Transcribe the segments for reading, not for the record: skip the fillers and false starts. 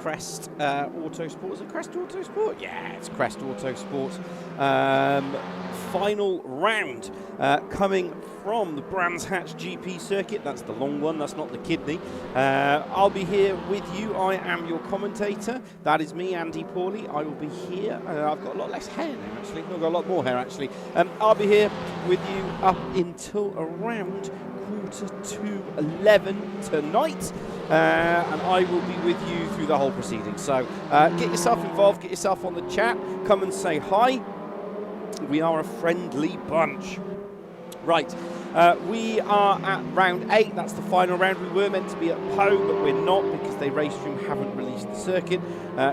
Crest Autosport. Is it Crest Autosport? Yeah, it's Crest Autosport. Final round coming from the Brands Hatch GP circuit. That's the long one, that's not the kidney. I'll be here with you. I am your commentator. That is me, Andy Pawley. I will be here. I've got a lot less hair now, actually. I've got a lot more hair, actually. I'll be here with you up until around 11 tonight, and I will be with you through the whole proceeding. So get yourself involved, get yourself on the chat, come and say hi. We are a friendly bunch. Right, we are at round 8. That's the final round. We were meant to be at Poe, but we're not because they race room haven't released the circuit.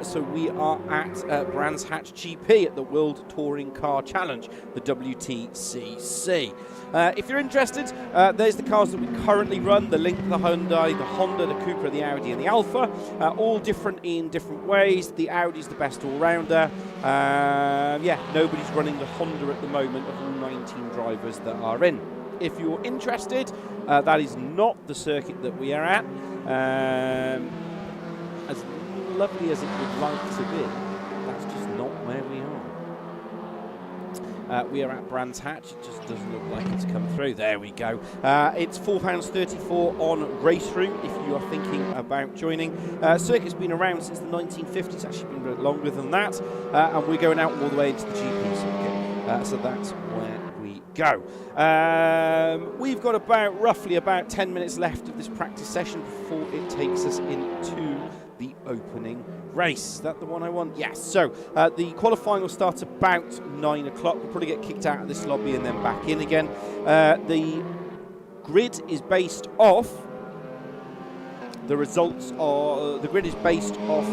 So we are at Brands Hatch GP at the World Touring Car Challenge, the WTCC. If you're interested, there's the cars that we currently run: the Link, the Hyundai, the Honda, the Cupra, the Audi, and the Alfa. All different in different ways. The Audi's the best all-rounder. Yeah, nobody's running the Honda at the moment of all 19 drivers that are in. If you're interested, that is not the circuit that we are at. As lovely as it would like to be, that's just not where we are. We are at Brands Hatch. It just doesn't look like it's come through. There we go. It's £4.34 on race room if you are thinking about joining. Circuit's been around since the 1950s. It's actually been a bit longer than that. And we're going out all the way into the GP circuit. So that's where we go. We've got roughly about 10 minutes left of this practice session before it takes us into the opening race. Is that the one I want? Yes. So the qualifying will start about 9 o'clock. We'll probably get kicked out of this lobby and then back in again. The grid is based off the results. The grid is based off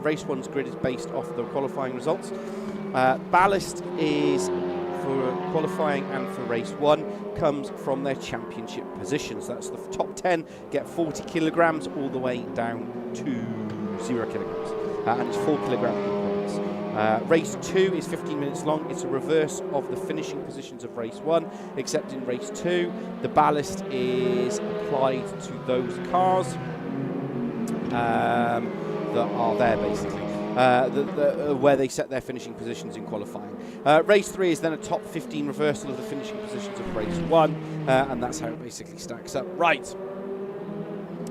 race 1's grid is based off the qualifying results. Ballast is for qualifying and for race 1 comes from their championship positions. That's the top 10 get 40 kilograms all the way down to 0 kilograms, and it's 4 kilogram increments. Race 2 is 15 minutes long. It's a reverse of the finishing positions of race 1, except in race 2 the ballast is applied to those cars that are there basically. Where they set their finishing positions in qualifying. Race 3 is then a top 15 reversal of the finishing positions of race 1, and that's how it basically stacks up. Right,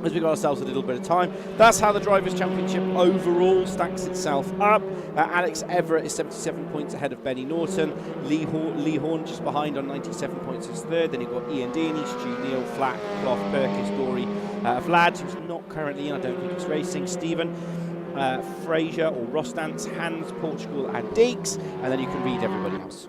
as we got ourselves a little bit of time, that's how the Drivers' Championship overall stacks itself up. Alex Everett is 77 points ahead of Benny Norton. Lee Horn just behind on 97 points is third. Then you've got Ian Deaney, Stu Neal, Flack, Clough, Perkis, Dory, Vlad, who's not currently in, I don't think he's racing, Stephen, Fraser or Rostance, Hans, Portugal and Deeks, and then you can read everybody else.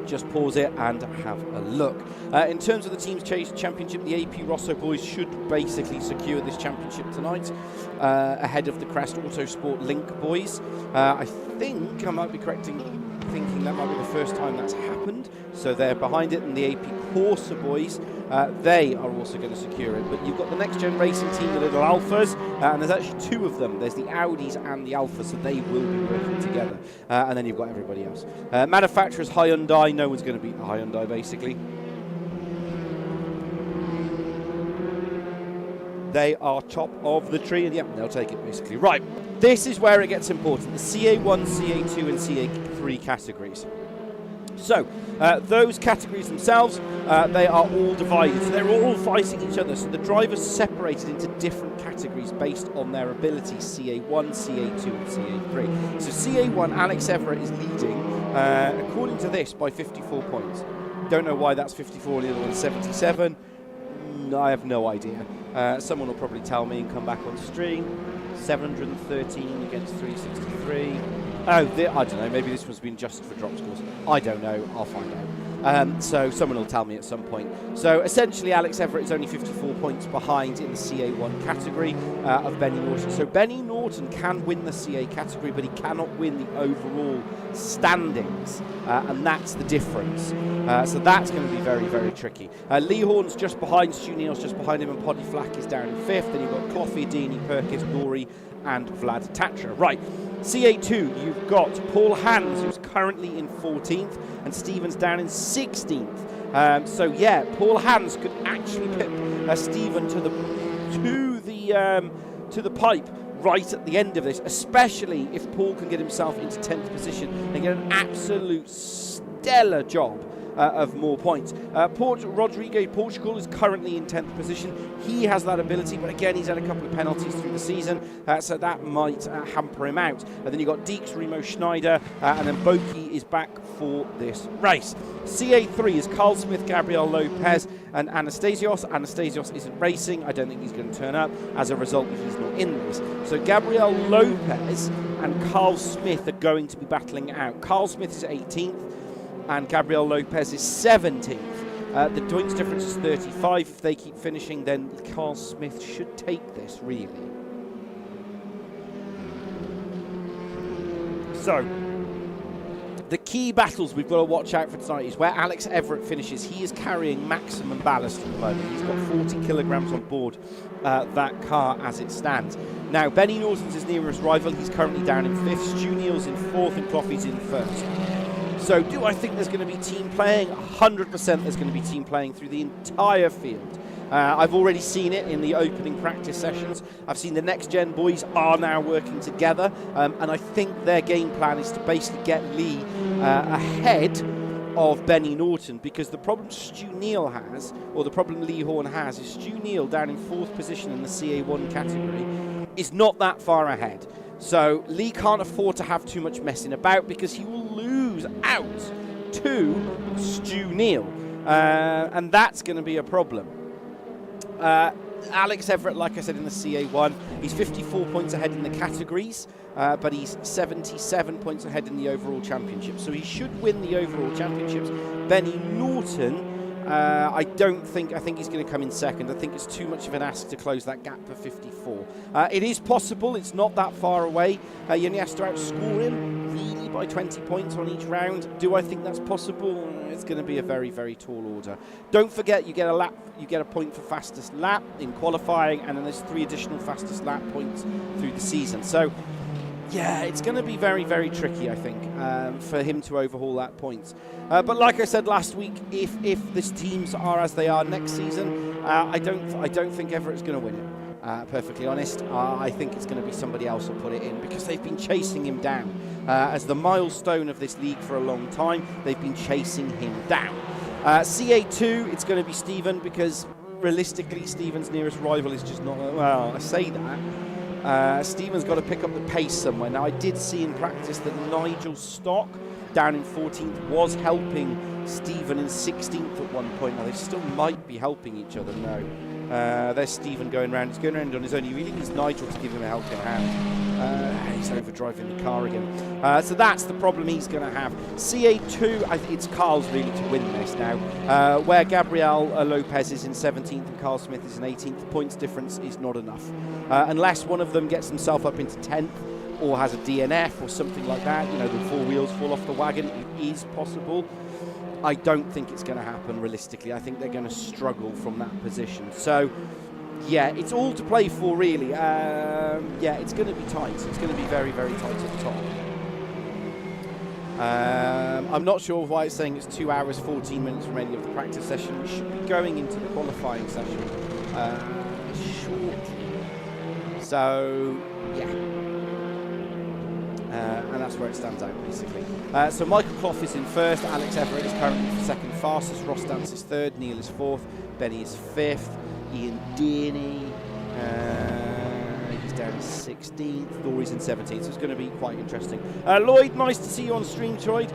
Just pause it and have a look. In terms of the Teams Chase Championship, the AP Rosso boys should basically secure this championship tonight, ahead of the Crest Autosport Link boys. I think I might be thinking that might be the first time that's happened, so they're behind it. And the AP Corsa boys, they are also going to secure it. But you've got the Next Gen Racing team, the little Alphas, and there's actually 2 of them. There's the Audis and the Alphas, so they will be working together. And then you've got everybody else. Manufacturers Hyundai, no one's going to beat the Hyundai basically. They are top of the tree, and yeah, they'll take it basically. Right, this is where it gets important. The CA1, CA2 and CA3 categories. So, those categories themselves, they are all divided. So they're all fighting each other. So the drivers separated into different categories based on their ability. CA1, CA2 and CA3. So CA1, Alex Everett is leading, according to this, by 54 points. Don't know why that's 54 and the other one's 77. I have no idea. Someone will probably tell me and come back on stream. 713 against 363. Oh, I don't know. Maybe this one's been adjusted for drop scores. I don't know. I'll find out. So someone will tell me at some point. So essentially, Alex Everett is only 54 points behind in the CA1 category of Benny Norton. So Benny Norton can win the CA category, but he cannot win the overall standings, and that's the difference. So that's going to be very, very tricky. Lee Horn's just behind, Stu Neal's just behind him, and Poddy Flack is down in 5th. Then you've got Cloughy, Deaney, Perkis, Dory, and Vlad Thatcher. Right, CA2, you've got Paul Hans, who's currently in 14th, and Stevens down in 16th. So yeah, Paul Hans could actually pip Stephen to to the pipe right at the end of this, especially if Paul can get himself into 10th position and get an absolute stellar job of more points. Rodrigo Portugal is currently in 10th position. He has that ability, but again, he's had a couple of penalties through the season, so that might hamper him out. And then you've got Deeks, Remo Schneider, and then Boki is back for this race. CA3 is Carl Smith, Gabriel Lopez, and Anastasios. Anastasios isn't racing. I don't think he's going to turn up. As a result, he's not in this. So Gabriel Lopez and Carl Smith are going to be battling it out. Carl Smith is 18th. And Gabriel Lopez is 17th. The points difference is 35. If they keep finishing, then Carl Smith should take this, really. So, the key battles we've got to watch out for tonight is where Alex Everett finishes. He is carrying maximum ballast at the moment. He's got 40 kilograms on board that car as it stands. Now, Benny Norton's his nearest rival. He's currently down in 5th. Stu Neal's in 4th and Cloughy's in 1st. So do I think there's going to be team playing? 100% there's going to be team playing through the entire field. I've already seen it in the opening practice sessions. I've seen the Next Gen boys are now working together, and I think their game plan is to basically get Lee ahead of Benny Norton, because the problem Stu Neal has, or the problem Lee Horn has, is Stu Neal down in 4th position in the CA1 category is not that far ahead. So Lee can't afford to have too much messing about, because he will lose out to Stu Neal, and that's going to be a problem. Alex Everett, like I said, in the CA1, he's 54 points ahead in the categories, but he's 77 points ahead in the overall championship. So he should win the overall championships. Benny Norton, I think he's going to come in second. I think it's too much of an ask to close that gap for 54. It is possible. It's not that far away. You only have to outscore him really by 20 points on each round. Do I think that's possible? It's going to be a very, very tall order. Don't forget, you get a point for fastest lap in qualifying, and then there's 3 additional fastest lap points through the season. So, yeah, it's going to be very, very tricky, I think, for him to overhaul that points. But like I said last week, if these teams are as they are next season, I don't think Everett's going to win it. Perfectly honest, I think it's going to be somebody else who'll put it in, because they've been chasing him down. As the milestone of this league for a long time, they've been chasing him down. CA2, it's going to be Stephen, because realistically, Stephen's nearest rival is just not, well, I say that. Stephen's got to pick up the pace somewhere. Now, I did see in practice that Nigel Stock, down in 14th, was helping Stephen in 16th at one point. Now, they still might be helping each other now. There's Stephen going around. He's going around on his own. He really needs Nigel to give him a helping hand. He's overdriving the car again. So that's the problem he's going to have. CA2, I think it's Carl's really to win this now. Where Gabriel Lopez is in 17th and Carl Smith is in 18th, the points difference is not enough. Unless one of them gets himself up into 10th, or has a DNF or something like that, you know, the 4 wheels fall off the wagon. It is possible. I don't think it's going to happen realistically. I think they're going to struggle from that position. So, yeah, it's all to play for, really. Yeah, it's going to be tight. It's going to be very, very tight at the top. I'm not sure why it's saying it's 2 hours, 14 minutes from any of the practice session. We should be going into the qualifying session shortly. So, yeah. And that's where it stands out, basically. So Michael Clough is in 1st, Alex Everett is currently 2nd fastest, Ross Dance is 3rd, Neil is 4th, Benny is 5th, Ian Dearney, he's down in 16th, Dory's in 17th, so it's going to be quite interesting. Lloyd, nice to see you on stream, Lloyd.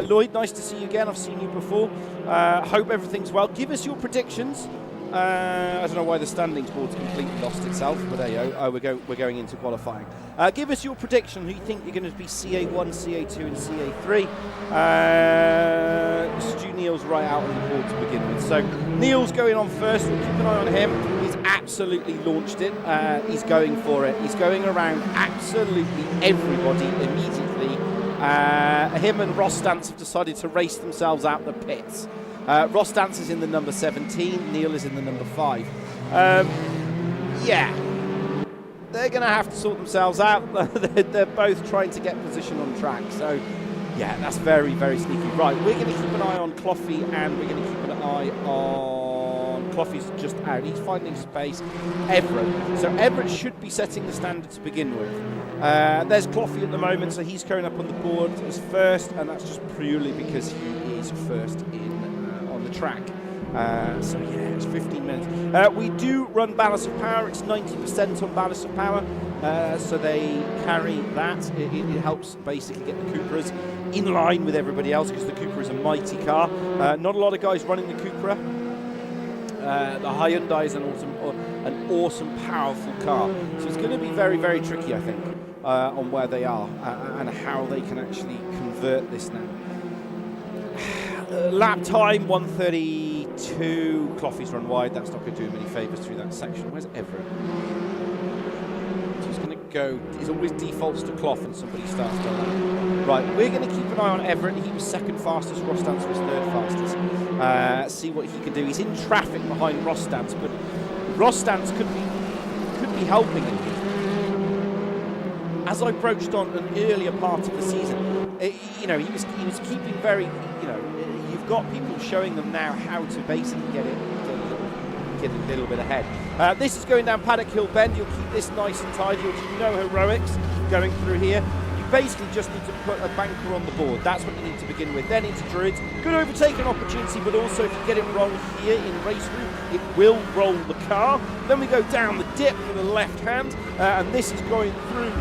Lloyd, nice to see you again, I've seen you before. Hope everything's well. Give us your predictions. I don't know why the standings board's completely lost itself, but there you go. We're going into qualifying. Give us your prediction. Who you think you're going to be CA1, CA2 and CA3. Stu Neal's right out on the board to begin with. So Neal's going on first. We'll keep an eye on him. He's absolutely launched it. He's going for it. He's going around absolutely everybody immediately. Him and Ross Dance have decided to race themselves out the pits. Ross Dance is in the number 17, Neil is in the number 5. Yeah, they're going to have to sort themselves out. They're both trying to get position on track. So, yeah, that's very, very sneaky. Right, we're going to keep an eye on Cloughy and we're going to keep an eye on Cloughy's just out. He's finding space. Everett. So Everett should be setting the standard to begin with. There's Cloughy at the moment, so he's going up on the board as first, and that's just purely because he is first in on the track. So yeah, it's 15 minutes. We do run ballast of power. It's 90% on ballast of power, so they carry that. It helps basically get the Cupras in line with everybody else, because the Cupra is a mighty car. Not a lot of guys running the Cupra. The Hyundai is an awesome, powerful car. So it's going to be very, very tricky, I think, on where they are and how they can actually convert this now. Lap time 1:32. Cloughy's run wide. That's not going to do him any favours through that section. Where's Everett? He's going to go. He always defaults to Clough and somebody starts to lap. Right, we're going to keep an eye on Everett. He was second fastest. Rostance was third fastest. See what he can do. He's in traffic behind Rostance, but Rostance could be helping him. As I broached on an earlier part of the season, he was keeping very. You've got people showing them now how to basically get a little bit ahead. This is going down Paddock Hill Bend. You'll keep this nice and tidy. You'll do no heroics going through here. You basically just need to put a banker on the board. That's what you need to begin with. Then into Druids. Good overtaking opportunity, but also if you get it wrong here in race route, it will roll the car. Then we go down the dip for the left hand, and this is going through.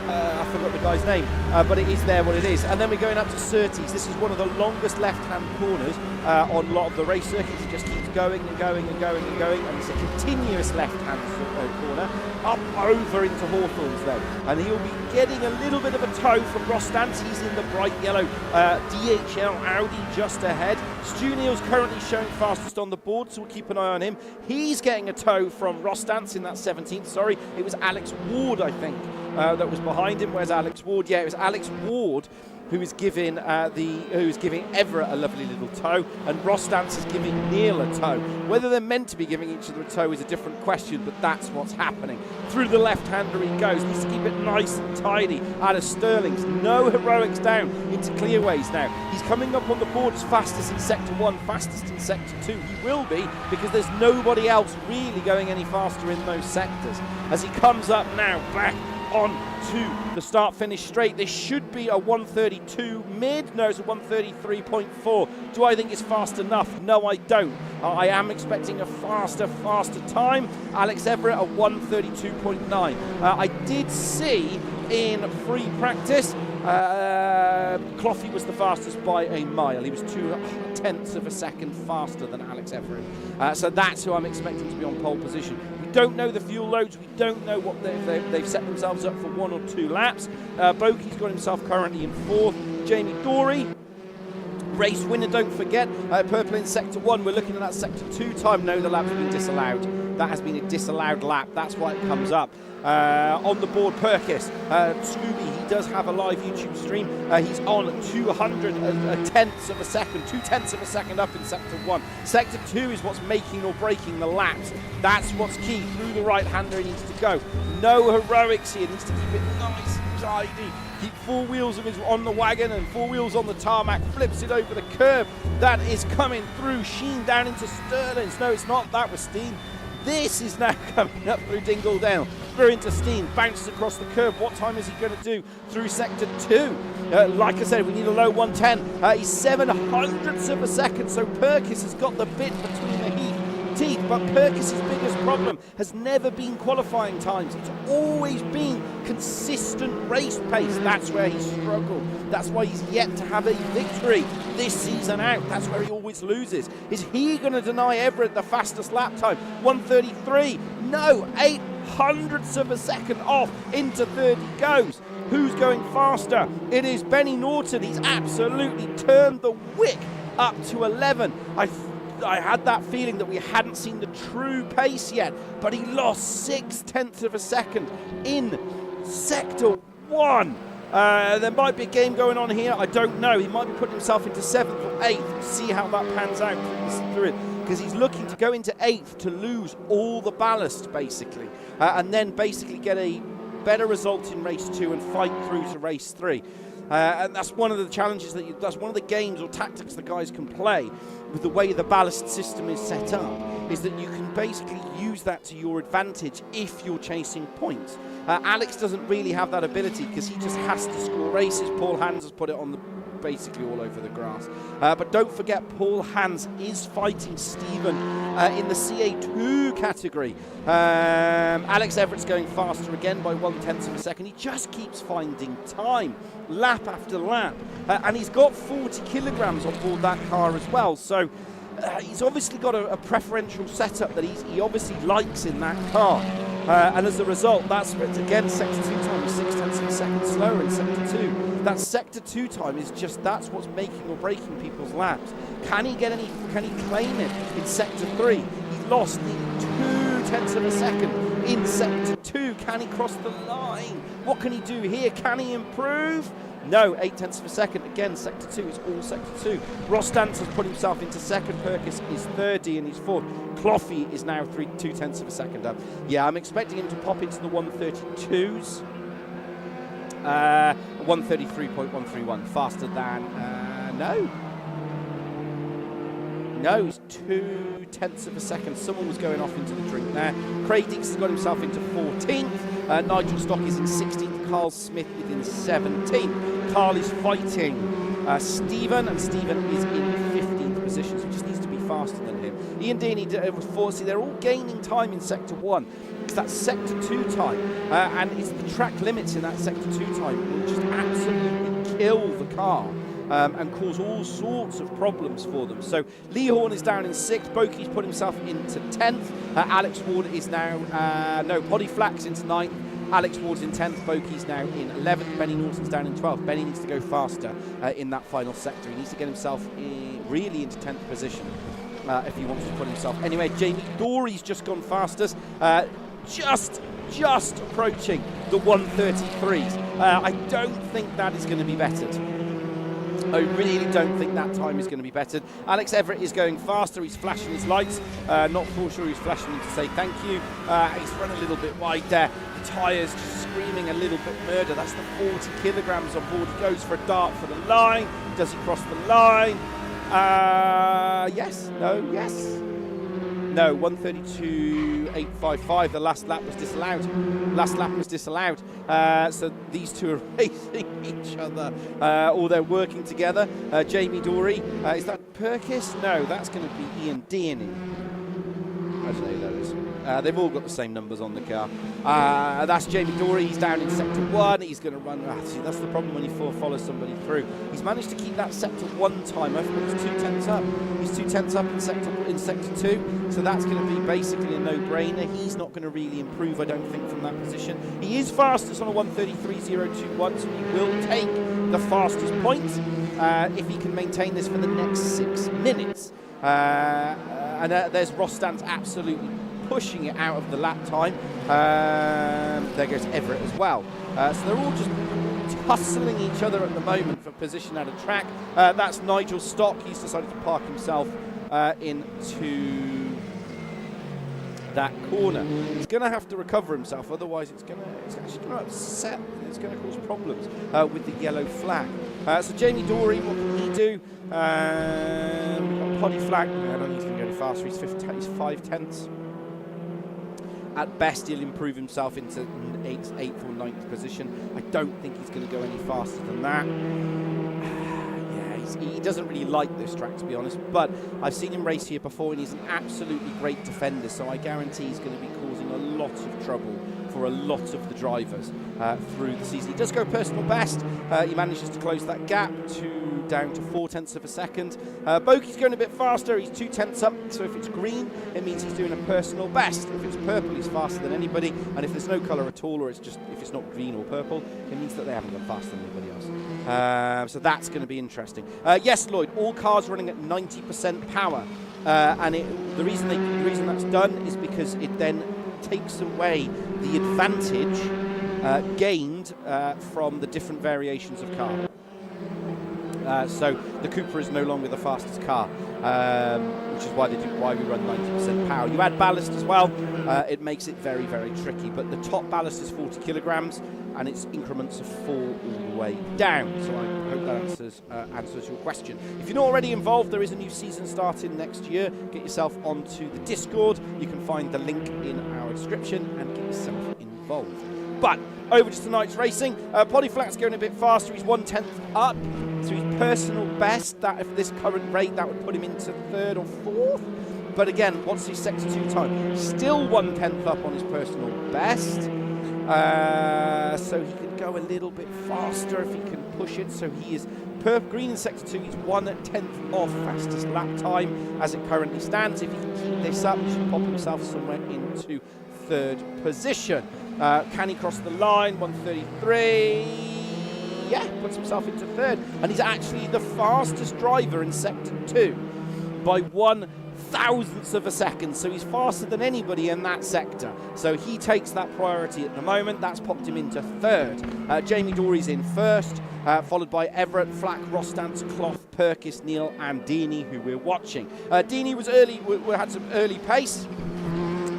I forgot the guy's name, but it is there what it is. And then we're going up to Surtees. This is one of the longest left-hand corners on a lot of the race circuits. It just keeps going and going and going and going, and it's a continuous left-hand corner up over into Hawthorns then. And he'll be getting a little bit of a tow from Rostance. He's in the bright yellow DHL Audi just ahead. Stu Neal's currently showing fastest on the board, so we'll keep an eye on him. He's getting a tow from Rostance in that 17th. Sorry, it was Alex Ward, I think. That was behind him. Where's Alex Ward? Yeah, it was Alex Ward who is giving Everett a lovely little tow, and Rostance is giving Neal a tow. Whether they're meant to be giving each other a tow is a different question, but that's what's happening. Through the left-hander he goes. Needs to keep it nice and tidy out of Sterling's. No heroics down into clearways now. He's coming up on the board as fastest in Sector 1, fastest in Sector 2. He will be, because there's nobody else really going any faster in those sectors. As he comes up now, back on to the start-finish straight. This should be a 1:32 mid. No, it's a 1:33.4. Do I think it's fast enough? No, I don't. I am expecting a faster time. Alex Everett, a 1:32.9. I did see in free practice, Cloughy was the fastest by a mile. He was 0.2 of a second faster than Alex Everett. So that's who I'm expecting to be on pole position. We don't know the fuel loads. We don't know what they've set themselves up for 1 or 2 laps. Bokey's got himself currently in 4th. Jamie Dorey, race winner, don't forget. Purple in Sector 1. We're looking at that Sector 2 time. No, the lap's been disallowed. That has been a disallowed lap. That's why it comes up. On the board, Perkis. Scooby, he does have a live YouTube stream. He's on 2/10 of a second. 2/10 of a second up in Sector 1. Sector 2 is what's making or breaking the laps. That's what's key. Through the right-hander he needs to go. No heroics here. He needs to keep it nice and tidy. Keep 4 wheels of his on the wagon and 4 wheels on the tarmac. Flips it over the curb. That is coming through. Sheen down into Sterling's. No, it's not. That was Steen. This is now coming up through Dingledale, through into Steen, bounces across the curb. What time is he going to do through Sector 2? Like I said, we need a low 110. He's 0.07 of a second, so Perkis has got the bit between the teeth, but Perkis' biggest problem has never been qualifying times. It's always been consistent race pace. That's where he's struggled. That's why he's yet to have a victory this season out. That's where he always loses. Is he going to deny Everett the fastest lap time? 1:33. No, 0.08 of a second off. Into 30 goes. Who's going faster? It is Benny Norton. He's absolutely turned the wick up to 11. I had that feeling that we hadn't seen the true pace yet, but he lost 0.6 of a second in Sector 1. There might be a game going on here. I don't know. He might be putting himself into 7th or 8th. See how that pans out through it, because he's looking to go into 8th to lose all the ballast, basically, and then basically get a better result in race 2 and fight through to race 3. And that's one of the challenges that's one of the games or tactics the guys can play with the way the ballast system is set up, is that you can basically use that to your advantage if you're chasing points. Alex doesn't really have that ability because he just has to score races. Paul Hans has put it on basically all over the grass. But don't forget, Paul Hans is fighting Stephen in the CA2 category. Alex Everett's going faster again by 1/10 of a second. He just keeps finding time, lap after lap. And he's got 40 kilograms on board that car as well. So he's obviously got a preferential setup that he obviously likes in that car. And as a result, that's again sector 2 time is 6/10 of a second slower in sector 2. That sector 2 time is that's what's making or breaking people's laps. Can he claim it in sector 3? He's lost the 2/10 of a second in sector 2. Can he cross the line? What can he do here? Can he improve? No, 8/10 of a second. Again, sector 2 is all sector 2. Rostance has put himself into second. Perkis is third. Dean is fourth. Cloughy is now 2/10 of a second up. Yeah, I'm expecting him to pop into the 132s. 133.131. Faster than... No, he's 2/10 of a second. Someone was going off into the drink there. Craig Deeks has got himself into 14th. Nigel Stock is in 16th. Carl Smith is in 17th. Carl is fighting Stephen, and Stephen is in 15th position, so he just needs to be faster than him. Ian Deaney was 4th. See, they're all gaining time in sector 1. It's that sector 2 time, and it's the track limits in that sector 2 time will just absolutely kill the car. And cause all sorts of problems for them. So Lee Horn is down in 6th. Boki's put himself into 10th. Alex Ward is now... Poddy Flack's into 9th. Alex Ward's in 10th. Boki's now in 11th. Benny Norton's down in 12th. Benny needs to go faster in that final sector. He needs to get himself really into 10th position if he wants to put himself. Anyway, Jamie Dory's just gone fastest. Just approaching the 133s. I don't think that is going to be bettered. I really don't think that time is going to be bettered. Alex Everett is going faster. He's flashing his lights. Not sure he's flashing them to say thank you. He's run a little bit wide there. The tyres just screaming a little bit murder. That's the 40 kilograms on board. He goes for a dart for the line. Does he cross the line? Yes. No. Yes. No, 132.855. The last lap was disallowed. So these two are racing each other, or they're working together. Jamie Dory, is that Perkis? No, that's going to be Ian Deaney. I don't know who that is. They've all got the same numbers on the car. That's Jamie Dory. He's down in sector 1. He's going to run. See, that's the problem when you follow somebody through. He's managed to keep that sector 1 time up, but he's 2/10 up. He's 2/10 up in sector 2. So that's going to be basically a no-brainer. He's not going to really improve, I don't think, from that position. He is fastest on a 133.021, so he will take the fastest point if he can maintain this for the next 6 minutes. And there's Rostance absolutely pushing it out of the lap time. There goes Everett as well. So they're all just tussling each other at the moment for position at a track. That's Nigel Stock. He's decided to park himself into that corner. He's going to have to recover himself, otherwise it's actually going to upset. It's going to cause problems with the yellow flag. So Jamie Dory, what can he do? Poddy Flag. I don't think he's going to go any faster. He's 5/10. At best, he'll improve himself into 8th or 9th position. I don't think he's going to go any faster than that. He doesn't really like this track, to be honest, but I've seen him race here before, and he's an absolutely great defender, so I guarantee he's going to be causing a lot of trouble for a lot of the drivers through the season. He does go personal best. He manages to close that gap down to 4/10 of a second. Boki's going a bit faster. He's 2/10 up, so if it's green, it means he's doing a personal best. If it's purple, he's faster than anybody, and if there's no colour at all, or if it's not green or purple, it means that they haven't gone faster than anybody else. So that's going to be interesting. Yes, Lloyd, all cars running at 90% power, and the reason that's done is because it then takes away the advantage gained from the different variations of car. So the Cooper is no longer the fastest car, which is why we run 90% power. You add ballast as well, it makes it very, very tricky. But the top ballast is 40 kilograms. and it's increments of 4 all the way down. So I hope that answers your question. If you're not already involved, there is a new season starting next year. Get yourself onto the Discord. You can find the link in our description and get yourself involved. But over to tonight's racing. Podiflat's going a bit faster. He's 1/10 up to his personal best. That if this current rate, that would put him into 3rd or 4th. But again, what's his Sector 2 time? Still 1/10 up on his personal best. So he could go a little bit faster if he can push it. So he is green in Sector 2. He's 1/10 off fastest lap time as it currently stands. If he can keep this up, he should pop himself somewhere into 3rd position. Can he cross the line? 1:33. Yeah, puts himself into 3rd. And he's actually the fastest driver in Sector 2 by 1/1000th of a second. So he's faster than anybody in that sector. So he takes that priority at the moment. That's popped him into 3rd. Jamie Dory's in 1st, followed by Everett, Flack, Rostance, Clough, Perkis, Neil, and Deeney, who we're watching. Deeney was early, had some early pace.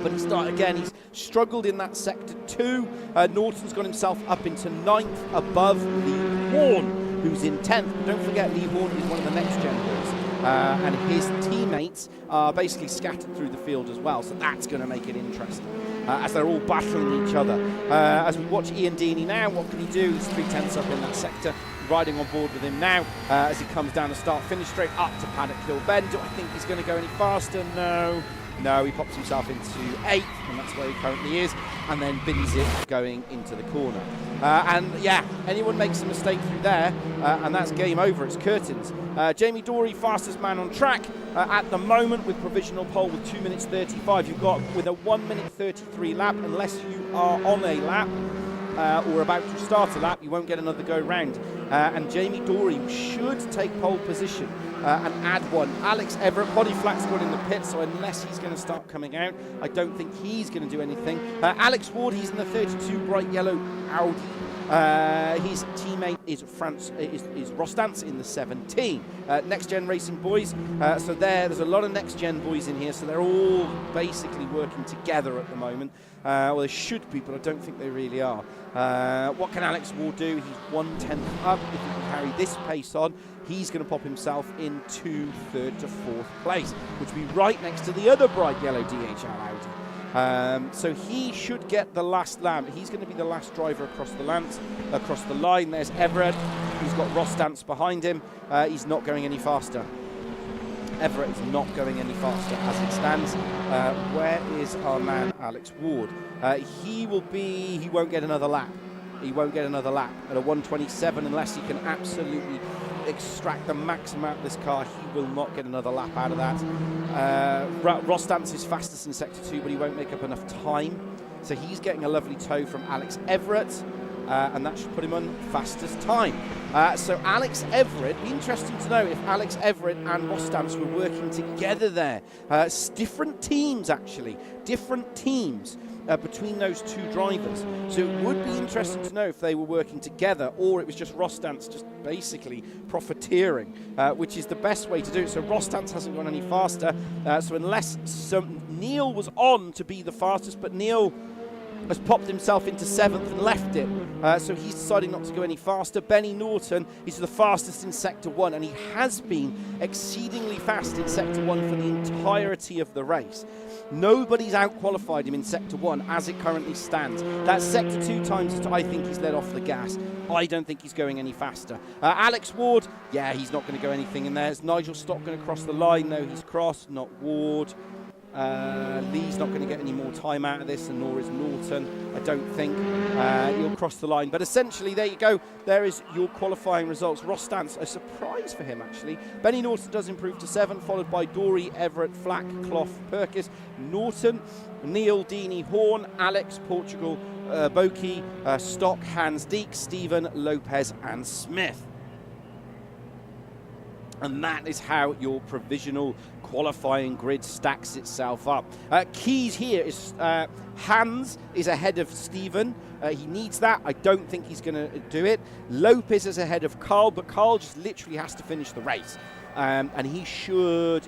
But he's struggled in that Sector 2. Norton's got himself up into 9th above Lee Horn, who's in 10th. But don't forget, Lee Horn is one of the next gen boys. And his teammates are basically scattered through the field as well. So that's going to make it interesting as they're all battling each other. As we watch Ian Deeney now, what can he do? He's 3/10 up in that sector. Riding on board with him now as he comes down the start-finish straight up to Paddock Hill Bend. Do I think he's going to go any faster? No, he pops himself into 8th, and that's where he currently is, and then bins it going into the corner. And yeah, anyone makes a mistake through there, and that's game over, it's curtains. Jamie Dory, fastest man on track at the moment with provisional pole with 2 minutes 35. You've got with a 1 minute 33 lap, unless you are on a lap, or about to start a lap, you won't get another go round. And Jamie Dory should take pole position and add one. Alex Everett, Podiflat's got in the pit, so unless he's going to start coming out, I don't think he's going to do anything. Alex Ward, he's in the 32 bright yellow Audi. His teammate is Rostance in the 17. Next Gen Racing boys. So there's a lot of Next Gen boys in here, so they're all basically working together at the moment. Well, they should be, but I don't think they really are. What can Alex Ward do? He's 1/10 up. If he can carry this pace on, he's going to pop himself into 3rd to 4th place, which will be right next to the other bright yellow DHL Audi. So he should get the last lap. He's going to be the last driver across the line. There's Everett, who's got Rostance behind him. He's not going any faster. Everett is not going any faster as it stands. Where is our man Alex Ward? He won't get another lap. He won't get another lap at a 1:27 unless he can absolutely extract the maximum out of this car. He will not get another lap out of that. Rostance is fastest in Sector 2, but he won't make up enough time. So he's getting a lovely tow from Alex Everett. And that should put him on fastest time. So Alex Everett, be interesting to know if Alex Everett and Rostance were working together there. Different teams, actually. Different teams between those two drivers. So it would be interesting to know if they were working together or it was just Rostance just basically profiteering, which is the best way to do it. So Rostance hasn't gone any faster. So unless Neil was on to be the fastest, but Neil has popped himself into 7th and left it. So he's decided not to go any faster. Benny Norton is the fastest in Sector 1, and he has been exceedingly fast in Sector 1 for the entirety of the race. Nobody's out-qualified him in Sector 1 as it currently stands. That Sector 2 times, I think he's let off the gas. I don't think he's going any faster. Alex Ward, yeah, he's not going to go anything in there. Is Nigel Stock going to cross the line? No, he's crossed, not Ward. Lee's not going to get any more time out of this, and nor is Norton. I don't think he'll cross the line. But essentially, there you go. There is your qualifying results. Rostance, a surprise for him, actually. Benny Norton does improve to 7th, followed by Dory, Everett, Flack, Clough, Perkis, Norton, Neil, Deeney, Horn, Alex, Portugal, Boki, Stock, Hans Deek, Stephen, Lopez, and Smith. And that is how your provisional qualifying grid stacks itself up. Keys here is Hans is ahead of Stephen. He needs that. I don't think he's going to do it. Lopez is ahead of Carl, but Carl just literally has to finish the race. and he should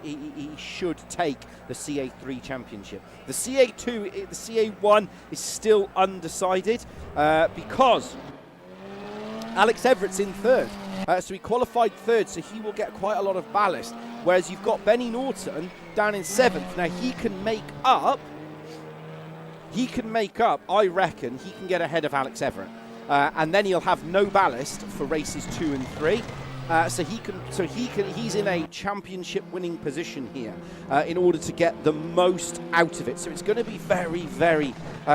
take the CA3 championship. The CA2, the CA1 is still undecided because Alex Everett's in third. So he qualified third, so he will get quite a lot of ballast. Whereas you've got Benny Norton down in seventh. Now he can make up, I reckon, he can get ahead of Alex Everett. And then he'll have no ballast for races 2 and 3. He's in a championship winning position here in order to get the most out of it. So it's going to be very, very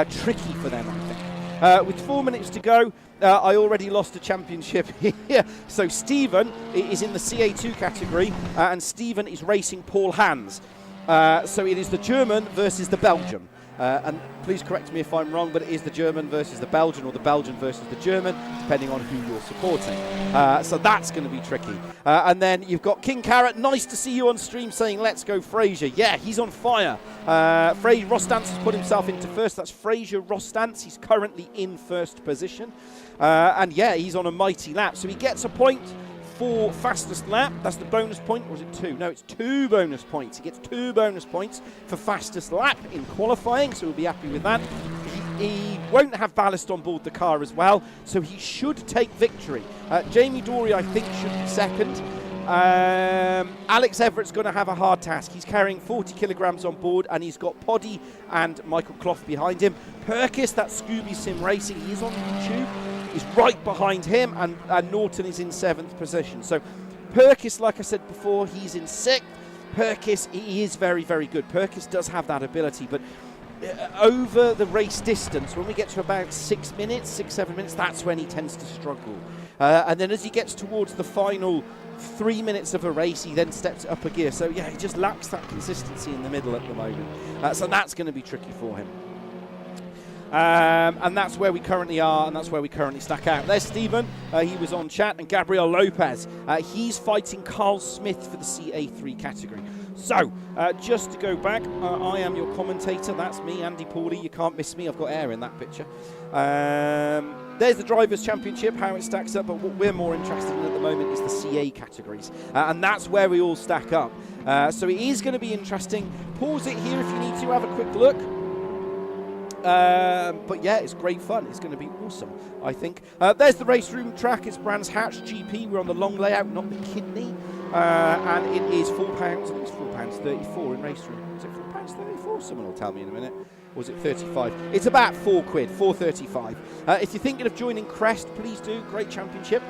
tricky for them, I think. With 4 minutes to go, I already lost a championship here. So Stephen is in the CA2 category, and Stephen is racing Paul Hans. So it is the German versus the Belgian. And please correct me if I'm wrong, but it is the German versus the Belgian, or the Belgian versus the German, depending on who you're supporting. So that's going to be tricky. And then you've got King Carrot. Nice to see you on stream saying, let's go Fraser. Yeah, he's on fire. Rostance has put himself into first. That's Fraser Rostance. He's currently in first position. And yeah, he's on a mighty lap. So he gets a point for fastest lap. That's the bonus point, or is it 2? No, it's 2 bonus points. He gets 2 bonus points for fastest lap in qualifying, so we'll be happy with that. He won't have ballast on board the car as well, so he should take victory. Jamie Dory, I think, should be second. Alex Everett's going to have a hard task. He's carrying 40 kilograms on board, and he's got Poddy and Michael Clough behind him. Perkis, that's Scooby Sim Racing, he is on YouTube, is right behind him, and Norton is in 7th position. So Perkis, like I said before, he's in 6th. Perkis, he is very, very good. Perkis does have that ability, but over the race distance, when we get to about 6 minutes, 7 minutes, that's when he tends to struggle. And then as he gets towards the final 3 minutes of a race, he then steps up a gear. So yeah, he just lacks that consistency in the middle at the moment. So that's going to be tricky for him. And that's where we currently are, and that's where we currently stack out. There's Stephen, he was on chat, and Gabriel Lopez. He's fighting Carl Smith for the CA3 category. So, just to go back, I am your commentator. That's me, Andy Pauly. You can't miss me. I've got air in that picture. There's the Drivers' Championship, how it stacks up, but what we're more interested in at the moment is the CA categories. And that's where we all stack up. So it is going to be interesting. Pause it here if you need to have a quick look. But yeah, it's great fun. It's going to be awesome, I think. There's the race room track. It's Brands Hatch GP. We're on the long layout, not the kidney. And it is £4. I think it's £4.34 in race room. Is it £4.34? Someone will tell me in a minute. Or was it 35? It's about £4, £4.35. If you're thinking of joining Crest, please do. Great championship.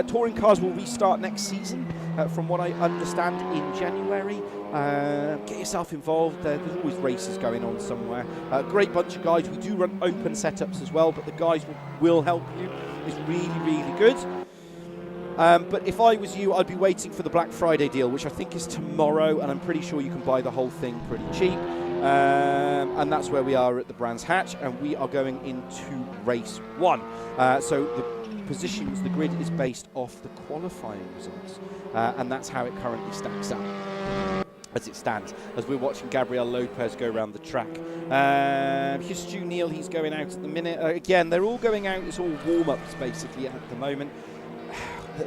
Touring cars will restart next season, from what I understand, in January. Get yourself involved. There's always races going on somewhere. Great bunch of guys. We do run open setups as well, but the guys will help you. It's really, really good. But if I was you, I'd be waiting for the Black Friday deal, which I think is tomorrow, and I'm pretty sure you can buy the whole thing pretty cheap. And that's where we are at the Brands Hatch, and we are going into race 1. So the positions, the grid is based off the qualifying results, and that's how it currently stacks up as it stands, as we're watching Gabriel Lopez go around the track. Here's Stu Neal, he's going out at the minute. Again, they're all going out, it's all warm-ups basically at the moment.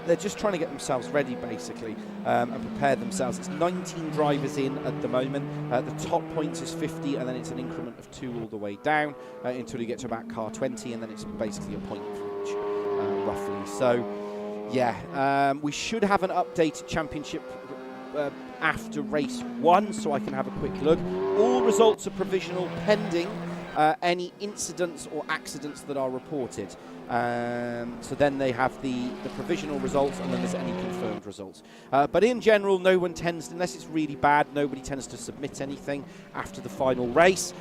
They're just trying to get themselves ready, basically, and prepare themselves. It's 19 drivers in at the moment. The top points is 50, and then it's an increment of 2 all the way down until you get to about car 20, and then it's basically a point for each, roughly. So, yeah, we should have an updated championship after race 1, so I can have a quick look. All results are provisional, pending any incidents or accidents that are reported. So then they have the provisional results, and then there's any confirmed results. But in general, no one tends, unless it's really bad, nobody tends to submit anything after the final race,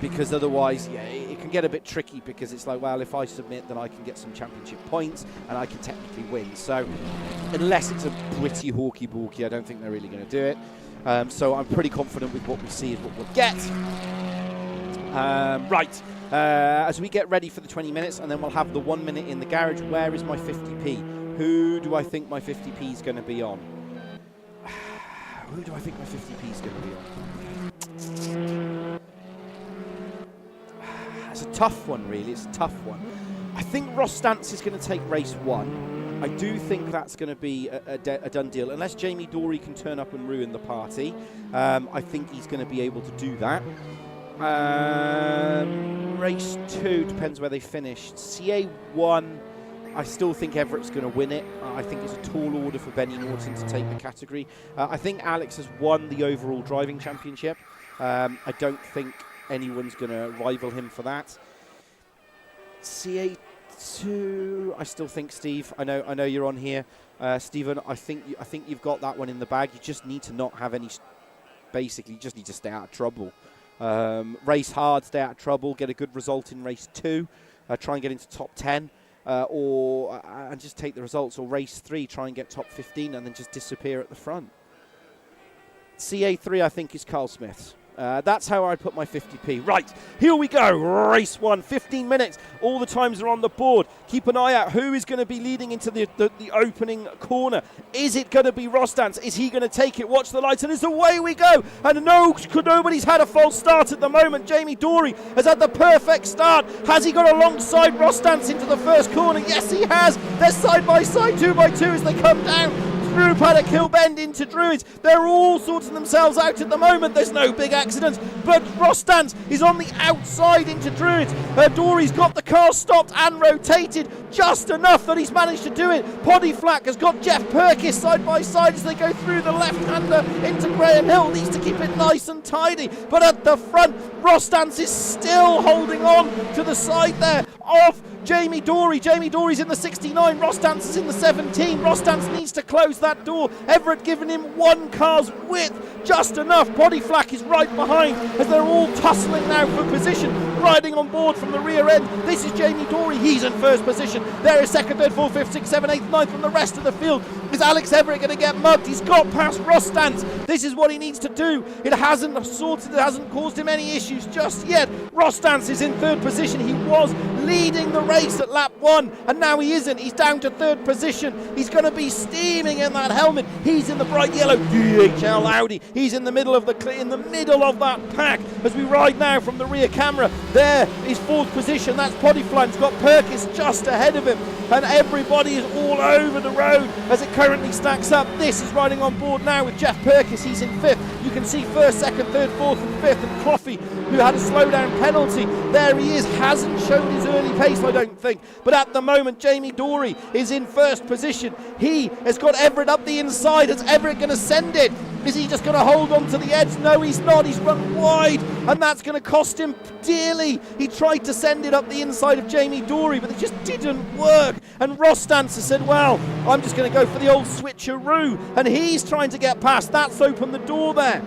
because otherwise, yeah, it can get a bit tricky, because it's like, well, if I submit, then I can get some championship points, and I can technically win. So unless it's a pretty hawky-balky, I don't think they're really going to do it. So I'm pretty confident with what we see is what we'll get. Right, as we get ready for the 20 minutes, and then we'll have the 1 minute in the garage. Where is my 50p? Who do I think my 50p is going to be on? Who do I think my 50p is going to be on? It's a tough one, really. It's a tough one. I think Rostance is going to take race 1. I do think that's going to be a done deal. Unless Jamie Dorey can turn up and ruin the party, I think he's going to be able to do that. Race 2 depends where they finish. CA1, I still think Everett's going to win it. I think it's a tall order for Benny Norton to take the category. I think Alex has won the overall driving championship. I don't think anyone's going to rival him for that. CA2, I still think, Steve, I know you're on here, Stephen. I think you've got that one in the bag. You just need to not have any. Basically, you just need to stay out of trouble. Race hard, stay out of trouble, get a good result in race 2, try and get into top 10, and just take the results. Or race 3, try and get top 15, and then just disappear at the front. CA3, I think, is Carl Smith's. That's how I put my 50p. Right, here we go. Race 1, 15 minutes. All the times are on the board. Keep an eye out. Who is going to be leading into the opening corner? Is it going to be Rostance? Is he going to take it? Watch the lights, and it's away we go. And nobody's had a false start at the moment. Jamie Dorey has had the perfect start. Has he got alongside Rostance into the first corner? Yes, he has. They're side by side, 2 by 2 as they come down through Paddock Hill Bend into Druids. They're all sorting themselves out at the moment. There's no big accidents, but Rostance is on the outside into Druids. Dorey's got the car stopped and rotated just enough that he's managed to do it. Poddy Flack has got Jeff Perkis side by side as they go through the left-hander into Graham Hill. Needs to keep it nice and tidy, but at the front, Rostance is still holding on to the side there of Jamie Dorey. Jamie Dorey's in the 69, Rostance is in the 17. Rostance needs to close that door. Everett giving him one car's width, just enough. Poddy Flack is right behind as they're all tussling now for position, riding on board from the rear end. This is Jamie Dorey, he's in first position. There is second, third, fourth, fifth, sixth, seventh, eighth, ninth from the rest of the field. Is Alex Everett going to get mugged? He's got past Rostance. This is what he needs to do. It hasn't caused him any issues just yet. Rostance is in third position. He was leading the race at lap 1, and now he isn't. He's down to third position. He's going to be steaming in that helmet. He's in the bright yellow DHL Audi. He's in the middle of that pack as we ride now from the rear camera. There is fourth position. That's Poddy Flack's got Perkis just ahead of him, and everybody is all over the road as it currently stacks up. This is riding on board now with Jeff Perkis. He's in fifth. You can see first, second, third, fourth and fifth, and Cloughy, who had a slowdown penalty. There he is. Hasn't shown his early pace, I don't think, but at the moment Jamie Dorey is in first position. He has got Everett up the inside. Is Everett going to send it? Is he just going to hold on to the edge? No, he's not. He's run wide, and that's going to cost him dearly. He tried to send it up the inside of Jamie Dorey, but it just didn't work. And Rostance has said, well, I'm just going to go for the old switcheroo, and he's trying to get past. That's opened the door there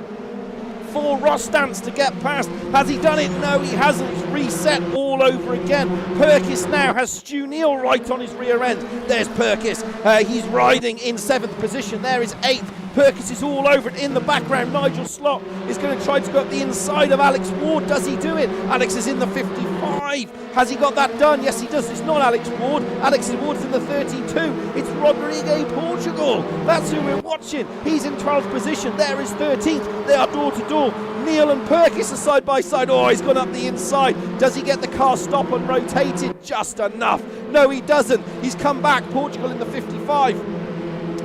for Rostance to get past. Has he done it? No, he hasn't. It's reset all over again. Perkis now has Stu Neal right on his rear end. There's Perkis. He's riding in 7th position. There is 8th. Perkis is all over it in the background. Nigel Slott is going to try to go up the inside of Alex Ward. Does he do it? Alex is in the 55. Has he got that done? Yes, he does. It's not Alex Ward. Alex Ward's in the 32. It's Rodrigo Portugal. That's who we're watching. He's in 12th position. There is 13th. They are door to door. Neil and Perkis are side by side. Oh, he's gone up the inside. Does he get the car stop and rotated just enough? No, he doesn't. He's come back. Portugal in the 55.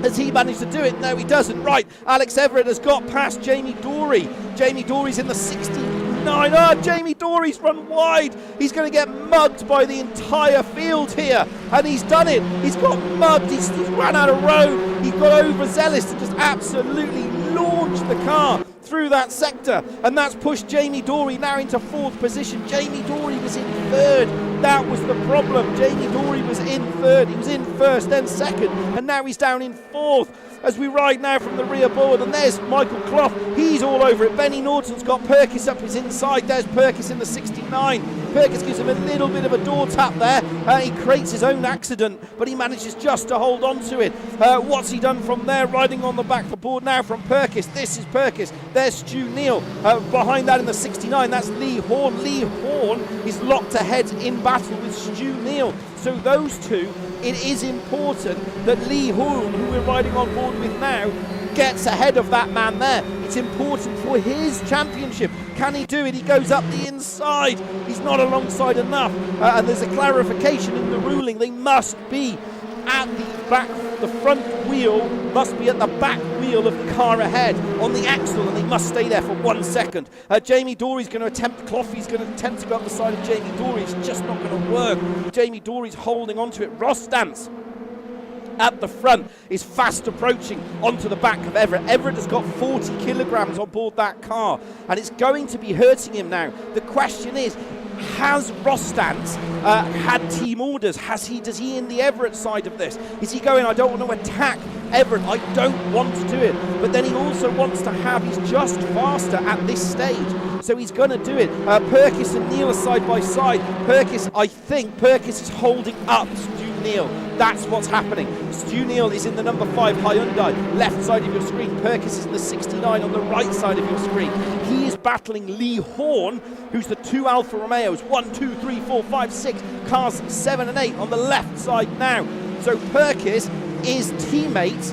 Has he managed to do it? No, he doesn't. Right, Alex Everett has got past Jamie Dorey. Jamie Dorey's in the 69. Oh, Jamie Dorey's run wide. He's going to get mugged by the entire field here. And he's done it. He's got mugged. He's run out of road. He got overzealous and just absolutely launched the car through that sector, and that's pushed Jamie Dorey now into 4th position. Jamie Dorey was in 3rd. That was the problem. Jamie Dorey was in 3rd. He was in 1st, then 2nd, and now he's down in 4th as we ride now from the rear board. And there's Michael Clough. He's all over it. Benny Norton's got Perkis up his inside. There's Perkis in the 69. Perkis gives him a little bit of a door tap there. He creates his own accident, but he manages just to hold on to it. What's he done from there? Riding on the back of the board now from Perkis. This is Perkis. There's Stu Neal. Behind that in the 69, that's Lee Horn. Lee Horn is locked ahead in battle with Stu Neal. So those two, it is important that Lee Horn, who we're riding on board with now, gets ahead of that man there. It's important for his championship. Can he do it? He goes up the inside. He's not alongside enough. And there's a clarification in the ruling. They must be at the front wheel, must be at the back wheel of the car ahead on the axle, and they must stay there for 1 second. Jamie Dory's going to attempt, Cloughy's going to attempt to go up the side of Jamie Dory. It's just not going to work. Jamie Dory's holding onto it. Rostance at the front is fast approaching onto the back of Everett. Everett has got 40 kilograms on board that car, and it's going to be hurting him now. The question is, has Rostance had team orders? Does he in the Everett side of this? Is he going, I don't want to attack Everett, I don't want to do it, but then he also wants to have, he's just faster at this stage, so he's going to do it. Perkis and Neil are side by side. I think Perkis is holding up Stu Neil. That's what's happening. Stu Neil is in the number 5 Hyundai, left side of your screen. Perkis is in the 69 on the right side of your screen. He is battling Lee Horn, who's the 2 Alfa Romeos, 1, 2, 3, 4, 5, 6, cars 7 and 8 on the left side now. So Perkis is teammates.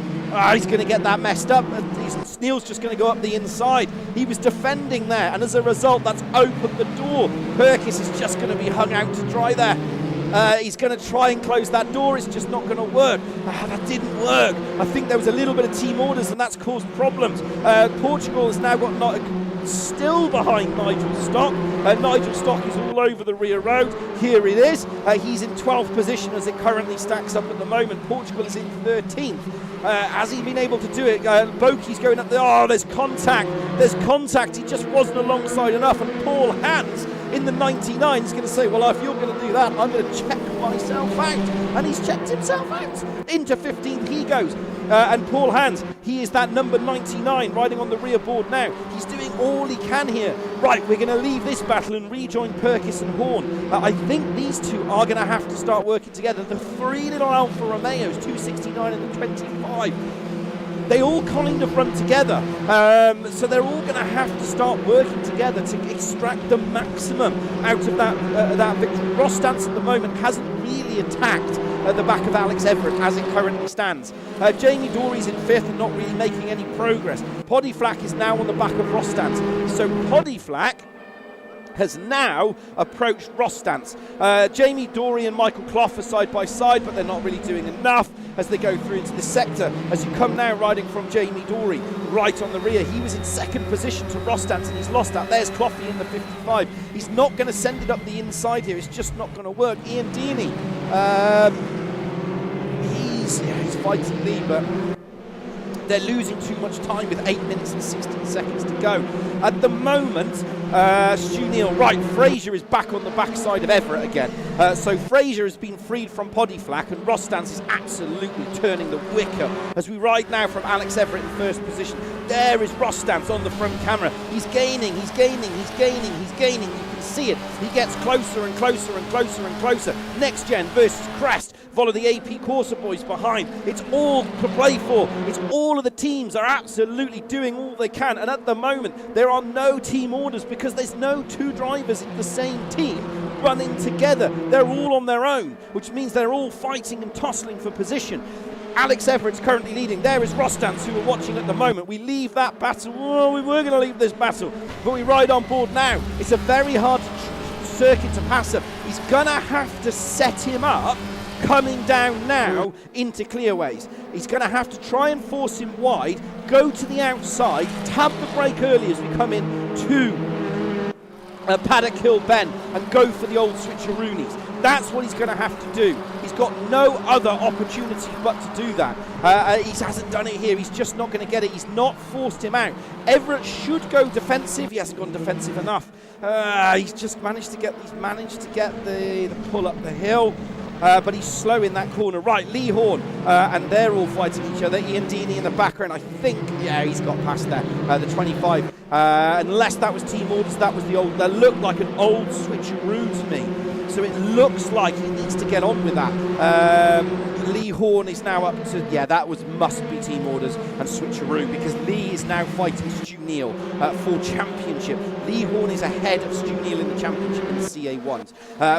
He's going to get that messed up. Neil's just going to go up the inside. He was defending there, and as a result, that's opened the door. Perkis is just going to be hung out to dry there. He's going to try and close that door. It's just not going to work. That didn't work. I think there was a little bit of team orders, and that's caused problems. Portugal has now got still behind Nigel Stock. Nigel Stock is all over the rear road. Here it is. He's in 12th position as it currently stacks up at the moment. Portugal is in 13th. Has he been able to do it? Bokey's going up there. Oh, there's contact. There's contact. He just wasn't alongside enough. And Paul Hans in the 99 is going to say, well, if you're going to do that, I'm going to check myself out. And he's checked himself out. Into 15th he goes. And Paul Hans, he is that number 99 riding on the rear board now. He's doing all he can here. Right, we're going to leave this battle and rejoin Perkis and Horn. I think these two are going to have to start working together. The 3 little Alfa Romeos, 269 and the 25. They all kind of run together, so they're all going to have to start working together to extract the maximum out of that victory. Rostance at the moment hasn't really attacked at the back of Alex Everett as it currently stands. Jamie Dory's in 5th and not really making any progress. Poddyflack is now on the back of Rostance, so Poddyflack has now approached Rostance. Jamie Dory and Michael Clough are side by side, but they're not really doing enough as they go through into the sector. As you come now riding from Jamie Dory, right on the rear, he was in 2nd position to Rostance and he's lost that. There's Cloughy in the 55. He's not going to send it up the inside here. It's just not going to work. Ian Deeney, he's fighting Lee, but they're losing too much time with 8 minutes and 16 seconds to go. At the moment, Stu Neil, right, Fraser is back on the backside of Everett again. So Fraser has been freed from Poddyflack, and Rostance is absolutely turning the wicker as we ride now from Alex Everett in 1st position. There is Rostance on the front camera. He's gaining, he's gaining, he's gaining, he's gaining. You can see it. He gets closer and closer and closer and closer. Next Gen versus Crest. Follow the AP Corsa boys behind. It's all to play for. It's all of the teams are absolutely doing all they can. And at the moment, there are no team orders because there's no 2 drivers in the same team running together. They're all on their own, which means they're all fighting and tussling for position. Alex Everett's currently leading. There is Rostance, who we're watching at the moment. We leave that battle. Oh, we were going to leave this battle, but we ride on board now. It's a very hard circuit to pass up. He's going to have to set him up coming down now into clearways. He's going to have to try and force him wide, go to the outside, tap the brake early as we come in to Paddock Hill Bend and go for the old switcheroonies. That's what he's going to have to do. He's got no other opportunity but to do that. He hasn't done it here. He's just not going to get it. He's not forced him out. Everett should go defensive. He hasn't gone defensive enough. He's managed to get the pull up the hill. But he's slow in that corner. Right, Lee Horn, and they're all fighting each other. Ian Deeney in the background, I think, yeah, he's got past there, the 25. Unless that was team orders, that looked like an old switcheroo to me. So it looks like he needs to get on with that. Lee Horn is now up to, must be team orders and switcheroo, because Lee is now fighting Stu Neil for championship. Lee Horn is ahead of Stu Neil in the championship in the CA1s.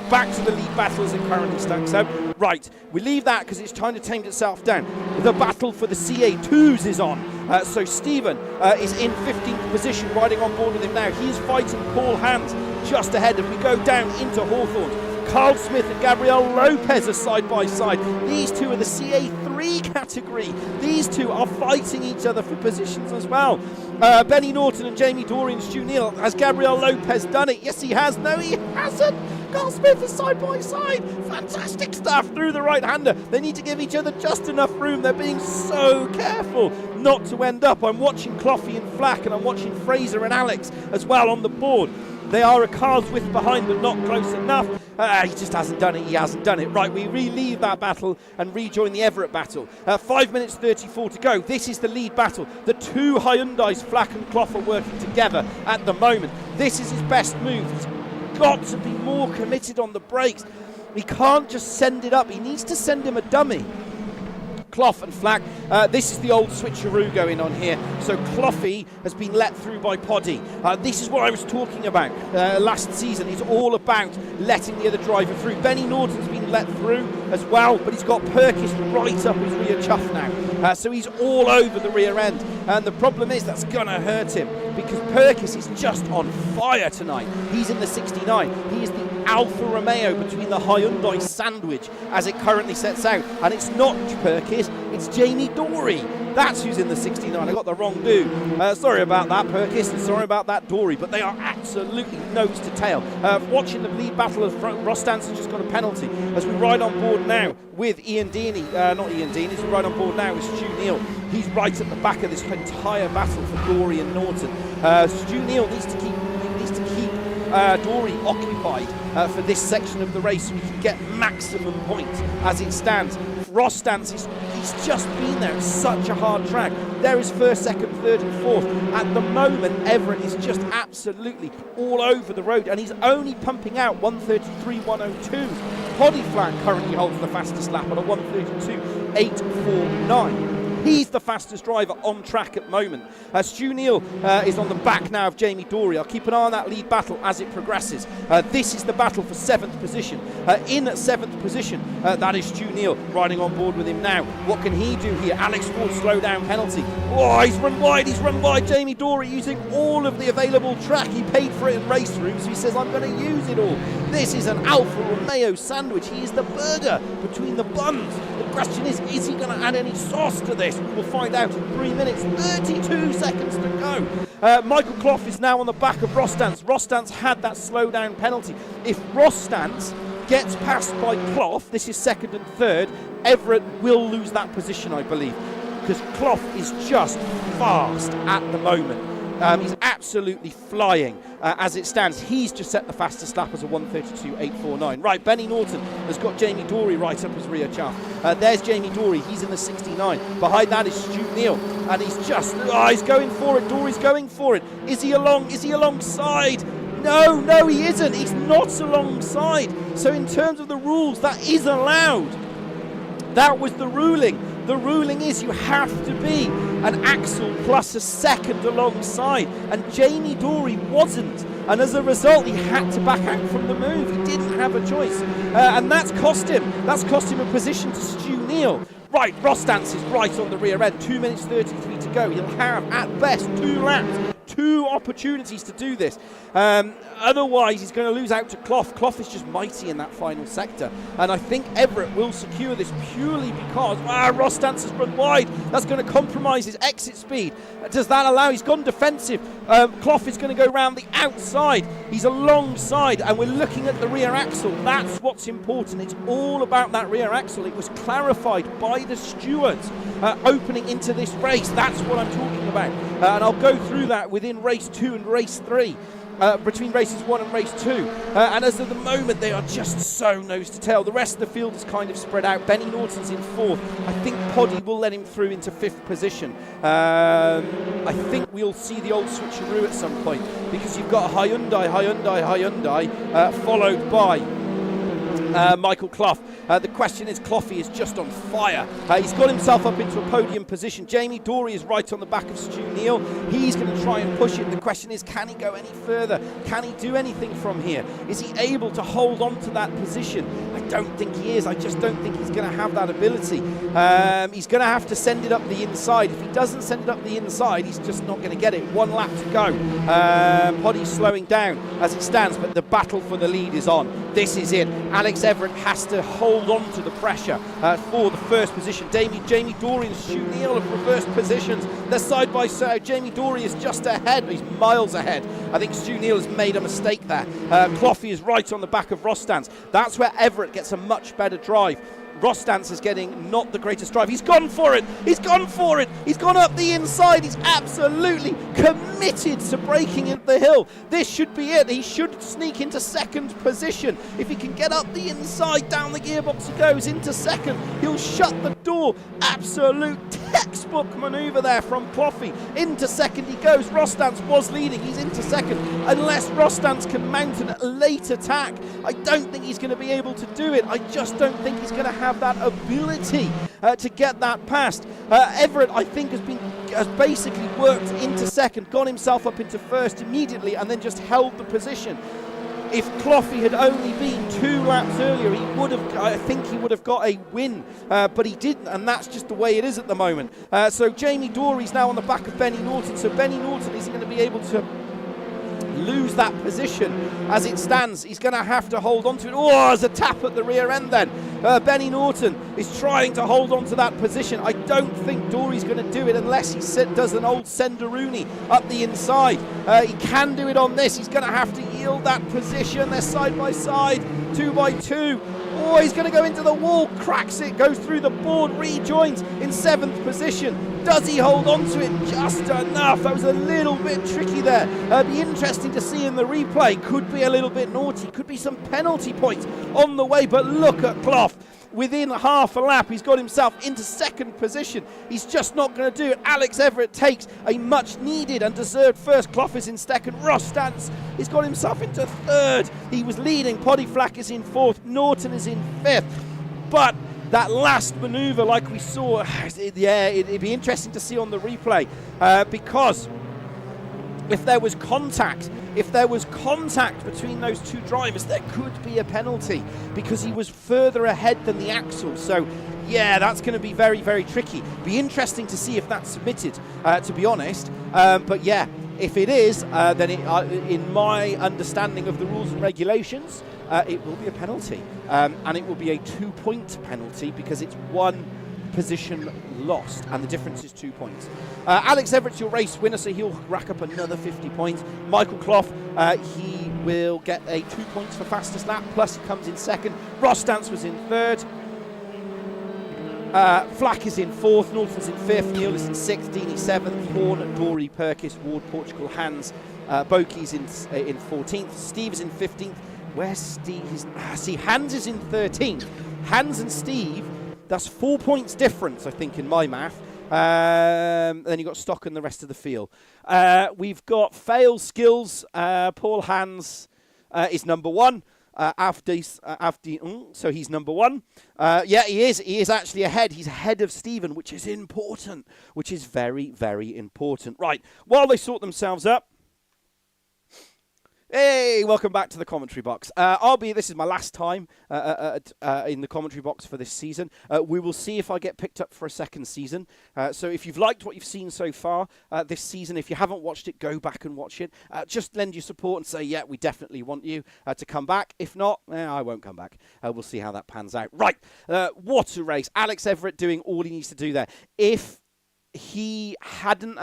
Back to the lead battle as it currently stacks out. Right, we leave that because it's kind of tamed itself down. The battle for the CA2s is on. So Stephen is in 15th position, riding on board with him now. He's fighting Paul Hans just ahead. If we go down into Hawthorne, Carl Smith and Gabriel Lopez are side by side. These two are the CA3 category. These two are fighting each other for positions as well. Benny Norton and Jamie Dorey and Stu Neal. Has Gabriel Lopez done it? Yes, he has. No, he hasn't. Carl Smith is side by side. Fantastic stuff through the right-hander. They need to give each other just enough room. They're being so careful not to end up. I'm watching Cloughy and Flack, and I'm watching Fraser and Alex as well on the board. They are a car's width behind, but not close enough. He just hasn't done it. He hasn't done it. Right, we relieve that battle and rejoin the Everett battle. 5 minutes 34 to go. This is the lead battle. The two Hyundais, Flack and Clough, are working together at the moment. This is his best move. He's got to be more committed on the brakes. He can't just send it up. He needs to send him a dummy. Clough and Flack, this is the old switcheroo going on here. So Cloughy has been let through by Poddy. This is what I was talking about last season. It's all about letting the other driver through. Benny Norton's been let through as well, but he's got Perkis right up his rear chuff now. So he's all over the rear end. And the problem is that's going to hurt him because Perkis is just on fire tonight. He's in the 69. He is the Alfa Romeo between the Hyundai sandwich as it currently sets out. And it's not Perkis, it's Jamie Dorey. That's who's in the 69. I got the wrong dude. Sorry about that, Perkis, and sorry about that, Dorey, but they are absolutely nose to tail. Watching the lead battle of Ross Stanson just got a penalty as we ride on board now with Ian Deeney. Not Ian Deeney, as we ride on board now with Stu Neal. He's right at the back of this entire battle for Dorey and Norton. Stu Neal needs to keep Dorey occupied for this section of the race so we can get maximum points as it stands. Ross Stance, he's just been there. It's such a hard track. There is first, second, third and fourth. At the moment, Everett is just absolutely all over the road and he's only pumping out 133, 102. Poddy Flack currently holds the fastest lap at a 132, 849. He's the fastest driver on track at the moment. Stu Neal is on the back now of Jamie Dorey. I'll keep an eye on that lead battle as it progresses. This is the battle for 7th position. In 7th position, that is Stu Neal riding on board with him now. What can he do here? Alex Ford slow down penalty. Oh, he's run wide. Jamie Dorey using all of the available track. He paid for it in race room, so he says, I'm going to use it all. This is an Alfa Romeo sandwich. He is the burger between the buns. The question is he going to add any sauce to this? We'll find out in 3 minutes, 32 seconds to go. Michael Clough is now on the back of Ross Stance. Ross Stance had that slow down penalty. If Ross Stance gets passed by Clough, this is second and third, Everett will lose that position, I believe, because Clough is just fast at the moment. He's absolutely flying as it stands. He's just set the fastest lap as a 132.849. Right, Benny Norton has got Jamie Dorey right up his rear chaff. There's Jamie Dorey. He's in the 69. Behind that is Stu Neal, and he's just he's going for it. Dorey's going for it. Is he alongside? No, he isn't. He's not alongside. So in terms of the rules, that is allowed. That was the ruling. The ruling is you have to be an axle plus a second alongside, and Jamie Dorey wasn't, and as a result he had to back out from the move. He didn't have a choice, and that's cost him a position to Stu Neal. Right, Ross Stance is right on the rear end, 2 minutes 33 to go. He'll have at best 2 laps, 2 opportunities to do this. Otherwise, he's going to lose out to Clough. Clough is just mighty in that final sector. And I think Everett will secure this purely because Ross Stance has run wide. That's going to compromise his exit speed. Does that allow? He's gone defensive. Clough is going to go round the outside. He's alongside, and we're looking at the rear axle. That's what's important. It's all about that rear axle. It was clarified by the stewards opening into this race. That's what I'm talking about. And I'll go through that within race 2 and race 3. Between races 1 and race 2, and as of the moment they are just so nose to tail. The rest of the field is kind of spread out. Benny Norton's in 4th. I think Poddy will let him through into 5th position. I think we'll see the old switcheroo at some point because you've got a Hyundai, followed by Michael Clough. The question is, Cloughy is just on fire. He's got himself up into a podium position. Jamie Dorey is right on the back of Stu Neal. He's going to try and push it. The question is, can he go any further? Can he do anything from here? Is he able to hold on to that position? I don't think he is. I just don't think he's going to have that ability. He's going to have to send it up the inside. If he doesn't send it up the inside, he's just not going to get it. 1 lap to go. Poddy's slowing down as it stands, but the battle for the lead is on. This is it. Alex Everett has to hold on to the pressure for the first position. Jamie Dorey and Stu Neal have reversed positions. They're side by side. Jamie Dorey is just ahead. He's miles ahead. I think Stu Neal has made a mistake there. Cloughy is right on the back of Rostance. That's where Everett gets a much better drive. Rostance is getting not the greatest drive. He's gone for it. He's gone for it. He's gone up the inside. He's absolutely committed to breaking into the hill. This should be it. He should sneak into second position. If he can get up the inside, down the gearbox he goes into second. He'll shut the door. Absolute textbook manoeuvre there from Cloughy. Into second he goes. Rostance was leading. He's into second. Unless Rostance can mount a late attack, I don't think he's going to be able to do it. I just don't think he's going to have that ability to get that past. Everett, I think, has basically worked into second, got himself up into first immediately, and then just held the position. If Cloughy had only been 2 laps earlier, I think he would have got a win, but he didn't, and that's just the way it is at the moment. So Jamie Dorey's now on the back of Benny Norton, so Benny Norton isn't going to be able to lose that position as it stands. He's going to have to hold on to it. Oh, there's a tap at the rear end then. Benny Norton is trying to hold on to that position. I don't think Dorey's going to do it unless he does an old Senderuni up the inside. He can do it on this. He's going to have to yield that position. They're side by side, 2 by 2. Oh, he's going to go into the wall, cracks it, goes through the board, rejoins in 7th position. Does he hold on to it just enough? That was a little bit tricky there. Be interesting to see in the replay. Could be a little bit naughty. Could be some penalty points on the way. But look at Clough. Within half a lap, he's got himself into second position. He's just not going to do it. Alex Everett takes a much needed and deserved first. Clough is in second. Rostance has got himself into third. He was leading. Poddy Flack is in fourth. Norton is in fifth. But that last manoeuvre, like we saw, it'd be interesting to see on the replay because if there was contact between those 2 drivers, there could be a penalty because he was further ahead than the axle. So, yeah, that's going to be very, very tricky. Be interesting to see if that's submitted, to be honest. But, yeah, if it is, then in my understanding of the rules and regulations, it will be a penalty. And it will be a 2-point penalty because it's 1 position lost, and the difference is 2 points. Alex Everett's your race winner, so he'll rack up another 50 points. Michael Clough, he will get a 2 points for fastest lap, plus he comes in second. Rostance was in third. Flack is in fourth, Norton's in fifth, Neal is in sixth, Deeney seventh, Horn, Dorey, Perkis, Ward, Portugal, Hans, Bokey's in 14th, Steve is in 15th. Where's Steve? See, Hans is in 13th. Hans and Steve, that's 4 points difference, I think, in my math. Then you've got Stock and the rest of the field. We've got fail skills. Paul Hans is number 1. So he's number 1. Yeah, he is. He is actually ahead. He's ahead of Stephen, which is important, which is very, very important. Right, while they sort themselves up, hey, welcome back to the commentary box. This is my last time in the commentary box for this season. We will see if I get picked up for a second season. So if you've liked what you've seen so far this season, if you haven't watched it, go back and watch it. Just lend your support and say, yeah, we definitely want you to come back. If not, I won't come back. We'll see how that pans out. Right, what a race. Alex Everett doing all he needs to do there. If he hadn't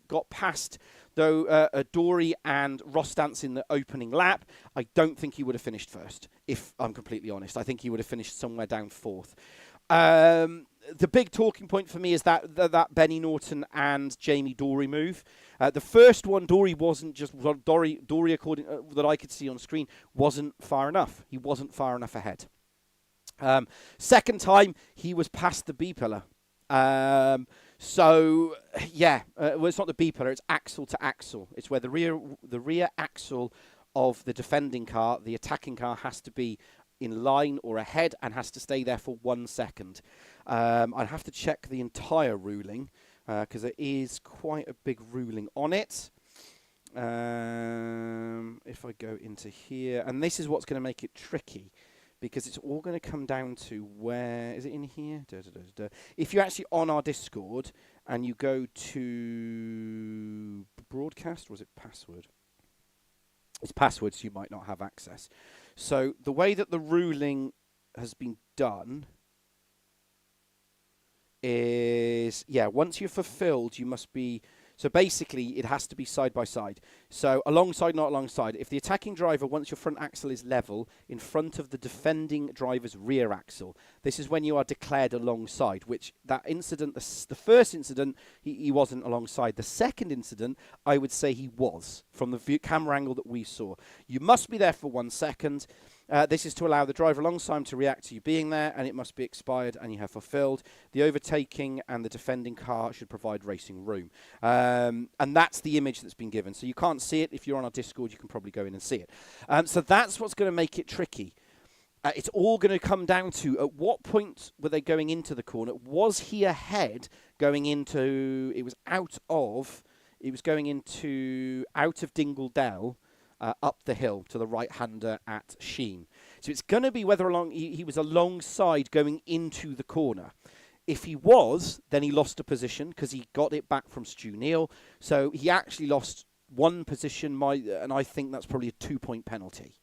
got past Dorey and Rostance in the opening lap, I don't think he would have finished first, if I'm completely honest. I think he would have finished somewhere down fourth. The big talking point for me is that Benny Norton and Jamie Dorey move. The first one, Dorey wasn't just... Dorey, according that I could see on screen, wasn't far enough. He wasn't far enough ahead. Second time, he was past the B pillar. So, yeah, well, it's not the B pillar, it's axle to axle. It's where the rear axle of the defending car, the attacking car, has to be in line or ahead and has to stay there for 1 second. I'd have to check the entire ruling because there is quite a big ruling on it. If I go into here, and this is what's going to make it tricky, because it's all going to come down to where is it in here? If you're actually on our Discord and you go to broadcast, or is it password? It's passwords, you might not have access. So the way that the ruling has been done is, once you're fulfilled, you must be... So basically, it has to be side by side. So alongside, not alongside. If the attacking driver, once your front axle is level, in front of the defending driver's rear axle, this is when you are declared alongside, which that incident, the first incident, he wasn't alongside. The second incident, I would say he was, from the camera angle that we saw. You must be there for 1 second. This is to allow the driver alongside to react to you being there, and it must be expired and you have fulfilled. The overtaking and the defending car should provide racing room. And that's the image that's been given. So you can't see it. If you're on our Discord, you can probably go in and see it. So that's what's going to make it tricky. It's all going to come down to, at what point were they going into the corner? Was he ahead going into, it was going into out of Dingle Dell, up the hill to the right-hander at Sheen. So it's going to be whether he was alongside going into the corner. If he was, then he lost a position because he got it back from Stu Neal. So he actually lost 1 position, and I think that's probably a 2-point penalty.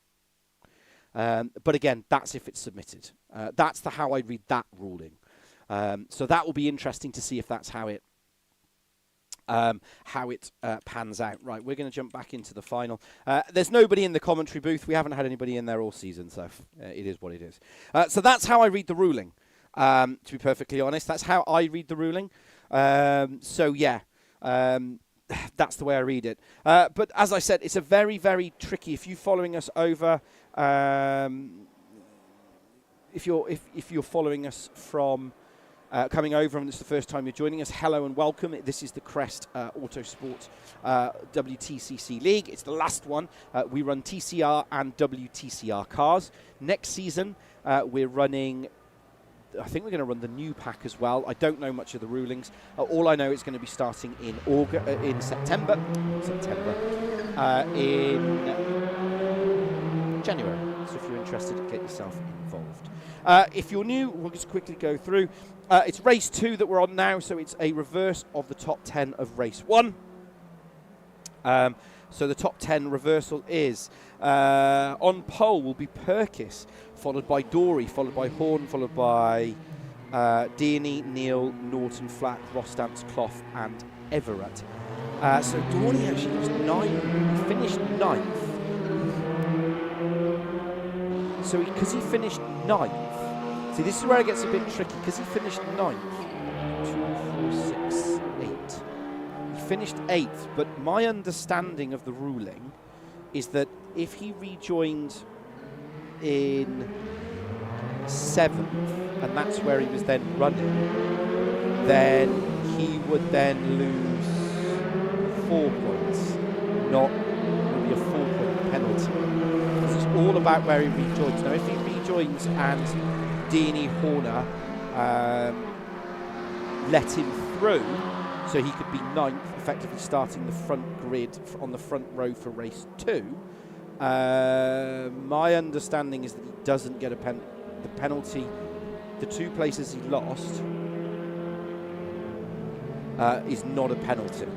But again, that's if it's submitted. That's how I read that ruling. So that will be interesting to see if that's how it pans out. Right, we're going to jump back into the final. There's nobody in the commentary booth. We haven't had anybody in there all season, so it is what it is. So that's how I read the ruling, to be perfectly honest. That's how I read the ruling. So, yeah, that's the way I read it. But as I said, it's a very, very tricky... If you're following us over... if you're following us from... coming over and it's the first time you're joining us, hello and welcome. This is the Crest Autosport WTCC League. It's the last one. We run TCR and WTCR cars. Next season, we're running... I think we're going to run the new pack as well. I don't know much of the rulings. All I know is going to be starting in September. In January. So if you're interested, get yourself involved. If you're new, we'll just quickly go through. It's race 2 that we're on now, so it's a reverse of the top 10 of race 1. So the top 10 reversal is on pole will be Perkis, followed by Dory, followed by Horn, followed by Dearney, Neil, Norton, Flack, Rostance, Clough, and Everett. So Dorney actually was 9, finished 9th. So because he finished 9th, see, this is where it gets a bit tricky, because he finished 9th. 2, 4, 6, 8. He finished 8th, but my understanding of the ruling is that if he rejoined in 7th, and that's where he was then running, then he would then lose 4 points, not would be a 4-point penalty. Because it's all about where he rejoins. Now, if he rejoins and Deaney Horner let him through, so he could be 9th, effectively starting the front grid on the front row for race 2. My understanding is that he doesn't get the penalty. The 2 places he lost is not a penalty.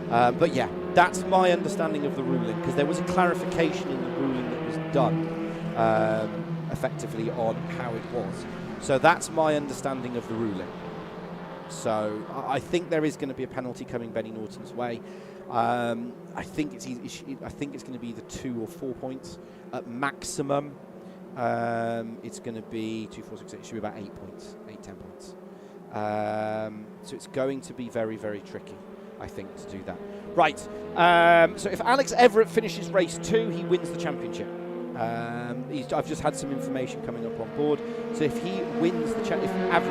But yeah, that's my understanding of the ruling, because there was a clarification in the ruling that was done effectively on how it was. So that's my understanding of the ruling. So I think there is going to be a penalty coming Benny Norton's way. I think it's going to be either 2 or 4 points at maximum. It's going to be 2, 4, 6, 8. It should be about 8 points, 8, 10 points. So it's going to be very, very tricky, I think, to do that. Right. So if Alex Everett finishes race 2, he wins the championship. I've just had some information coming up on board. So if he wins the if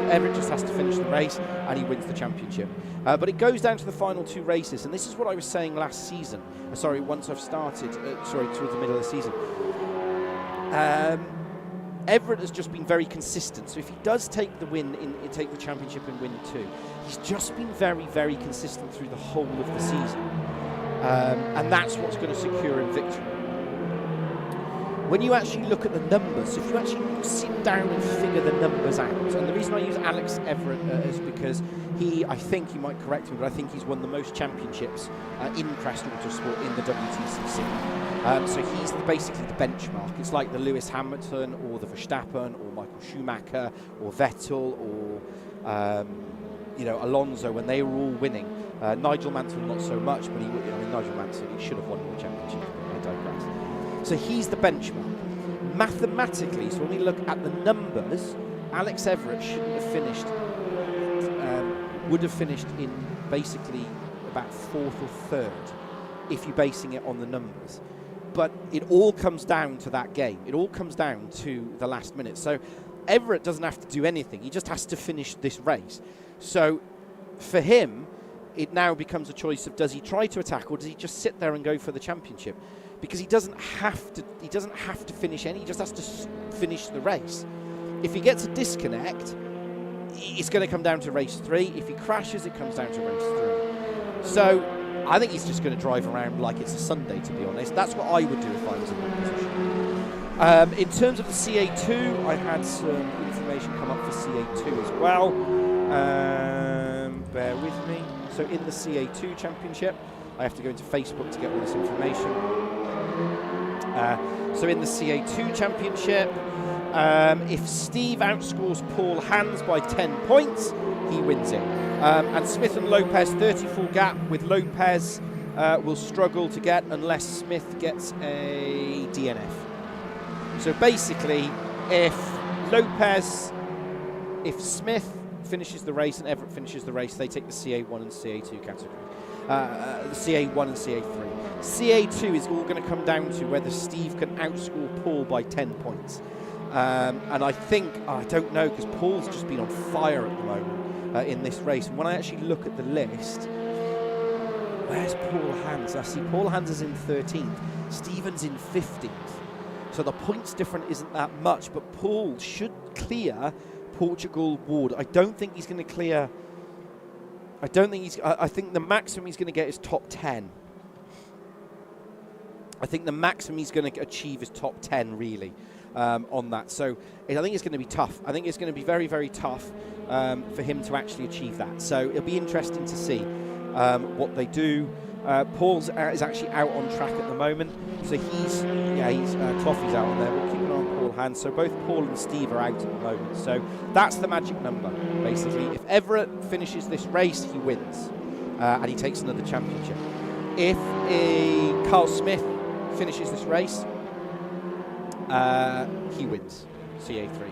Everett just has to finish the race and he wins the championship. But it goes down to the final 2 races, and this is what I was saying last season. Once I've started, towards the middle of the season. Everett has just been very consistent. So if he does take the win, take the championship and win 2, he's just been very, very consistent through the whole of the season. And that's what's going to secure him victory. When you actually look at the numbers, if you actually sit down and figure the numbers out, and the reason I use Alex Everett is because I think you might correct me, but I think he's won the most championships in Crest Autosport in the WTCC. So he's basically the benchmark. It's like the Lewis Hamilton or the Verstappen or Michael Schumacher or Vettel or Alonso when they were all winning. Nigel Mansell not so much, but Nigel Mansell, he should have won more championships. I digress. So he's the benchmark. Mathematically, so when we look at the numbers, Alex Everett shouldn't have finished, would have finished in basically about 4th or 3rd if you're basing it on the numbers. But it all comes down to that game. It all comes down to the last minute. So Everett doesn't have to do anything. He just has to finish this race. So for him, it now becomes a choice of does he try to attack or does he just sit there and go for the championship? Because he doesn't have to finish any, he just has to finish the race. If he gets a disconnect, it's going to come down to race 3. If he crashes, it comes down to race 3. So I think he's just going to drive around like it's a Sunday, to be honest. That's what I would do if I was in that position. In terms of the CA2, I had some information come up for CA2 as well. Bear with me. So in the CA2 championship, I have to go into Facebook to get all this information. So in the CA2 championship, if Steve outscores Paul Hans by 10 points, he wins it. And Smith and Lopez, 30-full gap with Lopez will struggle to get unless Smith gets a DNF. So basically, if Smith finishes the race and Everett finishes the race, they take the CA1 and CA2 category. The CA1 and CA3. CA2 is all going to come down to whether Steve can outscore Paul by 10 points. And I think, I don't know, because Paul's just been on fire at the moment in this race. And when I actually look at the list, where's Paul Hans? I see Paul Hans is in 13th, Stephen's in 15th. So the points difference isn't that much, but Paul should clear Portugal Ward. I don't think he's going to clear. I think the maximum he's going to get is top 10. I think the maximum he's going to achieve is top 10, really, on that. So I think it's going to be tough. I think it's going to be very, very tough for him to actually achieve that. So it'll be interesting to see what they do. Paul's is actually out on track at the moment. So Cloughy's out on there. We'll keep an eye on Paul Hans. So both Paul and Steve are out at the moment. So that's the magic number, basically. If Everett finishes this race, he wins. And he takes another championship. If Carl Smith finishes this race, he wins CA3.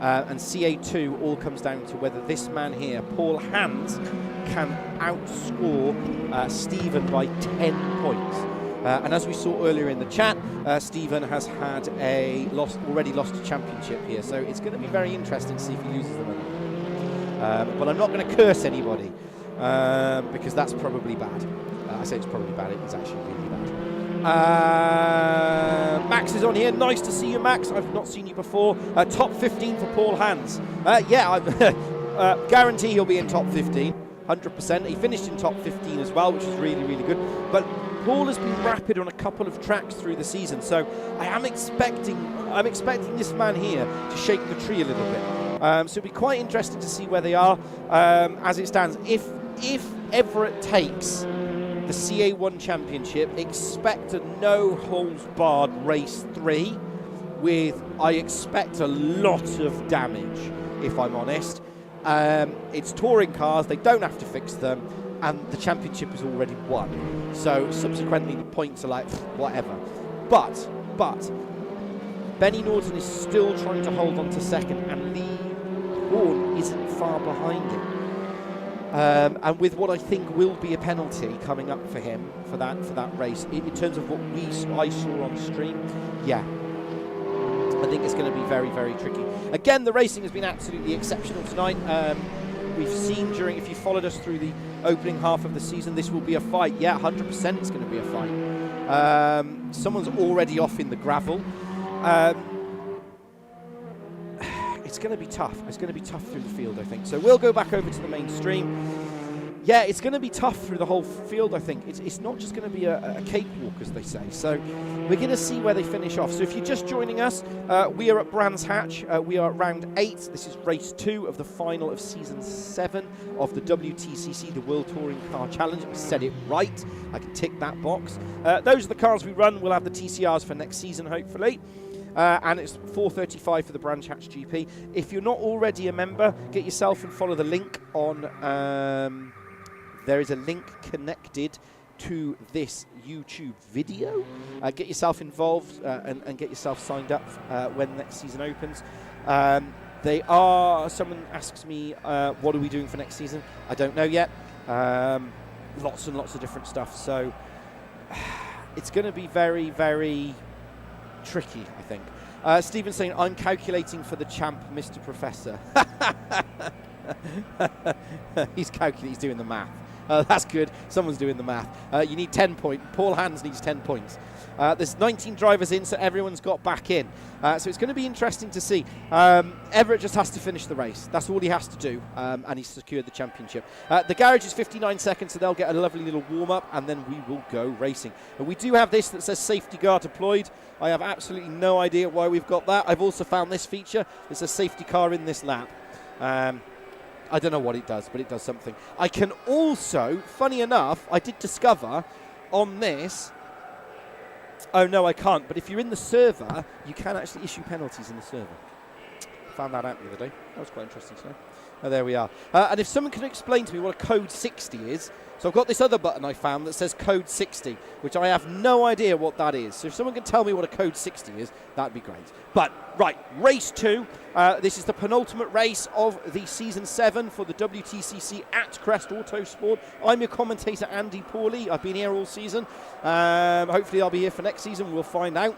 And CA2 all comes down to whether this man here, Paul Hans, can outscore Stephen by 10 points. And as we saw earlier in the chat, Stephen has had already lost a championship here, so it's going to be very interesting to see if he loses them or not. But I'm not going to curse anybody because that's probably bad. I say it's probably bad; it is actually really bad. Max is on here. Nice to see you, Max. I've not seen you before. Top 15 for Paul Hans. I guarantee he'll be in top 15, 100%. He finished in top 15 as well, which is really, really good. But Paul has been rapid on a couple of tracks through the season, so I'm expecting this man here to shake the tree a little bit. So it'll be quite interesting to see where they are as it stands. If Everett takes the CA1 Championship, expect a no-holds-barred race 3 with, I expect, a lot of damage, if I'm honest. It's touring cars, they don't have to fix them, and the championship is already won. So subsequently the points are like, whatever. But Benny Norton is still trying to hold on to second, and Lee Horn isn't far behind him. And with what I think will be a penalty coming up for him for that race, in terms of what I saw on stream, yeah, I think it's going to be very, very tricky. Again, the racing has been absolutely exceptional tonight. We've seen if you followed us through the opening half of the season, this will be a fight. Yeah, 100% it's going to be a fight. Someone's already off in the gravel. it's going to be tough. It's going to be tough through the field, I think. So we'll go back over to the main stream. Yeah, it's going to be tough through the whole field, I think. It's not just going to be a cakewalk, as they say. So we're going to see where they finish off. So if you're just joining us, we are at Brands Hatch. We are at round 8. This is race 2 of the final of season 7 of the WTCC, the World Touring Car Challenge. I said it right. I can tick that box. Those are the cars we run. We'll have the TCRs for next season, hopefully. And it's 4:35 for the Brands Hatch GP. If you're not already a member, get yourself and follow the link on... there is a link connected to this YouTube video. Get yourself involved and get yourself signed up when next season opens. Someone asks me, what are we doing for next season? I don't know yet. Lots and lots of different stuff. So it's going to be very, very tricky, I think. Stephen's saying, I'm calculating for the champ, Mr. Professor. He's calculating, he's doing the math. That's good. Someone's doing the math. You need 10 points. Paul Hans needs 10 points. There's 19 drivers in, so everyone's got back in. So it's going to be interesting to see. Everett just has to finish the race. That's all he has to do, and he's secured the championship. The garage is 59 seconds, so they'll get a lovely little warm-up, and then we will go racing. But we do have this that says safety car deployed. I have absolutely no idea why we've got that. I've also found this feature. There's a safety car in this lap. I don't know what it does, but it does something. I can also, funny enough, I did discover on this... Oh, no, I can't. But if you're in the server, you can actually issue penalties in the server. Found that out the other day. That was quite interesting to know. Oh, there we are. And if someone can explain to me what a code 60 is... So I've got this other button I found that says code 60, which I have no idea what that is. So if someone can tell me what a code 60 is, that'd be great. But, right, race 2. This is the penultimate race of the season 7 for the WTCC at Crest Autosport. I'm your commentator, Andy Pawley. I've been here all season. Hopefully I'll be here for next season. We'll find out.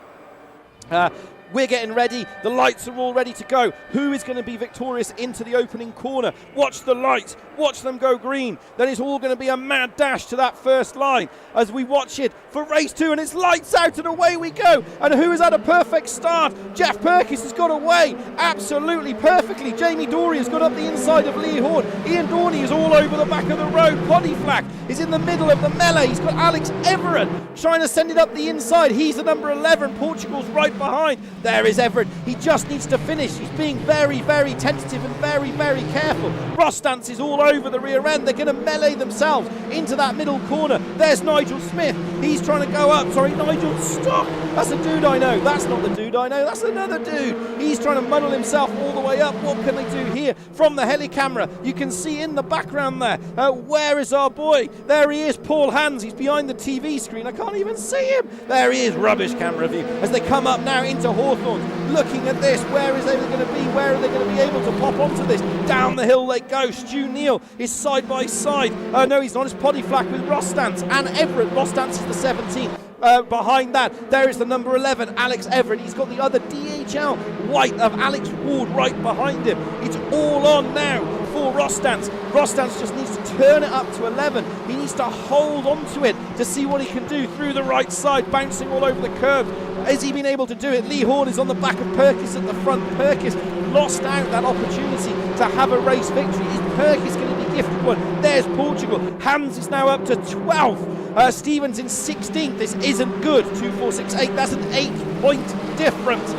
We're getting ready. The lights are all ready to go. Who is going to be victorious into the opening corner? Watch the lights. Watch them go green. Then it's all going to be a mad dash to that first line as we watch it for race 2. And it's lights out and away we go. And who has had a perfect start? Jeff Perkins has got away absolutely perfectly. Jamie Dory has got up the inside of Lee Horn. Ian Dorney is all over the back of the road. Poddy Flack is in the middle of the melee. He's got Alex Everett trying to send it up the inside. He's the number 11. Portugal's right behind. There is Everett. He just needs to finish. He's being very, very tentative and very, very careful. Rostance is all over the rear end. They're going to melee themselves into that middle corner. There's Nigel Smith. He's trying to go up. Sorry, Nigel, stop. That's a dude I know. That's not the dude I know. That's another dude. He's trying to muddle himself all the way up. What can they do here? From the heli camera, you can see in the background there. Where is our boy? There he is, Paul Hans. He's behind the TV screen. I can't even see him. There he is, rubbish camera view. As they come up now into Hawthorne, looking at this, where is they going to be? Where are they going to be able to pop onto this? Down the hill they go. Stu Neal is side by side. No, he's not. It's Poddy Flack with Rostance and Everett. Rostance is the 17th. Behind that, there is the number 11, Alex Everett. He's got the other DHL white of Alex Ward right behind him. It's all on now for Rostance. Rostance just needs to turn it up to 11. He needs to hold on to it to see what he can do through the right side, bouncing all over the curb. Has he been able to do it? Lee Horn is on the back of Perkis at the front. Perkis lost out that opportunity to have a race victory. Is Perkis going to be gifted one? There's Portugal. Hans is now up to 12th. Stevens in 16th. This isn't good. 2-4-6-8. That's an 8-point difference.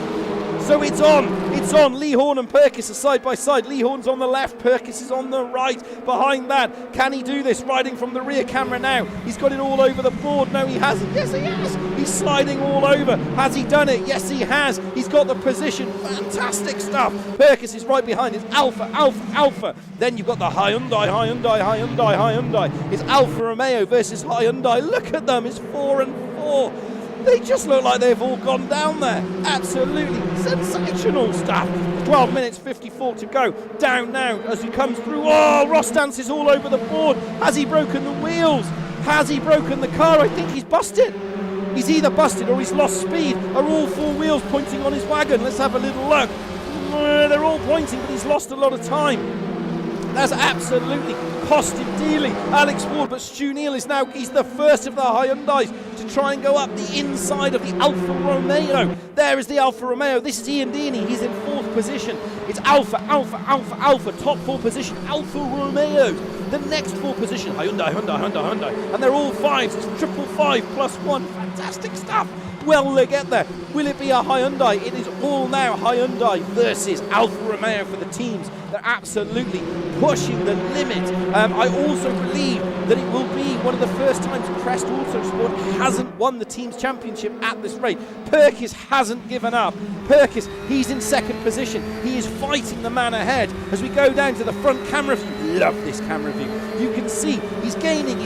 So it's on. It's on. Lee Horn and Perkis are side by side. Lee Horn's on the left. Perkis is on the right. Behind that, can he do this? Riding from the rear camera now. He's got it all over the board. No, he hasn't. Yes, he has. He's sliding all over. Has he done it? Yes, he has. He's got the position. Fantastic stuff. Perkis is right behind. It's Alpha, Alpha, Alpha. Then you've got the Hyundai, Hyundai, Hyundai, Hyundai. It's Alfa Romeo versus Hyundai. Look at them. It's 4 and 4. They just look like they've all gone down there. Absolutely sensational stuff. 12 minutes 54 to go. Down now as he comes through. Oh, Rostance is all over the board. Has he broken the wheels? Has he broken the car? I think he's busted. He's either busted or he's lost speed. Are all 4 wheels pointing on his wagon? Let's have a little look. They're all pointing, but he's lost a lot of time. That's absolutely cost him dearly. Alex Ward, but Stu Neal is now, he's the first of the Hyundais to try and go up the inside of the Alfa Romeo. There is the Alfa Romeo. This is Ian Deeney. He's in 4th position. It's Alfa, top 4 position, Alfa Romeo. The next 4 position, Hyundai. And they're all 5s. It's 555 plus 1. Fantastic stuff. Will they get there? Will it be a Hyundai? It is all now Hyundai versus Alfa Romeo for the teams. They're absolutely pushing the limit. I also believe that it will be one of the first times Crest Autosport hasn't won the team's championship at this rate. Perkis hasn't given up. Perkis, he's in 2nd position. He is fighting the man ahead. As we go down to the front camera view, love this camera view. You can see he's gaining.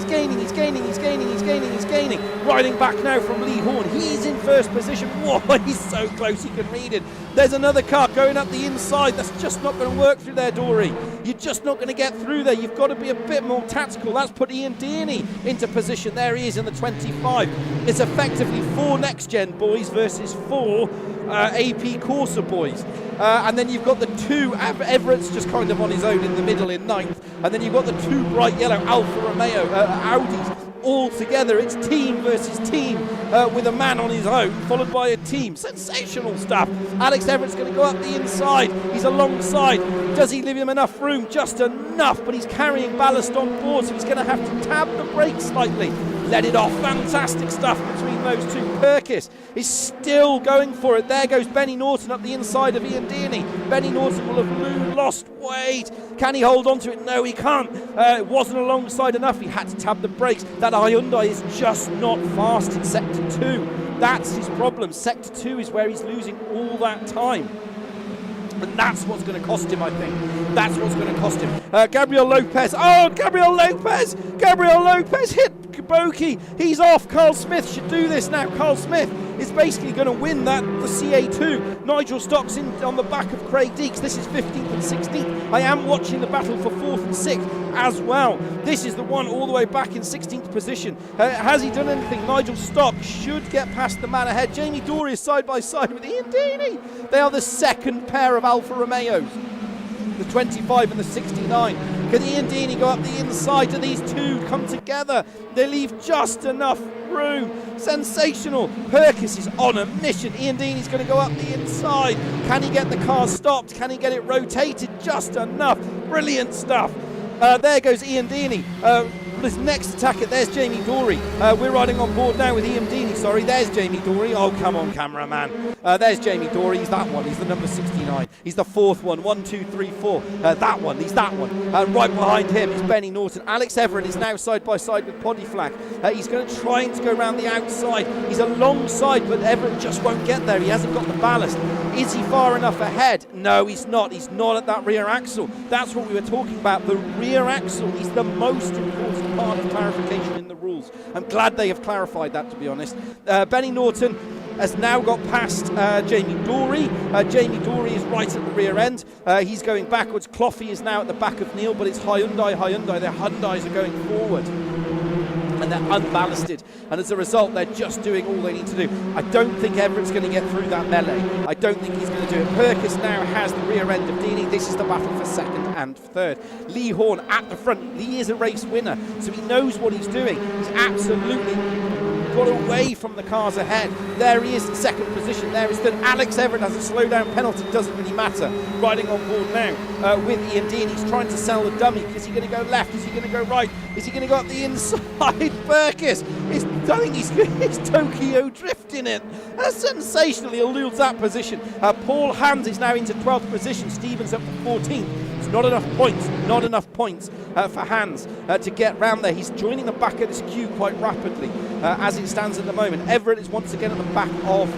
Riding back now from Lee Horn. He's in 1st position. Whoa, he's so close, you can read it. There's another car going up the inside. That's just not going to work through there, Dory. You're just not going to get through there. You've got to be a bit more tactical. That's put Ian Dearney into position. There he is in the 25. It's effectively 4 next-gen boys versus 4 AP Corsa boys. And then you've got the 2, Everett's just kind of on his own in the middle in 9th. And then you've got the 2 bright yellow Alfa Romeo Audis. All together, it's team versus team with a man on his own, followed by a team. Sensational stuff. Alex Everett's going to go up the inside. He's alongside. Does he leave him enough room? Just enough, but he's carrying ballast on board, so he's going to have to tab the brakes slightly. Let it off. Fantastic stuff between those 2. Perkis is still going for it. There goes Benny Norton up the inside of Ian Dearney. Benny Norton will have lost weight. Can he hold on to it? No, he can't. It wasn't alongside enough. He had to tab the brakes. That Hyundai is just not fast in Sector 2. That's his problem. Sector 2 is where he's losing all that time. And that's what's going to cost him, I think. That's what's going to cost him. Gabriel Lopez. Oh, Gabriel Lopez hit Bokey. He's off. Carl Smith should do this now. Carl Smith is basically going to win the CA2. Nigel Stock's in on the back of Craig Deeks. This is 15th and 16th. I am watching the battle for 4th and 6th as well. This is the one all the way back in 16th position. Has he done anything? Nigel Stock should get past the man ahead. Jamie Dory is side by side with Ian Deaney. They are the 2nd pair of Alfa Romeos. The 25 and the 69. Can Ian Deaney go up the inside? Do these 2 come together? They leave just enough room. Sensational. Perkis is on a mission. Ian Deaney's going to go up the inside. Can he get the car stopped? Can he get it rotated just enough? Brilliant stuff. There goes Ian Deaney. His next attacker, there's Jamie Dory. We're riding on board now with Ian Deaney, sorry. There's Jamie Dory. Oh, come on, cameraman. There's Jamie Dory. He's that one. He's the number 69. He's the 4th one. 1, 2, 3, 4. That one. He's that one. Right behind him is Benny Norton. Alex Everett is now side by side with Poddy Flack. He's going to try to go around the outside. He's alongside, but Everett just won't get there. He hasn't got the ballast. Is he far enough ahead? No, he's not. He's not at that rear axle. That's what we were talking about. The rear axle is the most important part of clarification in the rules. I'm glad they have clarified that, to be honest. Benny Norton has now got past Jamie Dory. Jamie Dory is right at the rear end. He's going backwards. Cloughy is now at the back of Neil, but it's Hyundai. Their Hyundais are going forward. And they're unballasted, and as a result they're just doing all they need to do. I don't think Everett's going to get through that melee. I don't think he's going to do it. Perkis now has the rear end of Deaney. This is the battle for 2nd and 3rd. Lee Horn at the front. Lee is a race winner, so he knows what he's doing. He's absolutely got away from the cars ahead. There he is in 2nd position. There is that Alex Everett has a slow down penalty. Doesn't really matter. Riding on board now with Ian Dean. He's trying to sell the dummy. Is he going to go left? Is he going to go right? Is he going to go up the inside? Perkis is, I think he's Tokyo drifting it. Sensationally eludes that position. Paul Hans is now into 12th position. Stevens up to 14th. It's not enough points for Hans to get round there. He's joining the back of this queue quite rapidly as it stands at the moment. Everett is once again at the back of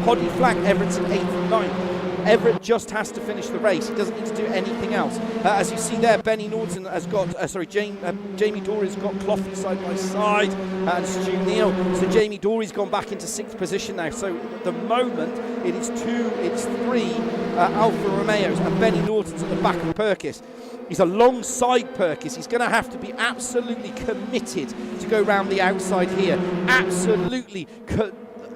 Poddy Flack. Everett's in 8th and 9th. Everett just has to finish the race. He doesn't need to do anything else. As you see there, Benny Norton has got, Jamie Dory's got Cloughy side by side, and Stu Neal. So Jamie Dory's gone back into 6th position now. So at the moment, it's 3 Alfa Romeos, and Benny Norton's at the back of Perkis. He's alongside Perkis. He's going to have to be absolutely committed to go round the outside here. Absolutely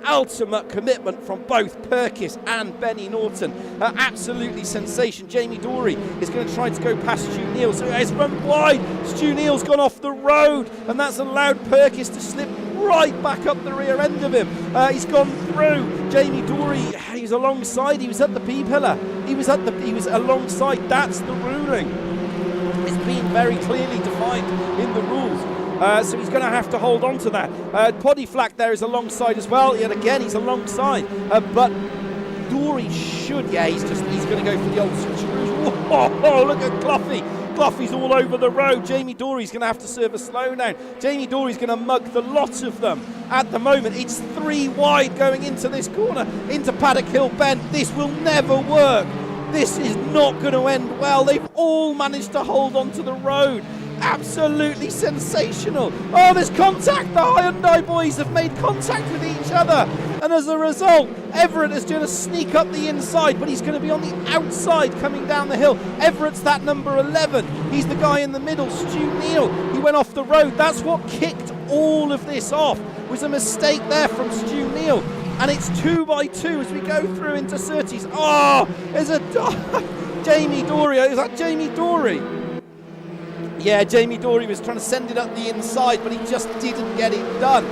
ultimate commitment from both Perkis and Benny Norton. Absolutely sensation. Jamie Dory is going to try to go past Stu Neal, so he's run wide. Stu Neal's gone off the road, and that's allowed Perkis to slip right back up the rear end of him. He's gone through. Jamie Dory, he's alongside. He was at the P-pillar. He was alongside. That's the ruling. It's been very clearly defined in the rules. So he's going to have to hold on to that. Podiflak there is alongside as well. Yet again, he's alongside. But Dory should, he's going to go for the old switcheroo. Whoa, look at Cloughie. Cloughie's all over the road. Jamie Dory's going to have to serve a slowdown. Jamie Dory's going to mug the lot of them. At the moment, it's 3 wide going into this corner, into Paddock Hill Bend. This will never work. This is not going to end well. They've all managed to hold on to the road. Absolutely sensational. Oh, there's contact. The Hyundai boys have made contact with each other. And as a result, Everett is going to sneak up the inside, but he's going to be on the outside coming down the hill. Everett's that number 11. He's the guy in the middle, Stu Neal. He went off the road. That's what kicked all of this off, was a mistake there from Stu Neal. And it's 2 by 2 as we go through into Surtees. Oh, there's a Jamie Dory. Is that Jamie Dory? Yeah, Jamie Dory was trying to send it up the inside, but he just didn't get it done.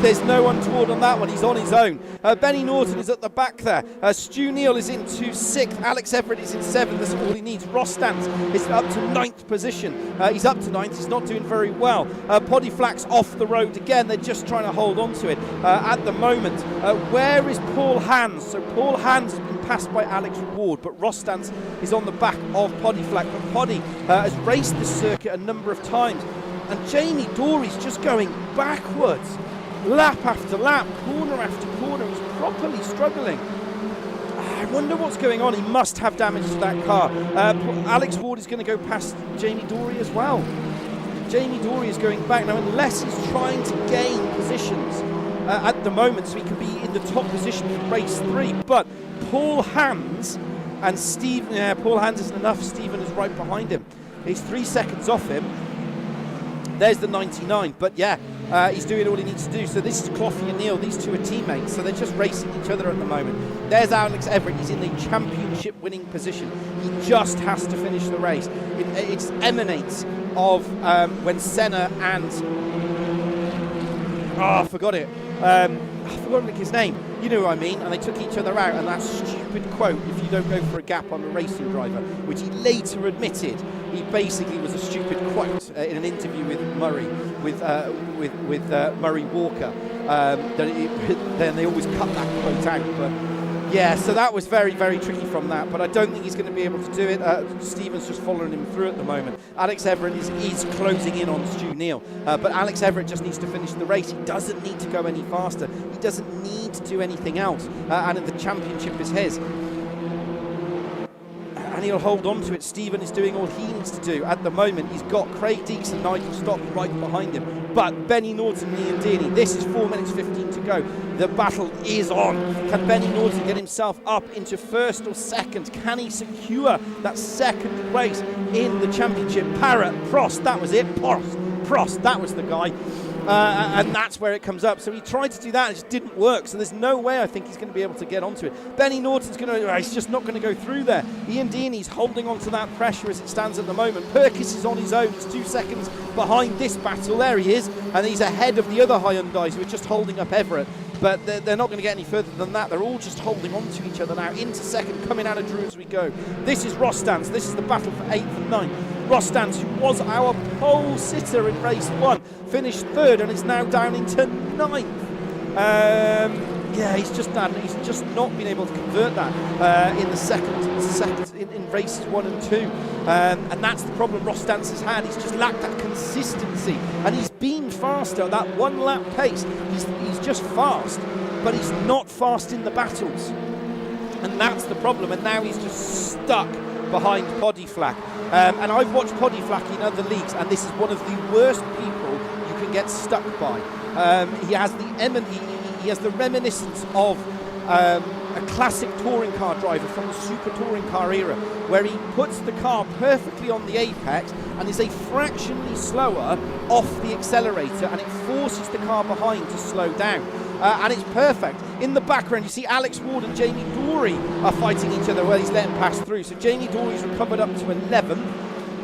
There's no untoward on that one. He's on his own. Benny Norton is at the back there. Stu Neal is into 6th. Alex Everett is in 7th. That's all he needs. Ross Stantz is up to 9th position. He's up to 9th. He's not doing very well. Podiflak's off the road again. They're just trying to hold on to it at the moment. Where is Paul Hans? So Paul Hans has been passed by Alex Ward, but Ross Stantz is on the back of Podiflak. But Poddy has raced this circuit a number of times. And Jamie Dory's just going backwards, lap after lap, corner after corner. He's properly struggling. I wonder what's going on. He must have damage to that car. Alex Ward is going to go past Jamie Dory as well. Jamie Dory is going back now, unless he's trying to gain positions at the moment, so he can be in the top position for race 3. But Paul Hans and Stephen, Paul Hans isn't enough. Stephen is right behind him. He's 3 seconds off him. There's the 99, but he's doing all he needs to do. So this is Cloughie and Neal. These two are teammates, so they're just racing each other at the moment. There's Alex Everett. He's in the championship winning position. He just has to finish the race. It emanates of when Senna and... I forgot it. I forgot his name. You know who I mean. And they took each other out. And that stupid quote, "If you don't go for a gap, I'm a racing driver," which he later admitted he basically was a stupid quote in an interview with Murray, with Murray Walker. Then they always cut that quote out. But yeah, so that was very, very tricky from that. But I don't think he's going to be able to do it. Stephen's just following him through at the moment. Alex Everett is closing in on Stu Neal. But Alex Everett just needs to finish the race. He doesn't need to go any faster. He doesn't need to do anything else. And the championship is his. And he'll hold on to it. Stephen is doing all he needs to do. At the moment, he's got Craig Deeks and Nigel Stock right behind him. But Benny Norton, Ian Dearney, this is 4 minutes 15 to go. The battle is on. Can Benny Norton get himself up into 1st or 2nd? Can he secure that 2nd place in the championship? Parrott, Prost, that was it. Prost, that was the guy. And that's where it comes up. So he tried to do that, and it just didn't work. So there's no way I think he's going to be able to get onto it. Benny Norton's he's just not going to go through there. Ian Deaney's holding on to that pressure as it stands at the moment. Perkis is on his own. He's 2 seconds behind this battle. There he is. And he's ahead of the other Hyundais who are just holding up Everett. But they're not going to get any further than that. They're all just holding on to each other now. Into 2nd, coming out of Drew as we go. This is Ross Stantz. This is the battle for 8th and 9th. Ross Stantz, who was our pole sitter in race 1, finished 3rd and is now down into 9th. He's just not been able to convert that in the second in races 1 and 2, and that's the problem Ross Stantz has had. He's just lacked that consistency, and he's been faster at that 1 lap pace. He's just fast, but he's not fast in the battles, and that's the problem. And now he's just stuck behind Podiflak. And I've watched Podiflak in other leagues, and this is one of the worst people you can get stuck by. He has the reminiscence of a classic touring car driver from the super touring car era, where he puts the car perfectly on the apex and is a fractionally slower off the accelerator, and it forces the car behind to slow down. And it's perfect. In the background, you see Alex Ward and Jamie Dory are fighting each other where he's letting pass through. So Jamie Dory's recovered up to 11th.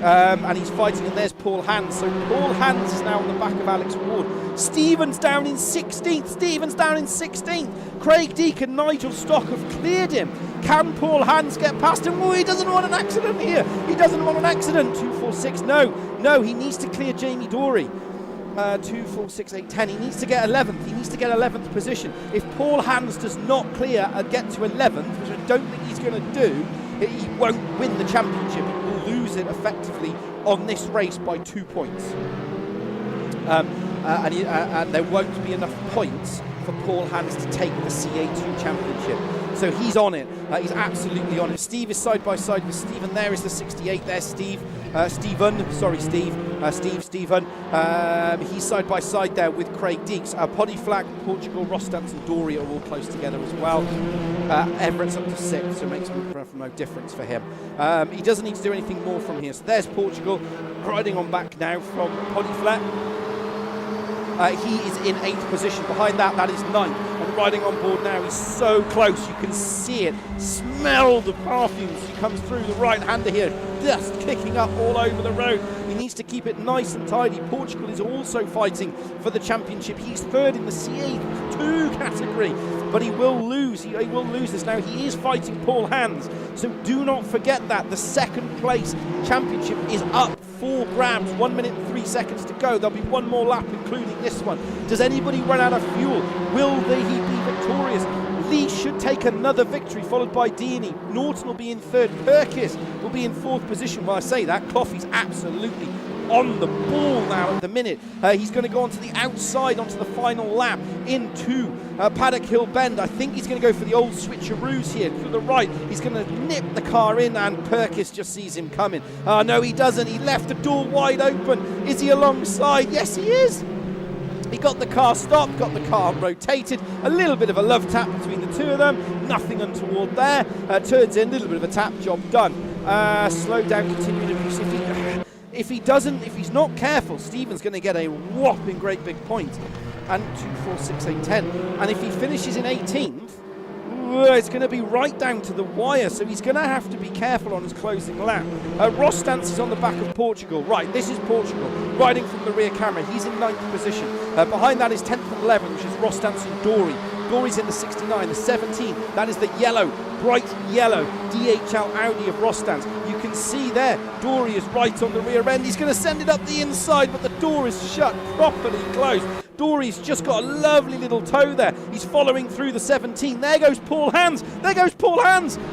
and he's fighting, and there's Paul Hans. So Paul Hans is now on the back of Alex Ward. Stevens down in 16th. Craig Deek and Nigel Stock have cleared him. Can Paul Hans get past him? Oh, he doesn't want an accident here. 246. No, he needs to clear Jamie Dory. 246.810. He needs to get 11th. He needs to get 11th position. If Paul Hans does not clear and get to 11th, which I don't think he's going to do, he won't win the championship. He will lose it effectively on this race by 2 points. And there won't be enough points for Paul Hans to take the CA2 championship. So he's on it. He's absolutely on it. Steve is side by side with Stephen. There is the 68. There's Stephen. He's side by side there with Craig Deeks. Podiflag, Portugal, Rostance and Dory are all close together as well. Everett's up to 6th, so it makes no difference for him. He doesn't need to do anything more from here. So there's Portugal riding on back now from Podiflag. He is in 8th position. Behind that is 9th. And riding on board now, he's so close. You can see it. Smell the perfumes. He comes through the right-hander here. Dust kicking up all over the road. He needs to keep it nice and tidy. Portugal is also fighting for the championship. He's 3rd in the CA2 category. But he will lose. He will lose this now. He is fighting Paul Hans. So do not forget that. The 2nd place championship is up 4 grams, 1 minute and 3 seconds to go. There'll be one more lap, including this one. Does anybody run out of fuel? Will he be victorious? Lee should take another victory, followed by Deeney. Norton will be in 3rd. Perkis will be in 4th position. Well, I say that. Coffey's absolutely on the ball now at the minute. He's going to go onto the outside, onto the final lap, into Paddock Hill Bend. I think he's going to go for the old switcheroos here. To the right, he's going to nip the car in, and Perkis just sees him coming. No, he doesn't. He left the door wide open. Is he alongside? Yes, he is. He got the car stopped, got the car rotated, a little bit of a love tap between the two of them, nothing untoward there. Turns in, a little bit of a tap, job done. Slow down, continuing abuse. If he's not careful, Stephen's going to get a whopping great big point. And 246.810. And if he finishes in 18th, it's going to be right down to the wire, so he's going to have to be careful on his closing lap. Rostance is on the back of Portugal. Right, this is Portugal, riding from the rear camera. He's in 9th position. Behind that is 10th and 11th, which is Rostance and Dory. Dory's in the 69, the 17. That is the yellow, bright yellow DHL Audi of Rostance. You can see there, Dory is right on the rear end. He's going to send it up the inside, but the door is shut, properly closed. Dory's just got a lovely little toe there. He's following through the 17. There goes Paul Hans.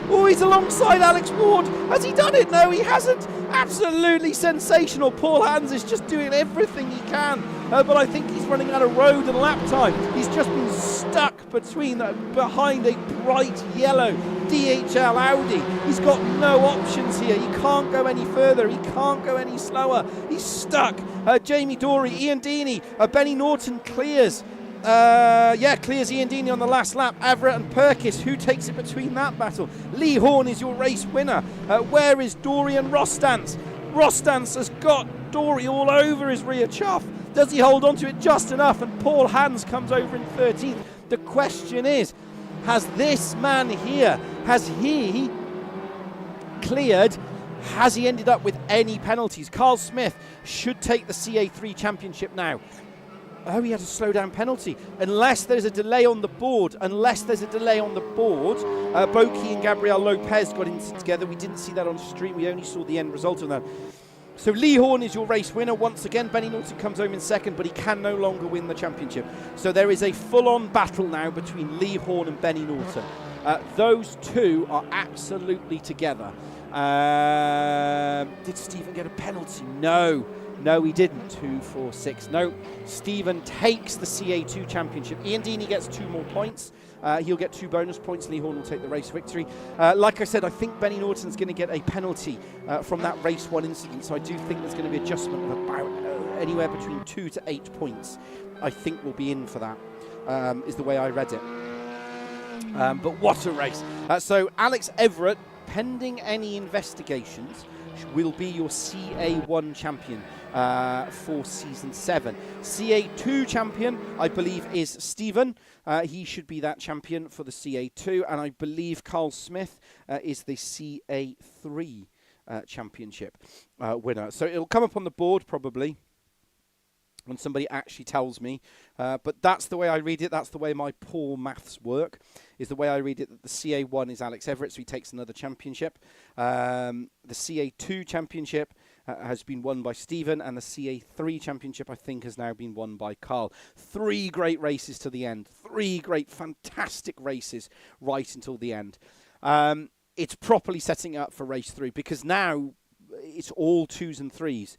Oh, he's alongside Alex Ward. Has he done it? No, he hasn't. Absolutely sensational. Paul Hans is just doing everything he can. But I think he's running out of road and lap time. He's just been stuck behind a bright yellow DHL Audi. He's got no options here. He can't go any further. He can't go any slower. He's stuck. Jamie Dory, Ian Deeney, Benny Norton clears. Clears Ian Deeney on the last lap. Everett and Perkis, who takes it between that battle? Lee Horn is your race winner. Where is Dory and Rostance? Rostance has got Dory all over his rear chuff. Does he hold on to it just enough? And Paul Hans comes over in 13th. The question is, has this man here, has he cleared? Has he ended up with any penalties? Carl Smith should take the CA3 championship now. Oh, he had a slow down penalty. Unless there's a delay on the board. Boki and Gabriel Lopez got in together. We didn't see that on stream. We only saw the end result of that. So Lee Horn is your race winner. Once again, Benny Norton comes home in 2nd, but he can no longer win the championship. So there is a full-on battle now between Lee Horn and Benny Norton. Those two are absolutely together. Did Stephen get a penalty? No, he didn't. 246. No, Stephen takes the CA2 championship. Ian Deeney gets 2 more points. He'll get 2 bonus points. Lee Horn will take the race victory. Like I said, I think Benny Norton's going to get a penalty from that race 1 incident. So I do think there's going to be adjustment of about anywhere between 2 to 8 points. I think we'll be in for that, is the way I read it. But what a race. So Alex Everett, pending any investigations, will be your CA1 champion for Season 7. CA2 champion, I believe, is Stephen. He should be that champion for the CA2. And I believe Carl Smith is the CA3 championship winner. So it'll come up on the board probably when somebody actually tells me. But that's the way I read it. That's the way my poor maths work, is the way I read it, that the CA1 is Alex Everett, so he takes another championship. The CA2 championship has been won by Stephen, and the CA3 championship, I think, has now been won by Carl. 3 great races to the end. 3 great, fantastic races right until the end. It's properly setting up for race 3, because now it's all 2s and 3s.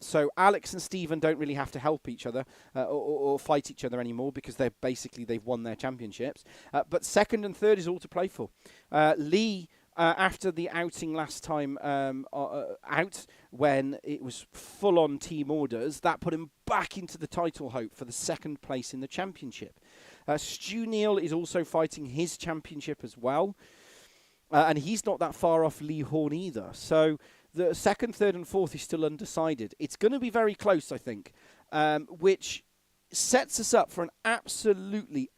So Alex and Stephen don't really have to help each other or fight each other anymore, because they've won their championships. But 2nd and 3rd is all to play for. Lee, after the outing last time out, when it was full-on team orders, that put him back into the title hope for the 2nd place in the championship. Stu Neal is also fighting his championship as well. And he's not that far off Lee Horn either. So the 2nd, 3rd and 4th is still undecided. It's going to be very close, I think, which sets us up for an absolutely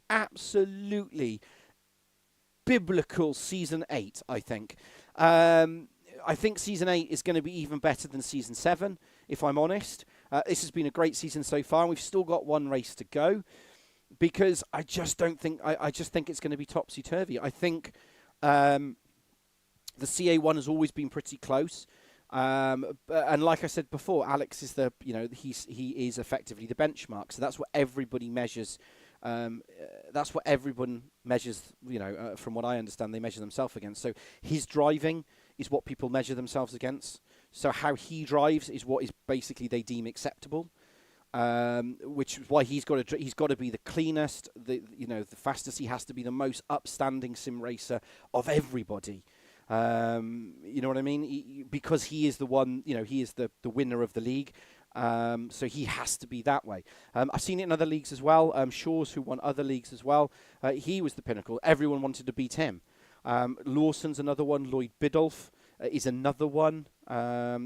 biblical Season 8, I think. I think Season 8 is going to be even better than Season 7, if I'm honest. This has been a great season so far, and we've still got 1 race to go, because I just think it's going to be topsy-turvy. I think the CA1 has always been pretty close, and like I said before, Alex is he is effectively the benchmark. So that's what everybody measures. That's what everyone measures. From what I understand, they measure themselves against. So his driving is what people measure themselves against. So how he drives is what is basically they deem acceptable. Which is why he's got to be the cleanest, the fastest. He has to be the most upstanding sim racer of everybody. You know what I mean? Because he is the one. He is the winner of the league. So he has to be that way. I've seen it in other leagues as well. Shaw's, who won other leagues as well, he was the pinnacle. Everyone wanted to beat him. Lawson's another one. Lloyd Biddulph is another one.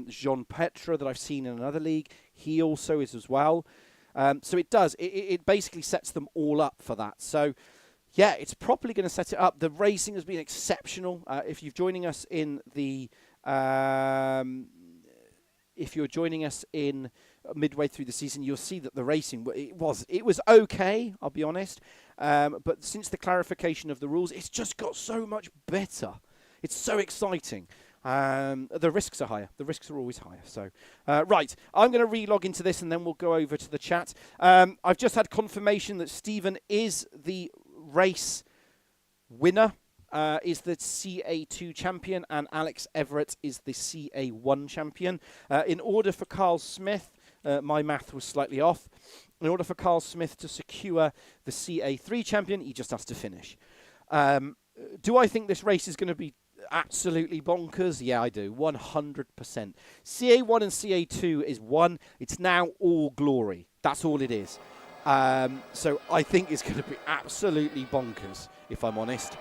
Jean Petra, that I've seen in another league, he also is as well. So it does. It basically sets them all up for that. So, yeah, it's properly going to set it up. The racing has been exceptional. If you're joining us in midway through the season, you'll see that the racing, it was okay, I'll be honest. But since the clarification of the rules, it's just got so much better. It's so exciting. The risks are higher. The risks are always higher. So, right, I'm going to re-log into this, and then we'll go over to the chat. I've just had confirmation that Stephen is the race winner, is the CA2 champion, and Alex Everett is the CA1 champion. In order for Carl Smith, my math was slightly off. In order for Carl Smith to secure the CA3 champion, he just has to finish. Do I think this race is going to be absolutely bonkers? Yeah, I do. 100%. CA1 and CA2 is one. It's now all glory. That's all it is. So I think it's going to be absolutely bonkers, if I'm honest.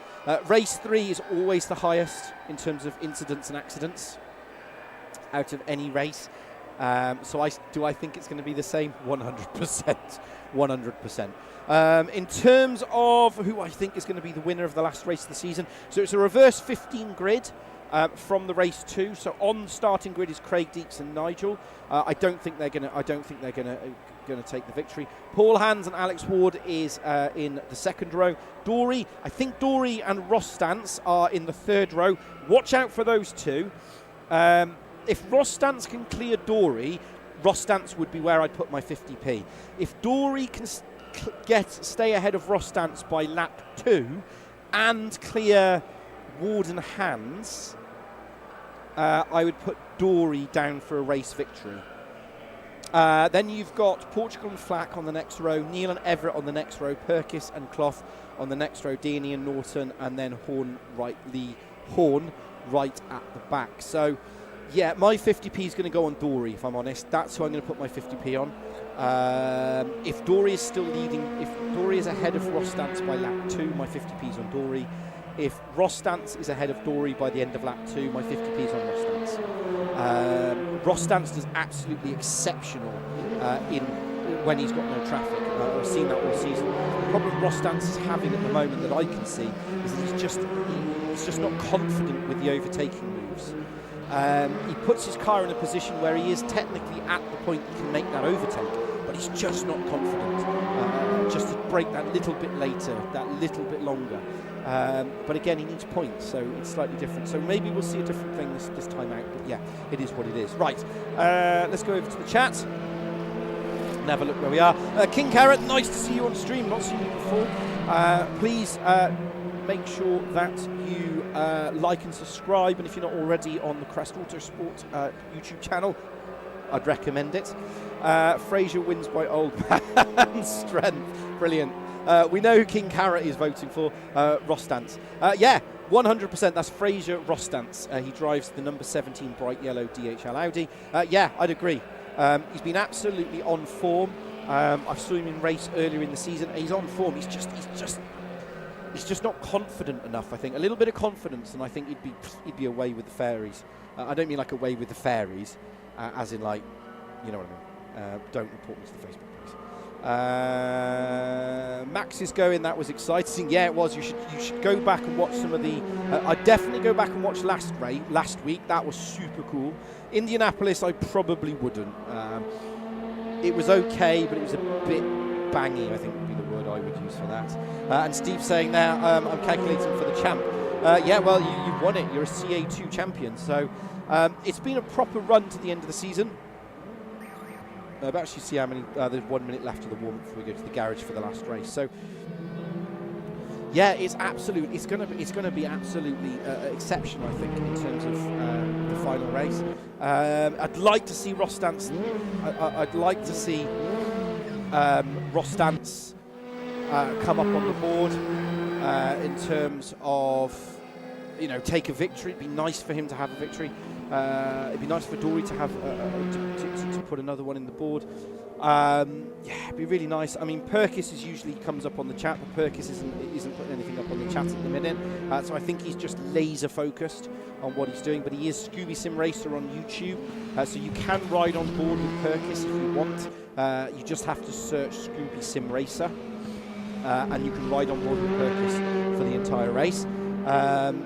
Race 3 is always the highest in terms of incidents and accidents out of any race. So I think it's going to be the same? 100%. 100%. In terms of who I think is going to be the winner of the last race of the season, so it's a reverse 15 grid from the race 2. So on the starting grid is Craig Deeks and Nigel. I don't think they're going to take the victory. Paul Hands and Alex Ward is in the 2nd row. I think Dory and Ross Stance are in the 3rd row. Watch out for those two. If Ross Stance can clear Dory, Ross Stance would be where I'd put my 50p. If Dory can stay ahead of Ross Stance by lap 2 and clear Ward and Hands, I would put Dory down for a race victory. Then you've got Portugal and Flack on the next row, Neil and Everett on the next row, Perkis and Clough on the next row, Deaney and Norton, and then Horn right at the back. So, yeah, my 50p is going to go on Dory, if I'm honest. That's who I'm going to put my 50p on. If Dory is still leading, if Dory is ahead of Ross Stance by lap 2, my 50p is on Dory. If Ross Stance is ahead of Dory by the end of lap 2, my 50p is on Ross Stance. Ross Stance does absolutely exceptional when he's got no traffic. I've seen that all season. The problem Ross Stance is having at the moment that I can see is that he's just not confident with the overtaking moves. He puts his car in a position where he is technically at the point he can make that overtake, but he's just not confident. Just to brake that little bit later, that little bit longer. But again, he needs points, so it's slightly different. So maybe we'll see a different thing this time out. But yeah, it is what it is. Right, let's go over to the chat and have a look where we are. King Carrot, nice to see you on stream. Not seen you before. Please make sure that you like and subscribe, and if you're not already on the Crest Autosport YouTube channel, I'd recommend it. Fraser wins by old man strength. Brilliant. We know who King Carrot is voting for. Rostance. Yeah, 100%. That's Fraser Rostance. He drives the number 17 bright yellow DHL Audi. Yeah, I'd agree. He's been absolutely on form. I saw him in race earlier in the season. He's on form. He's just not confident enough. I think a little bit of confidence, and I think he'd be away with the fairies. I don't mean like away with the fairies, as in like, you know what I mean. Don't report me to the Facebook page. Max is going. That was exciting. Yeah, it was. You should go back and watch some of the. I'd definitely go back and watch last week. That was super cool. Indianapolis, I probably wouldn't. It was okay, but it was a bit bangy, I think would be the word I would use for that. And Steve saying now, I'm calculating for the champ. Yeah, well, you've won it. You're a CA2 champion. So it's been a proper run to the end of the season. I'll actually see how many. There's 1 minute left of the warm-up before we go to the garage for the last race. So yeah, it's absolute. It's going to be absolutely exceptional, I think, in terms of the final race. I'd like to see Rostance. I'd like to see Rostance come up on the board in terms of, you know, take a victory. It'd be nice for him to have a victory. It'd be nice for Dory to have to put another one in the board. Yeah, it'd be really nice. I mean, Perkis usually comes up on the chat, but Perkis isn't putting anything up on the chat at the minute. So I think he's just laser focused on what he's doing. But he is Scooby Sim Racer on YouTube, so you can ride on board with Perkis if you want. You just have to search Scooby Sim Racer, and you can ride on board with Perkis for the entire race.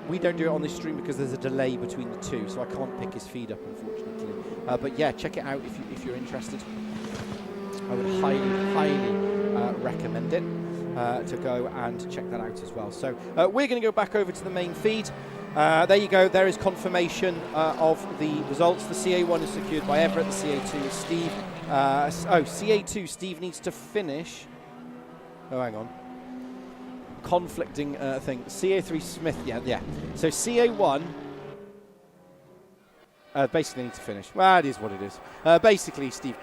We don't do it on this stream because there's a delay between the two, so I can't pick his feed up, unfortunately. But yeah, check it out if you're interested. I would highly recommend it to go and check that out as well. So we're going to go back over to the main feed. There you go. There is confirmation of the results. The CA1 is secured by Everett. The CA2 is Steve. CA2, Steve needs to finish. Oh, hang on. Conflicting thing. CA3 Smith, yeah. So CA1 basically needs to finish. Well, it is what it is. Basically, Steve,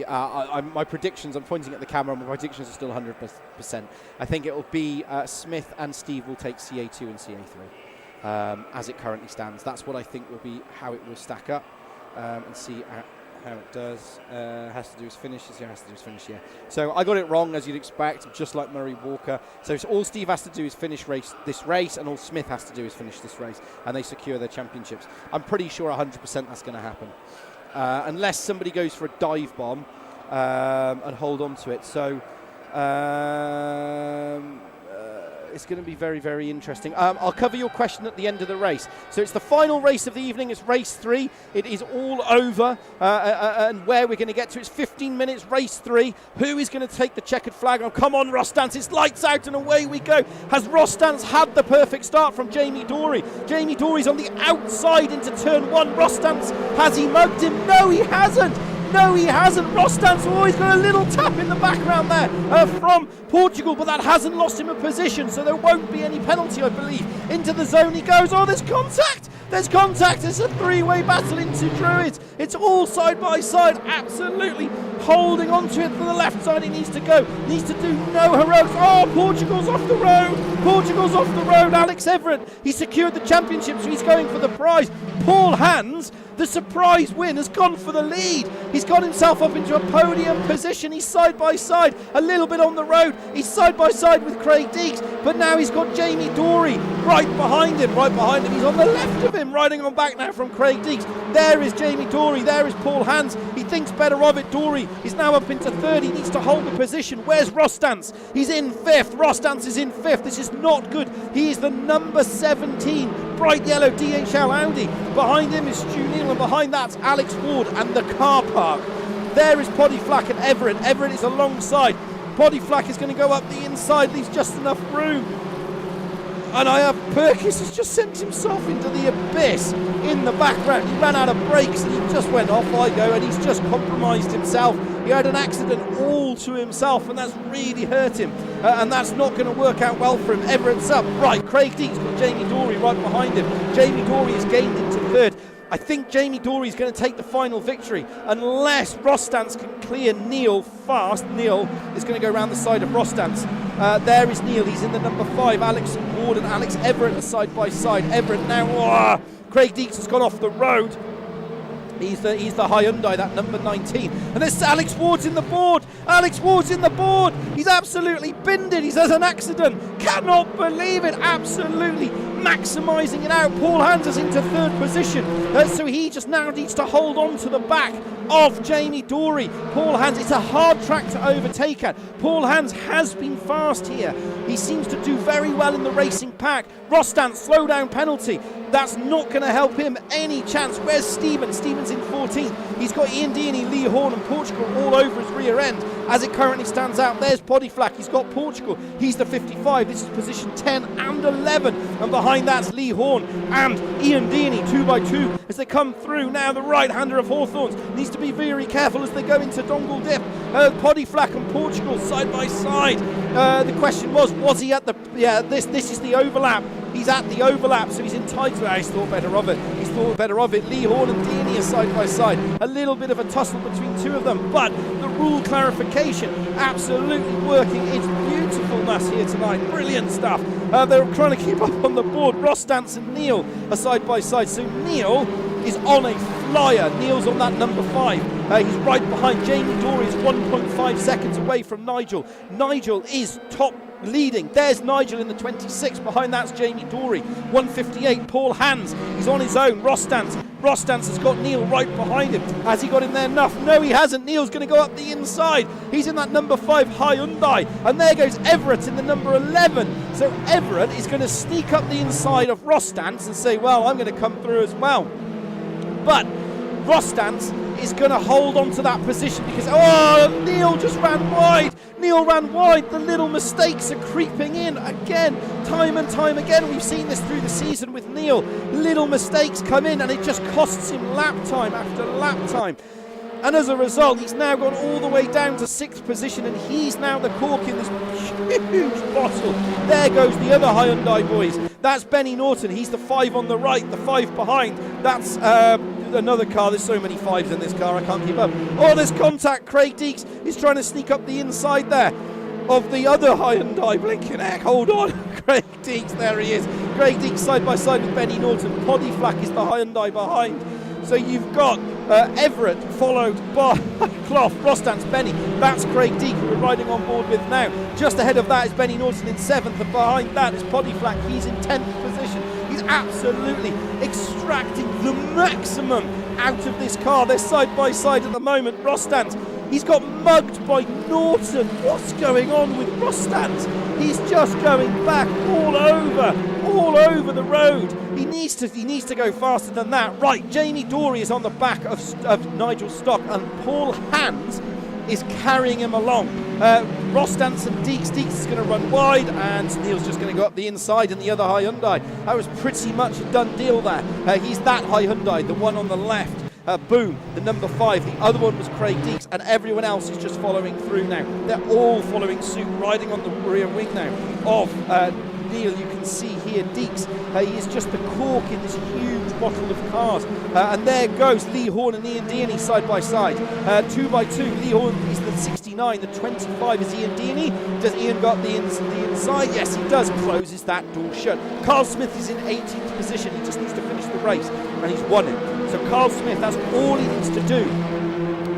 my predictions, I'm pointing at the camera, my predictions are still 100%. I think it will be Smith and Steve will take CA2 and CA3 as it currently stands. That's what I think will be how it will stack up, and see how it does. Has to do his finishes. Yeah, has to do his finish. Yeah. So I got it wrong, as you'd expect, just like Murray Walker. So all Steve has to do is finish this race, and all Smith has to do is finish this race, and they secure their championships. I'm pretty sure 100% that's going to happen, unless somebody goes for a dive bomb and hold on to it. So it's going to be very, very interesting. I'll cover your question at the end of the race. So it's the final race of the evening. It's race 3. It is all over. And where we're going to get to, it's 15 minutes, race 3. Who is going to take the checkered flag? Oh, come on, Rostance. It's lights out and away we go. Has Rostance had the perfect start from Jamie Dory? Jamie Dory's on the outside into turn 1. Rostance, has he mugged him? No, he hasn't. No, he hasn't. Rostance, he's got a little tap in the background there from Portugal, but that hasn't lost him a position, so there won't be any penalty, I believe. Into the zone he goes. Oh, there's contact. There's contact. It's a three-way battle into Druids. It's all side by side, absolutely holding onto it for the left side. He needs to go. Needs to do no heroics. Oh, Portugal's off the road. Portugal's off the road. Alex Everett, he secured the championship, so he's going for the prize. Paul Hands, the surprise win, has gone for the lead. He's got himself up into a podium position. He's side by side, a little bit on the road. He's side by side with Craig Deeks, but now he's got Jamie Dory right behind him. He's on the left of him, riding on back now from Craig Deeks. There is Jamie Dory, there is Paul Hands. He thinks better of it. Dory He's now up into third. He needs to hold the position. Where's Rostance? He's in fifth. Rostance is in fifth. This is not good. He is the number 17 bright yellow DHL Audi. Behind him is Stu Neal, and behind that's Alex Ward and the car park. There is Poddy Flack and Everett. Everett is alongside. Poddy Flack is going to go up the inside, leaves just enough room. And Perkis has just sent himself into the abyss in the background. He ran out of brakes and he just went off I go, and he's just compromised himself. He had an accident all to himself, and that's really hurt him. And that's not going to work out well for him. Everett's up. Right, Craig Deake's got Jamie Dory right behind him. Jamie Dory has gained into third. I think Jamie Dory is going to take the final victory unless Rostance can clear Neal fast. Neal is going to go around the side of Rostance. There is Neal. He's in the number 5. Alex Ward and Alex Everett are side by side. Everett now. Craig Deake's has gone off the road. He's the Hyundai, that number 19. And there's Alex Ward's in the board. Alex Ward's in the board. He's absolutely binned it. He's had an accident. Cannot believe it. Absolutely maximising it out. Paul Hans is into third position. So he just now needs to hold on to the back of Jamie Dory. Paul Hans, it's a hard track to overtake at. Paul Hans has been fast here. He seems to do very well in the racing pack. Rostance, slow down penalty. That's not going to help him any chance. Where's Stephen? Stephen's in 14th. He's got Ian Deaney, Lee Horn and Portugal all over his rear end. As it currently stands out, there's Poddy Flack. He's got Portugal. He's the 55. This is position 10 and 11. And behind that's Lee Horn and Ian Deaney, 2 by 2 as they come through. Now the right-hander of Hawthorns needs to be very careful as they go into Dongle Dip. Poddy Flack and Portugal side by side. The question was he at the... Yeah, this is the overlap. He's at the overlap, so he's entitled. He's thought better of it. Lee Horn and Deaney are side by side. A little bit of a tussle between two of them, but the rule clarification absolutely working. It's beautifulness here tonight. Brilliant stuff. They're trying to keep up on the board. Rostance and Neal are side by side. So Neal is on a flyer. Neal's on that number 5. He's right behind Jamie Dory. Is 1.5 seconds away from Nigel. Nigel is top leading. There's Nigel in the 26. Behind that's Jamie Dory. 1:58. Paul Hans. He's on his own. Rostance has got Neal right behind him. Has he got him there enough? No, he hasn't. Neal's going to go up the inside. He's in that number 5 Hyundai. And there goes Everett in the number 11. So Everett is going to sneak up the inside of Rostance and say, well, I'm going to come through as well. But Rostance is going to hold on to that position because, Neal just ran wide. Neal ran wide. The little mistakes are creeping in again, time and time again. We've seen this through the season with Neal. Little mistakes come in and it just costs him lap time after lap time. And as a result, he's now gone all the way down to 6th position, and he's now the cork in this huge bottle. There goes the other Hyundai boys. That's Benny Norton. He's the 5 on the right, the 5 behind. That's another car. There's so many 5s in this car, I can't keep up. Oh, there's contact. Craig Deake's is trying to sneak up the inside there of the other Hyundai. Blinking heck, hold on. Craig Deake's, there he is. Craig Deake's side by side with Benny Norton. Poddy Flack is the Hyundai behind. So you've got Everett followed by Clough, Rostance, Benny. That's Craig Deake who we're riding on board with now. Just ahead of that is Benny Norton in 7th, and behind that is Poddy Flack. He's in 10th position. He's absolutely extracting the maximum out of this car. They're side by side at the moment. Rostance, he's got mugged by Norton. What's going on with Rostance? He's just going back all over the road. He needs to go faster than that. Right, Jamie Dory is on the back of Nigel Stock, and Paul Hans is carrying him along. Rostance and Deake's is going to run wide, and Neal's just going to go up the inside in the other Hyundai. That was pretty much a done deal there. He's that Hyundai, the one on the left. Boom, the number 5. The other one was Craig Deake's, and everyone else is just following through now. They're all following suit, riding on the rear wing now of Neal. You can see here Deake's. He is just the cork in this huge bottle of cars. And there goes Lee Horn and Ian Deaney side by side. 2 by 2. Lee Horn is the 69. The 25 is Ian Deaney. Does Ian got the inside? Yes, he does. Closes that door shut. Carl Smith is in 18th position. He just needs to finish the race, and he's won it. So Carl Smith, that's all he needs to do.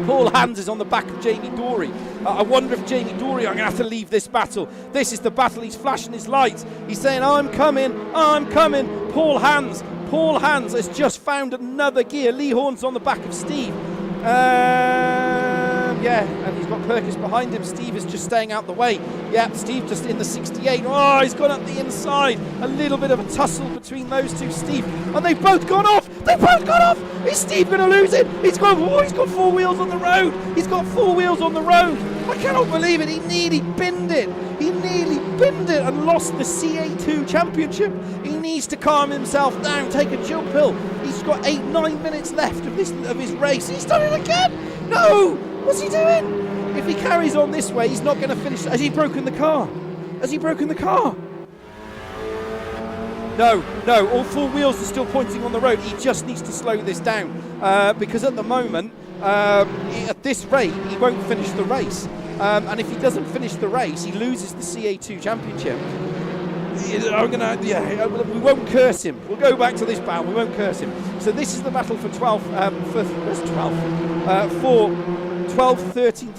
Paul Hans is on the back of Jamie Dory. I wonder if Jamie Dory, I'm going to have to leave this battle. This is the battle. He's flashing his lights. He's saying, I'm coming. Paul Hans has just found another gear. Lee Horn's on the back of Steve. there, and he's got Perkis behind him. Steve is just staying out the way. Yeah, Steve just in the 68. Oh, he's gone up the inside. A little bit of a tussle between those two, Steve. And they've both gone off. They've both gone off. Is Steve going to lose it? He's got 4 wheels on the road. He's got 4 wheels on the road. I cannot believe it. He nearly binned it. He nearly binned it and lost the CA2 championship. He needs to calm himself down, take a chill pill. He's got 8-9 minutes left of his race. He's done it again. No! What's he doing? If he carries on this way, he's not going to finish. Has he broken the car? Has he broken the car? No, all 4 wheels are still pointing on the road. He just needs to slow this down because at the moment, at this rate, he won't finish the race. And if he doesn't finish the race, he loses the CA2 championship. We won't curse him. We'll go back to this battle. We won't curse him. So this is the battle for 12th, for 12th, 13th,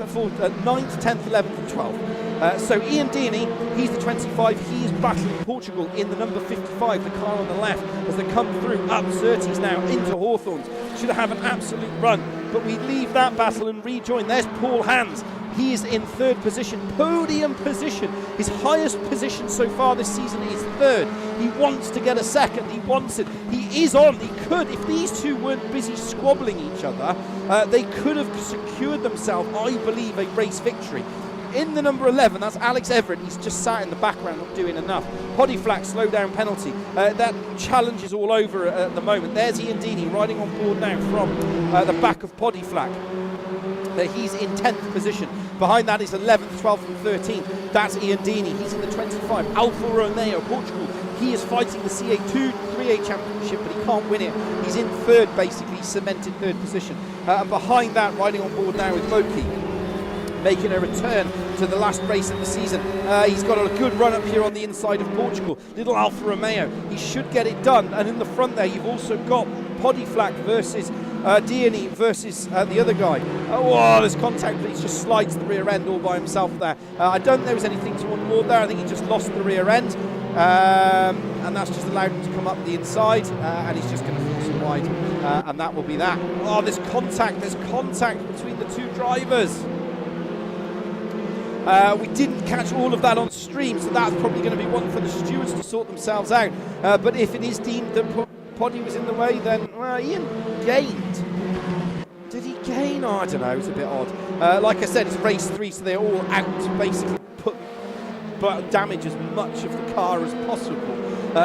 9th, 10th, 11th, and 12th. So Ian Deaney, he's the 25. He is battling Portugal in the number 55, the car on the left, as they come through up Surtees now into Hawthorns. Should have an absolute run, but we leave that battle and rejoin. There's Paul Hands. He is in 3rd position, podium position. His highest position so far this season is 3rd. He wants to get a 2nd. He wants it. He is on. He could, if these two weren't busy squabbling each other, they could have secured themselves, I believe, a race victory. In the number 11, that's Alex Everett. He's just sat in the background, not doing enough. Poddy Flack, slow down penalty. That challenge is all over at the moment. There's Ian Deaney riding on board now from the back of Poddy Flack. He's in 10th position. Behind that is 11th, 12th and 13th. That's Ian Deaney. He's in the 25. Alfa Romeo, Portugal. He is fighting the CA2 3A championship, but he can't win it. He's in 3rd, basically, cemented 3rd position. And behind that, riding on board now with Loki, making a return to the last race of the season. He's got a good run up here on the inside of Portugal. Little Alfa Romeo. He should get it done. And in the front there, you've also got Poddy Flack versus Deaney versus the other guy. Oh, there's contact, but he just slides the rear end all by himself there. I don't think there was anything to unload there. I think he just lost the rear end. And that's just allowed him to come up the inside. And he's just going to force him wide. And that will be that. Oh, there's contact between the two drivers. We didn't catch all of that on stream, so that's probably going to be one for the stewards to sort themselves out. But if it is deemed that Poddy was in the way, then Ian gained. Did he gain? Oh, I don't know. It's a bit odd. Like I said, it's race 3, so they're all out to basically damage as much of the car as possible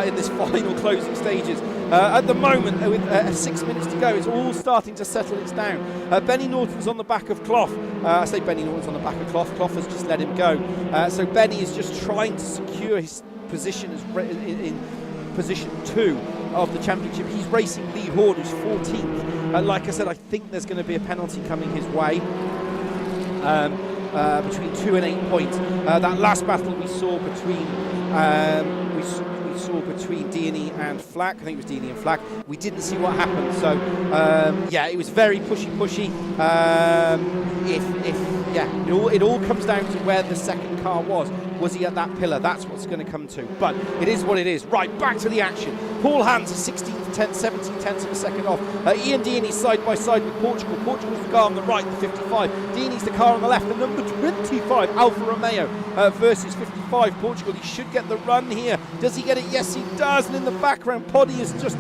in this final closing stages. At the moment, with 6 minutes to go, it's all starting to settle it down. Benny Norton's on the back of Clough. I say Benny Norton's on the back of Clough. Clough has just let him go. So Benny is just trying to secure his position in position 2 of the championship. He's racing Lee Horn, who's 14th. Like I said, I think there's going to be a penalty coming his way. Between 2 and 8 points. That last battle we saw between between Deaney and Flack. I think it was Deaney and Flack. We didn't see what happened, so yeah, it was very pushy. It all comes down to where the second car was. Was he at that pillar? That's what's going to come to. But it is what it is. Right, back to the action. Paul Hans is 16th, 10th, 17 tenths of a second off. Ian Deaney side by side with Portugal. Portugal's the car on the right, the 55. Deaney's the car on the left, the number 25, Alfa Romeo versus 55. Portugal, he should get the run here. Does he get it? Yes, he does. And in the background, Poddy is just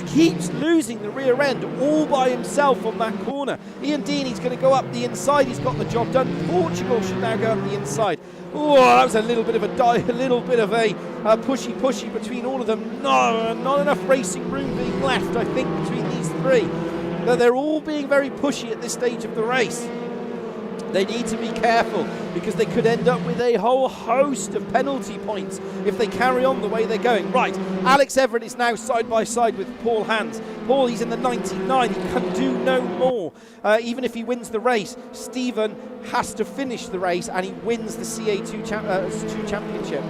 keeps losing the rear end all by himself on that corner. Ian Deaney's going to go up the inside. He's got the job done. Portugal should now go up the inside. Oh, that was a little bit of a pushy between all of them. No, not enough racing room being left, I think, between these three. But they're all being very pushy at this stage of the race. They need to be careful because they could end up with a whole host of penalty points if they carry on the way they're going. Right, Alex Everett is now side by side with Paul Hans. Paul, he's in the 99. He can do no more. Even if he wins the race, Stephen has to finish the race, and he wins the CA2 championship.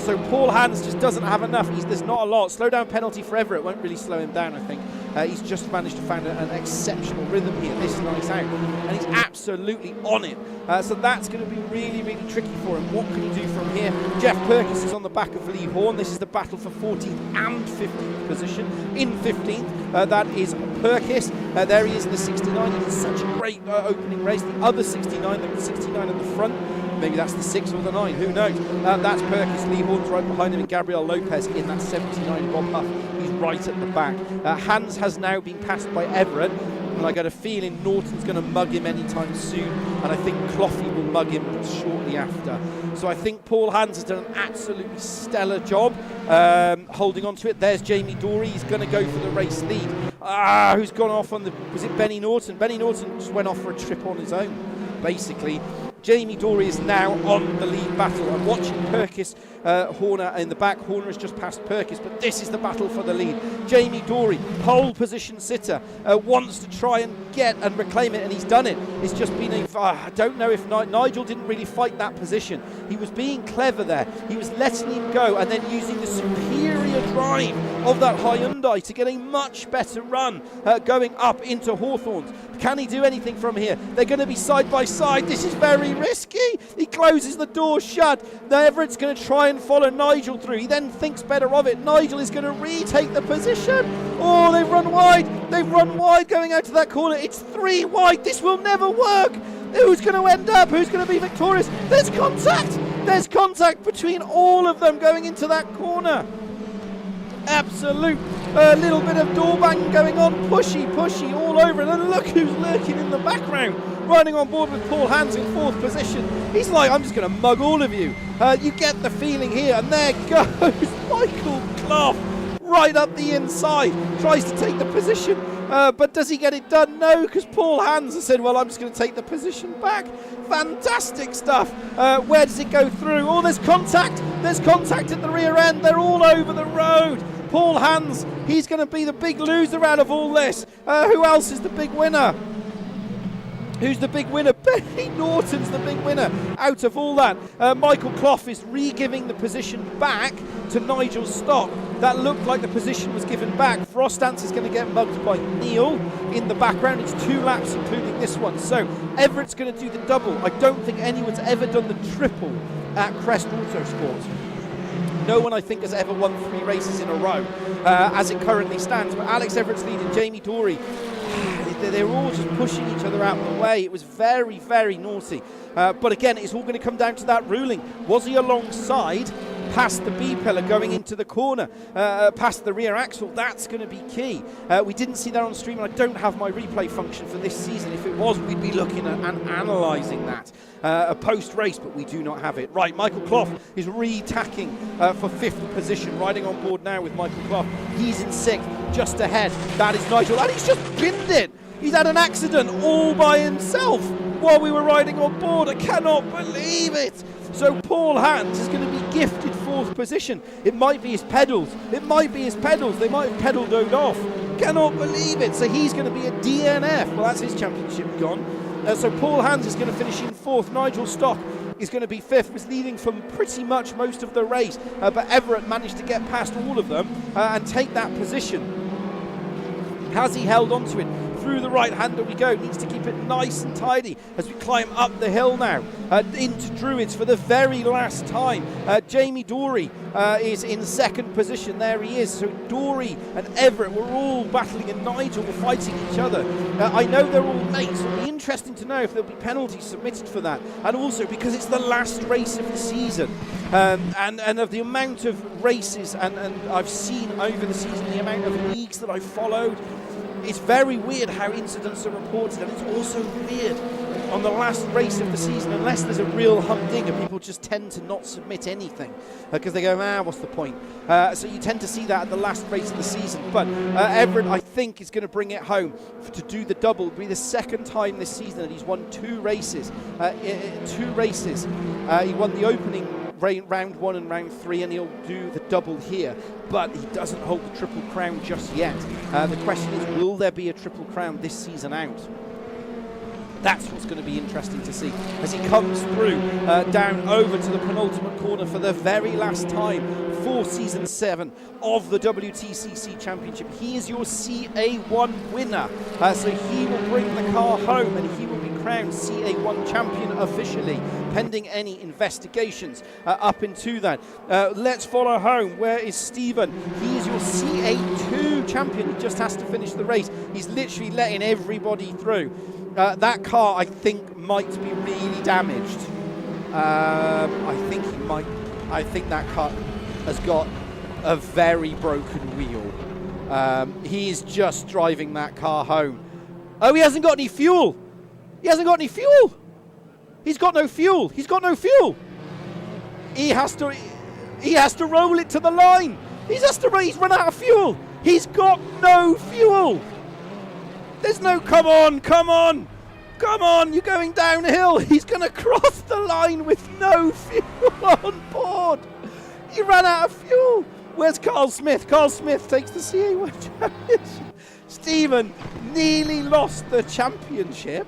So Paul Hans just doesn't have enough. There's not a lot. Slow down penalty for Everett won't really slow him down, I think. He's just managed to find an exceptional rhythm here this night out, and he's absolutely on it. So that's going to be really, really tricky for him. What can he do from here? Jeff Perkins is on the back of Lee Horn. This is the battle for 14th and 15th position. In 15th, that is Perkins. There he is in the 69. He did such a great opening race. The other 69, the 69 at the front, maybe that's the 6 or the 9, who knows? That's Perkins. Lee Horn's right behind him, and Gabriel Lopez in that 79. Rob Huff, he's right at the back. Hans has now been passed by Everett, and I got a feeling Norton's going to mug him anytime soon, and I think Cloughy will mug him shortly after. So I think Paul Hans has done an absolutely stellar job holding on to it. There's Jamie Dorey. He's going to go for the race lead. Who's gone off on the... Was it Benny Norton? Benny Norton just went off for a trip on his own, basically. Jamie Dorey is now on the lead battle. I'm watching Perkis, Horner in the back. Horner has just passed Perkis, but this is the battle for the lead. Jamie Dorey, pole position sitter, wants to try and get and reclaim it, and he's done it. It's just been I don't know if Nigel didn't really fight that position. He was being clever there. He was letting him go and then using the superior drive of that Hyundai to get a much better run going up into Hawthorns. Can he do anything from here? They're going to be side by side. This is very risky. He closes the door shut. Now Everett's going to try and follow Nigel through. He then thinks better of it. Nigel is going to retake the position. Oh, they've run wide. They've run wide going out to that corner. It's 3 wide. This will never work. Who's going to end up? Who's going to be victorious? There's contact. There's contact between all of them going into that corner. Absolute little bit of door banging going on, pushy all over, and then look who's lurking in the background, riding on board with Paul Hans in 4th position. He's like, I'm just going to mug all of you. You get the feeling here, and there goes Michael Clough right up the inside, tries to take the position, but does he get it done? No, because Paul Hans has said, well, I'm just going to take the position back. Fantastic stuff. Where does it go through? Oh, there's contact at the rear end. They're all over the road. Paul Hans, he's going to be the big loser out of all this. Who else is the big winner? Who's the big winner? Benny Norton's the big winner out of all that. Michael Clough is re-giving the position back to Nigel Stock. That looked like the position was given back. Frostance is going to get mugged by Neil in the background. It's 2 laps, including this one. So Everett's going to do the double. I don't think anyone's ever done the triple at Crest Autosport. No one, I think, has ever won 3 races in a row as it currently stands. But Alex Everett's leading, Jamie Dorey. They were all just pushing each other out of the way. It was very, very naughty. But again, it's all going to come down to that ruling. Was he alongside, past the B-pillar going into the corner, past the rear axle? That's going to be key. We didn't see that on stream, and I don't have my replay function for this season. If it was, we'd be looking at and analysing that post-race, but we do not have it. Right, Michael Clough is re-tacking for 5th position, riding on board now with Michael Clough. He's in 6th, just ahead. That is Nigel, and he's just binned it. He's had an accident all by himself while we were riding on board. I cannot believe it. So Paul Hans is going to be gifted 4th position. It might be his pedals. They might have pedal-doed off. Cannot believe it. So he's going to be a DNF. Well, that's his championship gone. So Paul Hans is going to finish in 4th. Nigel Stock is going to be 5th, was leading from pretty much most of the race. But Everett managed to get past all of them and take that position. Has he held on to it? Through the right-hander we go. Needs to keep it nice and tidy as we climb up the hill now into Druids for the very last time. Jamie Dorey is in 2nd position. There he is. So Dorey and Everett were all battling, and Nigel were fighting each other. I know they're all mates. It'll be interesting to know if there'll be penalties submitted for that. And also because it's the last race of the season. And of the amount of races and I've seen over the season, the amount of leagues that I've followed, it's very weird how incidents are reported, and it's also weird on the last race of the season, unless there's a real humdinger, people just tend to not submit anything because they go, what's the point? So you tend to see that at the last race of the season. But Everett, I think, is going to bring it home to do the double. It'll be the 2nd time this season that he's won 2 races. He won the opening round 1 and round 3, and he'll do the double here, but he doesn't hold the Triple Crown just yet. The question is, will there be a Triple Crown this season out? That's what's going to be interesting to see as he comes through down over to the penultimate corner for the very last time for Season 7 of the WTCC Championship. He is your CA1 winner, so he will bring the car home and he will be crowned CA1 champion officially, pending any investigations up into that. Let's follow home. Where is Stephen? He is your CA2 champion. He just has to finish the race. He's literally letting everybody through. That car, I think, might be really damaged. I think that car has got a very broken wheel. He is just driving that car home. Oh, he hasn't got any fuel. He hasn't got any fuel. He's got no fuel. He's got no fuel. He has to roll it to the line. He's run out of fuel. He's got no fuel. There's no, come on, you're going downhill. He's going to cross the line with no fuel on board. He ran out of fuel. Where's Carl Smith? Carl Smith takes the CA1 championship. Stephen nearly lost the championship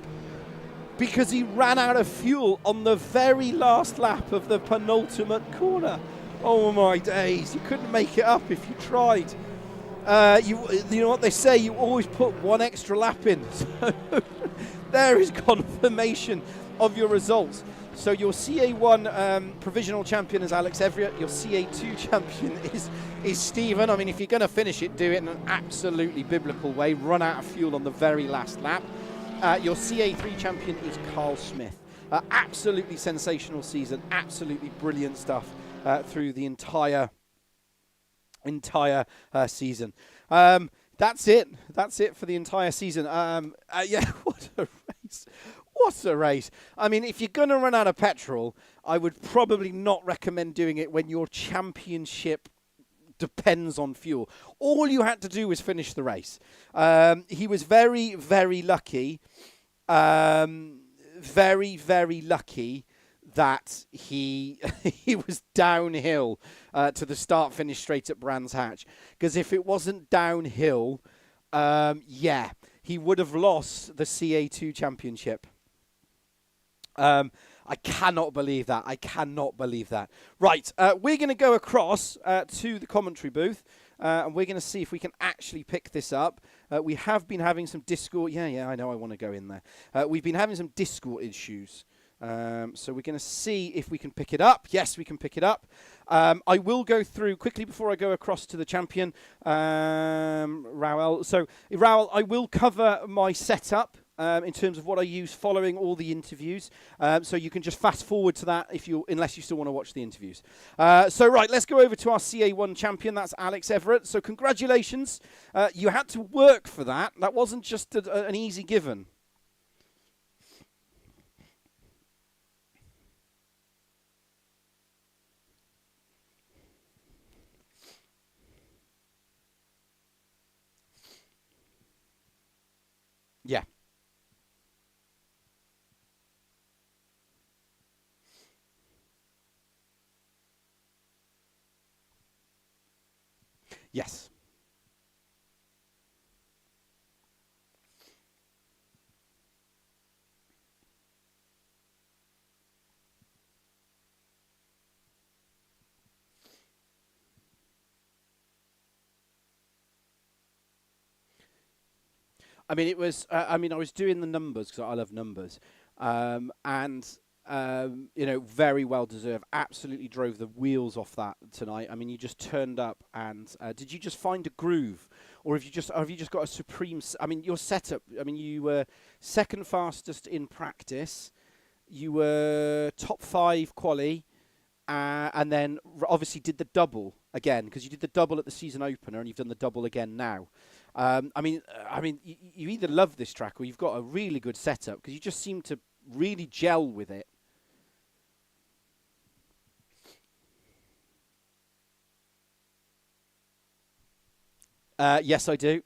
because he ran out of fuel on the very last lap of the penultimate corner. Oh my days, you couldn't make it up if you tried. You know what they say, you always put one extra lap in. So there is confirmation of your results. So your CA1 provisional champion is Alex Everett. Your CA2 champion is Stephen. I mean, if you're going to finish it, do it in an absolutely biblical way. Run out of fuel on the very last lap. Your CA3 champion is Carl Smith. Absolutely sensational season. Absolutely brilliant stuff through the entire season. That's it. That's it for the entire season. Yeah, what a race. What a race. I mean, if you're going to run out of petrol, I would probably not recommend doing it when your championship depends on fuel. All you had to do was finish the race. He was very, very lucky. Very, very lucky that he was downhill to the start-finish straight at Brands Hatch. Because if it wasn't downhill, yeah, he would have lost the CA2 championship. I cannot believe that. I cannot believe that. Right, we're going to go across to the commentary booth, and we're going to see if we can actually pick this up. We have been having some Discord. Yeah, I know I want to go in there. We've been having some Discord issues. So we're going to see if we can pick it up. Yes, we can pick it up. I will go through quickly before I go across to the champion, Raoul. So, Raoul, I will cover my setup in terms of what I use following all the interviews. So you can just fast forward to that unless you still want to watch the interviews. So, right, let's go over to our CA1 champion. That's Alex Everett. So congratulations. You had to work for that. That wasn't just an easy given. Yeah. Yes. I mean, it was. I was doing the numbers because I love numbers, and very well deserved. Absolutely drove the wheels off that tonight. I mean, you just turned up, and did you just find a groove, or have you just got a supreme? I mean, your setup. I mean, you were second fastest in practice. You were top 5 quali, and then obviously did the double again because you did the double at the season opener, and you've done the double again now. I mean, you either love this track or you've got a really good setup because you just seem to really gel with it. Yes, I do.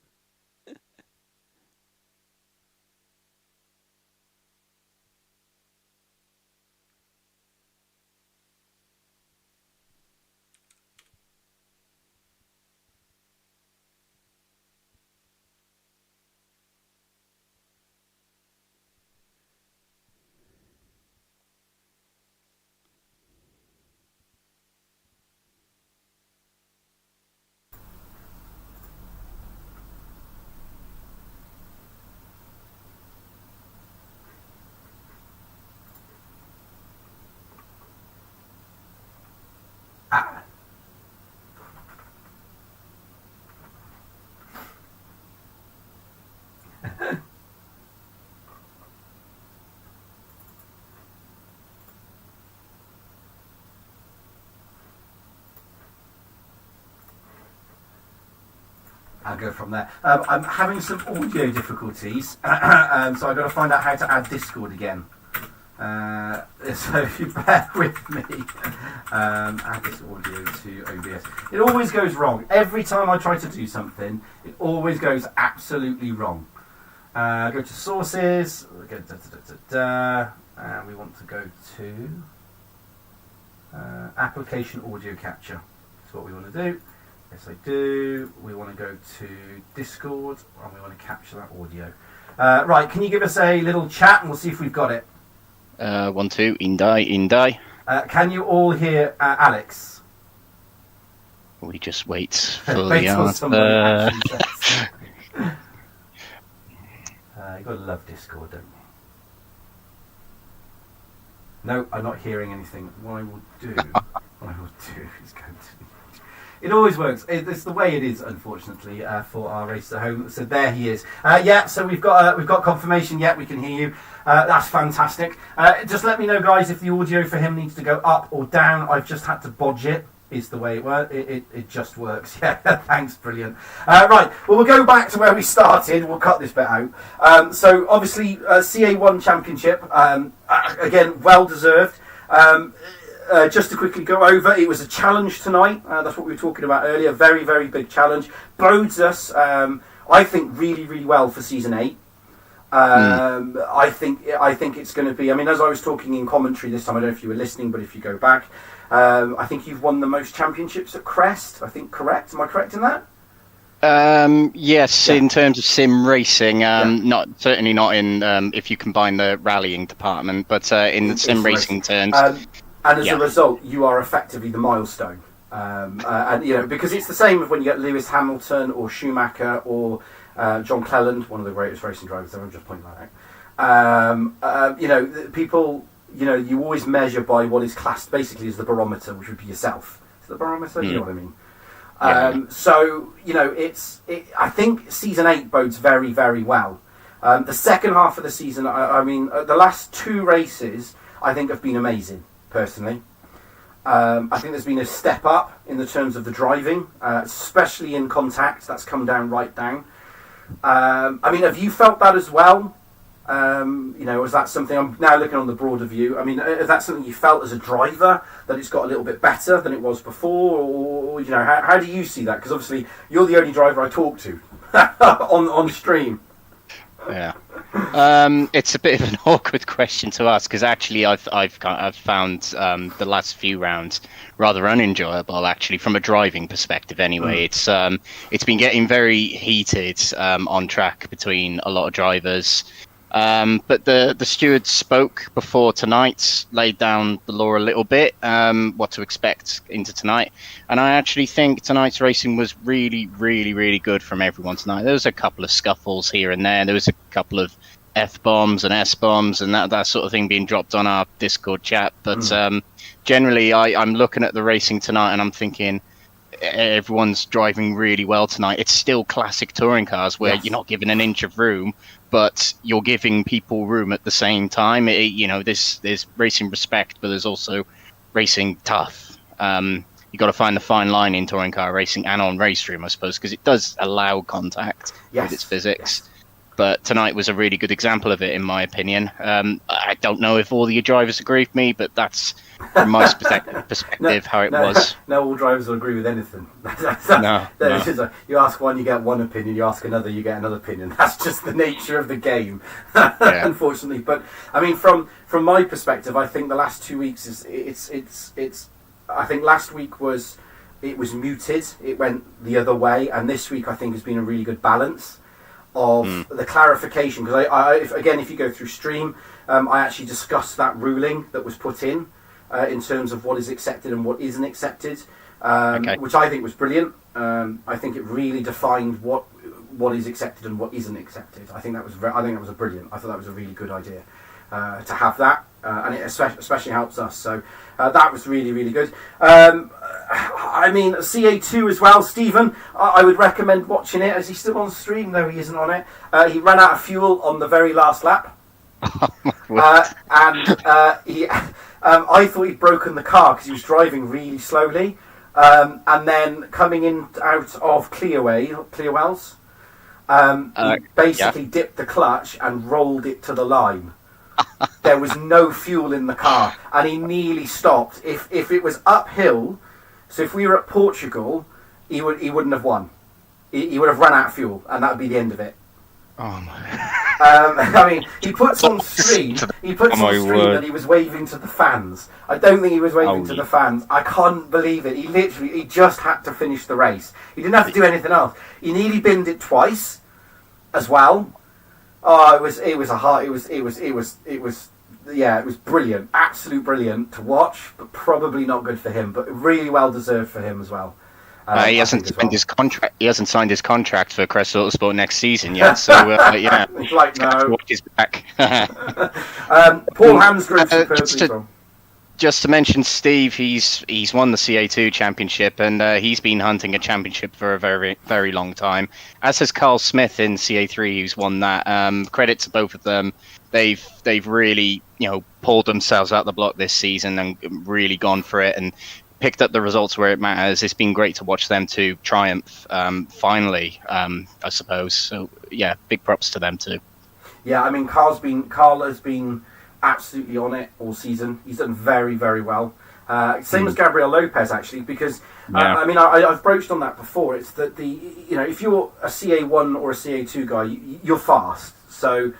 I'll go from there. I'm having some audio difficulties, so I've got to find out how to add Discord again. So if you bear with me, add this audio to OBS. It always goes wrong. Every time I try to do something, it always goes absolutely wrong. Go to sources, and we want to go to application audio capture. That's what we want to do. Yes, I do. We want to go to Discord, and we want to capture that audio. Right, can you give us a little chat, and we'll see if we've got it. 1, 2, Indai. Can you all hear Alex? We just wait for the answer. You've got to love Discord, don't you? No, I'm not hearing anything. What I will do is go to... It always works. It's the way it is, unfortunately, for our race at home. So there he is. So we've got confirmation. Yeah, we can hear you. That's fantastic. Just let me know, guys, if the audio for him needs to go up or down. I've just had to bodge it. Is the way it works. It just works. Yeah, thanks, brilliant. Right, well, we'll go back to where we started. We'll cut this bit out. So obviously, CA1 Championship, again, well deserved. Just to quickly go over, it was a challenge tonight. That's what we were talking about earlier. Very, very big challenge. Bodes us, I think, really, really well for Season 8. I think it's going to be... I mean, as I was talking in commentary this time, I don't know if you were listening, but if you go back, I think you've won the most championships at Crest. I think, correct? Am I correct in that? Yes, yeah. In terms of sim racing, certainly not in if you combine the rallying department, but in the sim racing terms. And as a result, you are effectively the milestone. And because it's the same when you get Lewis Hamilton or Schumacher or John Cleland, one of the greatest racing drivers ever. I'm just pointing that out. People, you always measure by what is classed basically as the barometer, which would be yourself. Is the barometer? You know what I mean? So I think Season 8 bodes very, very well. The second half of the season, the last 2 races, I think have been amazing. Personally, I think there's been a step up in the terms of the driving, especially in contact. That's come right down. Have you felt that as well? Is that something? I'm now looking on the broader view. Is that something you felt as a driver, that it's got a little bit better than it was before, or how do you see that? Because obviously you're the only driver I talk to on stream. Yeah, it's a bit of an awkward question to ask because actually I've found the last few rounds rather unenjoyable. Actually, from a driving perspective, anyway, it's been getting very heated on track between a lot of drivers. But the steward spoke before tonight, laid down the law a little bit, what to expect into tonight. And I actually think tonight's racing was really, really, really good from everyone tonight. There was a couple of scuffles here and there. There was a couple of F-bombs and S-bombs and that sort of thing being dropped on our Discord chat. But generally, I'm looking at the racing tonight and I'm thinking everyone's driving really well tonight. It's still classic touring cars where you're not given an inch of room, but you're giving people room at the same time. There's racing respect, but there's also racing tough. You got to find the fine line in touring car racing and on race room, I suppose, because it does allow contact with its physics. But tonight was a really good example of it, in my opinion. I don't know if all the drivers agree with me, but that's from my perspective how it was. No, all drivers will agree with anything. No. You ask one, you get one opinion. You ask another, you get another opinion. That's just the nature of the game, unfortunately. But from my perspective, I think the last 2 weeks it's. I think last week was muted. It went the other way, and this week I think has been a really good balance of the clarification. Because if you go through stream, I actually discussed that ruling that was put in terms of what is accepted and what isn't accepted, which I think was brilliant. I think it really defined what is accepted and what isn't accepted. I think that was brilliant. I thought that was a really good idea to have that, and it especially helps us. So that was really, really good. CA2 as well, Stephen, I would recommend watching it. Is he still on stream? No, he isn't on it. He ran out of fuel on the very last lap. I thought he'd broken the car because he was driving really slowly. And then coming in out of Clearwells, he basically dipped the clutch and rolled it to the line. There was no fuel in the car, and he nearly stopped. If it was uphill, so if we were at Portugal, he wouldn't have won. He would have run out of fuel, and that would be the end of it. Oh my! I mean, he puts on screen. He puts on screen that he was waving to the fans. I don't think he was waving to the fans. I can't believe it. He just had to finish the race. He didn't have to do anything else. He nearly binned it twice, as well. Oh, it was brilliant, absolute brilliant to watch, but probably not good for him, but really well deserved for him as well. He hasn't signed his contract. He hasn't signed his contract for Crest Autosport next season yet. So yeah, it's like no. Watch his back. Paul Hansgrove. Just to mention Steve, he's won the CA2 championship, and he's been hunting a championship for a very, very long time. As has Carl Smith in CA3, who's won that. Credit to both of them. They've really pulled themselves out the block this season and really gone for it and picked up the results where it matters. It's been great to watch them two triumph finally, I suppose. So yeah, big props to them too. Yeah, I mean Carl has been absolutely on it all season. He's done very, very well. Same as Gabriel Lopez, actually, because I mean I've broached on that before. It's that if you're a CA1 or a CA2 guy, you're fast. So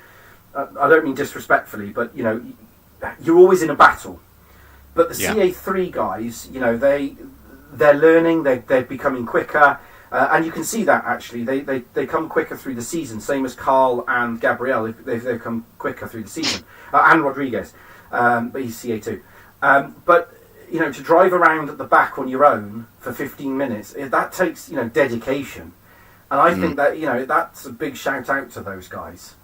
I don't mean disrespectfully, but you're always in a battle. But the CA3 guys, they're learning, they're becoming quicker, and you can see that actually they come quicker through the season. Same as Carl and Gabriel, they've come quicker through the season, and Rodriguez, but he's CA2. But to drive around at the back on your own for 15 minutes, that takes dedication, and I think that that's a big shout out to those guys.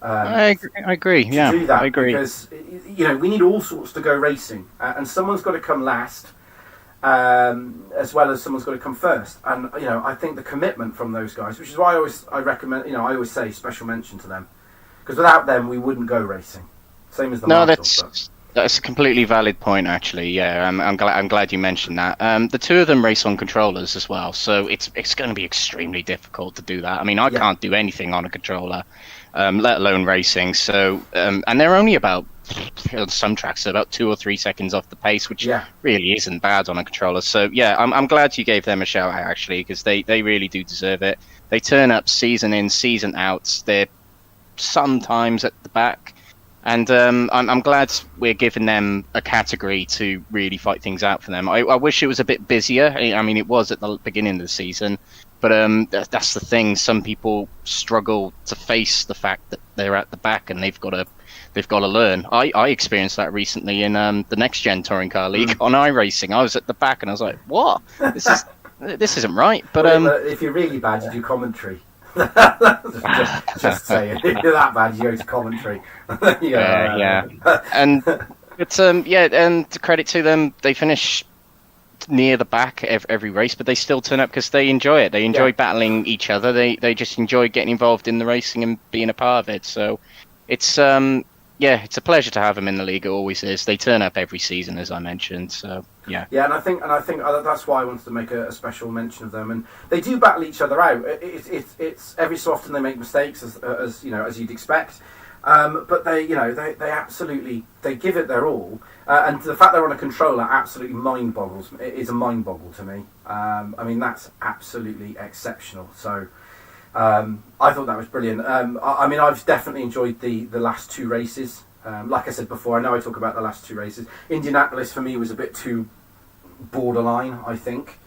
I agree. Yeah, do that I agree. Because we need all sorts to go racing, and someone's got to come last, as well as someone's got to come first. And I think the commitment from those guys, which is why I recommend. I always say special mention to them, because without them we wouldn't go racing. Same as the that's a completely valid point, actually. Yeah, I'm glad you mentioned that. The two of them race on controllers as well, so it's going to be extremely difficult to do that. I mean, I can't do anything on a controller. Let alone racing. So, and they're only about, on some tracks, about 2 or 3 seconds off the pace, which really isn't bad on a controller. So, yeah, I'm glad you gave them a shout out, actually, because they really do deserve it. They turn up season in, season out. They're sometimes at the back. And I'm glad we're giving them a category to really fight things out for them. I wish it was a bit busier. I mean, it was at the beginning of the season. But that's the thing. Some people struggle to face the fact that they're at the back and they've got to learn. I experienced that recently in the Next Gen Touring Car League on iRacing. I was at the back and I was like, "What? This isn't right." But if you're really bad, you do commentary. just saying, if you're that bad, you go to commentary. Yeah. And it's and credit to them, they finish near the back every race, but they still turn up because they enjoy it. They enjoy battling each other. They just enjoy getting involved in the racing and being a part of it. So it's it's a pleasure to have them in the league. It always is. They turn up every season, as I mentioned. So yeah, and I think that's why I wanted to make a special mention of them. And they do battle each other out. It's every so often they make mistakes, as you'd expect. But they absolutely give it their all, and the fact they're on a controller absolutely is a mind boggle to me. I mean, that's absolutely exceptional. So I thought that was brilliant. I mean, I've definitely enjoyed the last 2 races. Like I said before, I know I talk about the last 2 races. Indianapolis for me was a bit too borderline, I think.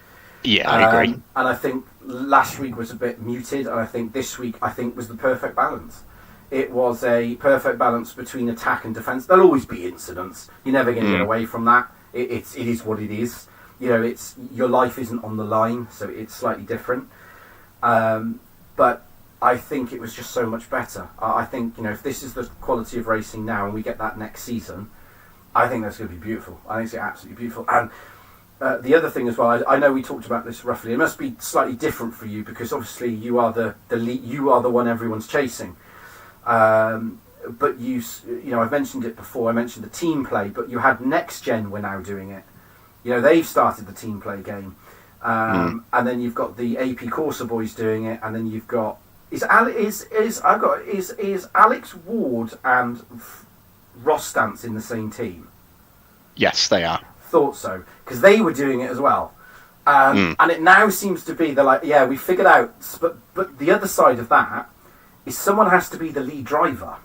Yeah, I agree. And I think last week was a bit muted, and I think this week was the perfect balance. It was a perfect balance between attack and defence. There'll always be incidents. You're never going to get away from that. It is what it is. It's your life isn't on the line, so it's slightly different. But I think it was just so much better. I think if this is the quality of racing now, and we get that next season, I think that's going to be beautiful. I think it's absolutely beautiful. And the other thing as well, I know we talked about this roughly. It must be slightly different for you because obviously you are the lead, you are the one everyone's chasing. But I've mentioned it before. I mentioned the team play, but you had Next Gen were now doing it, they've started the team play game. And then you've got the AP Corsa boys doing it, and then you've got is Alex Ward and Ross Stantz in the same team? Yes, they are. Thought so, because they were doing it as well. And it now seems to be, they're like, yeah, we figured out, but the other side of that is someone has to be the lead driver.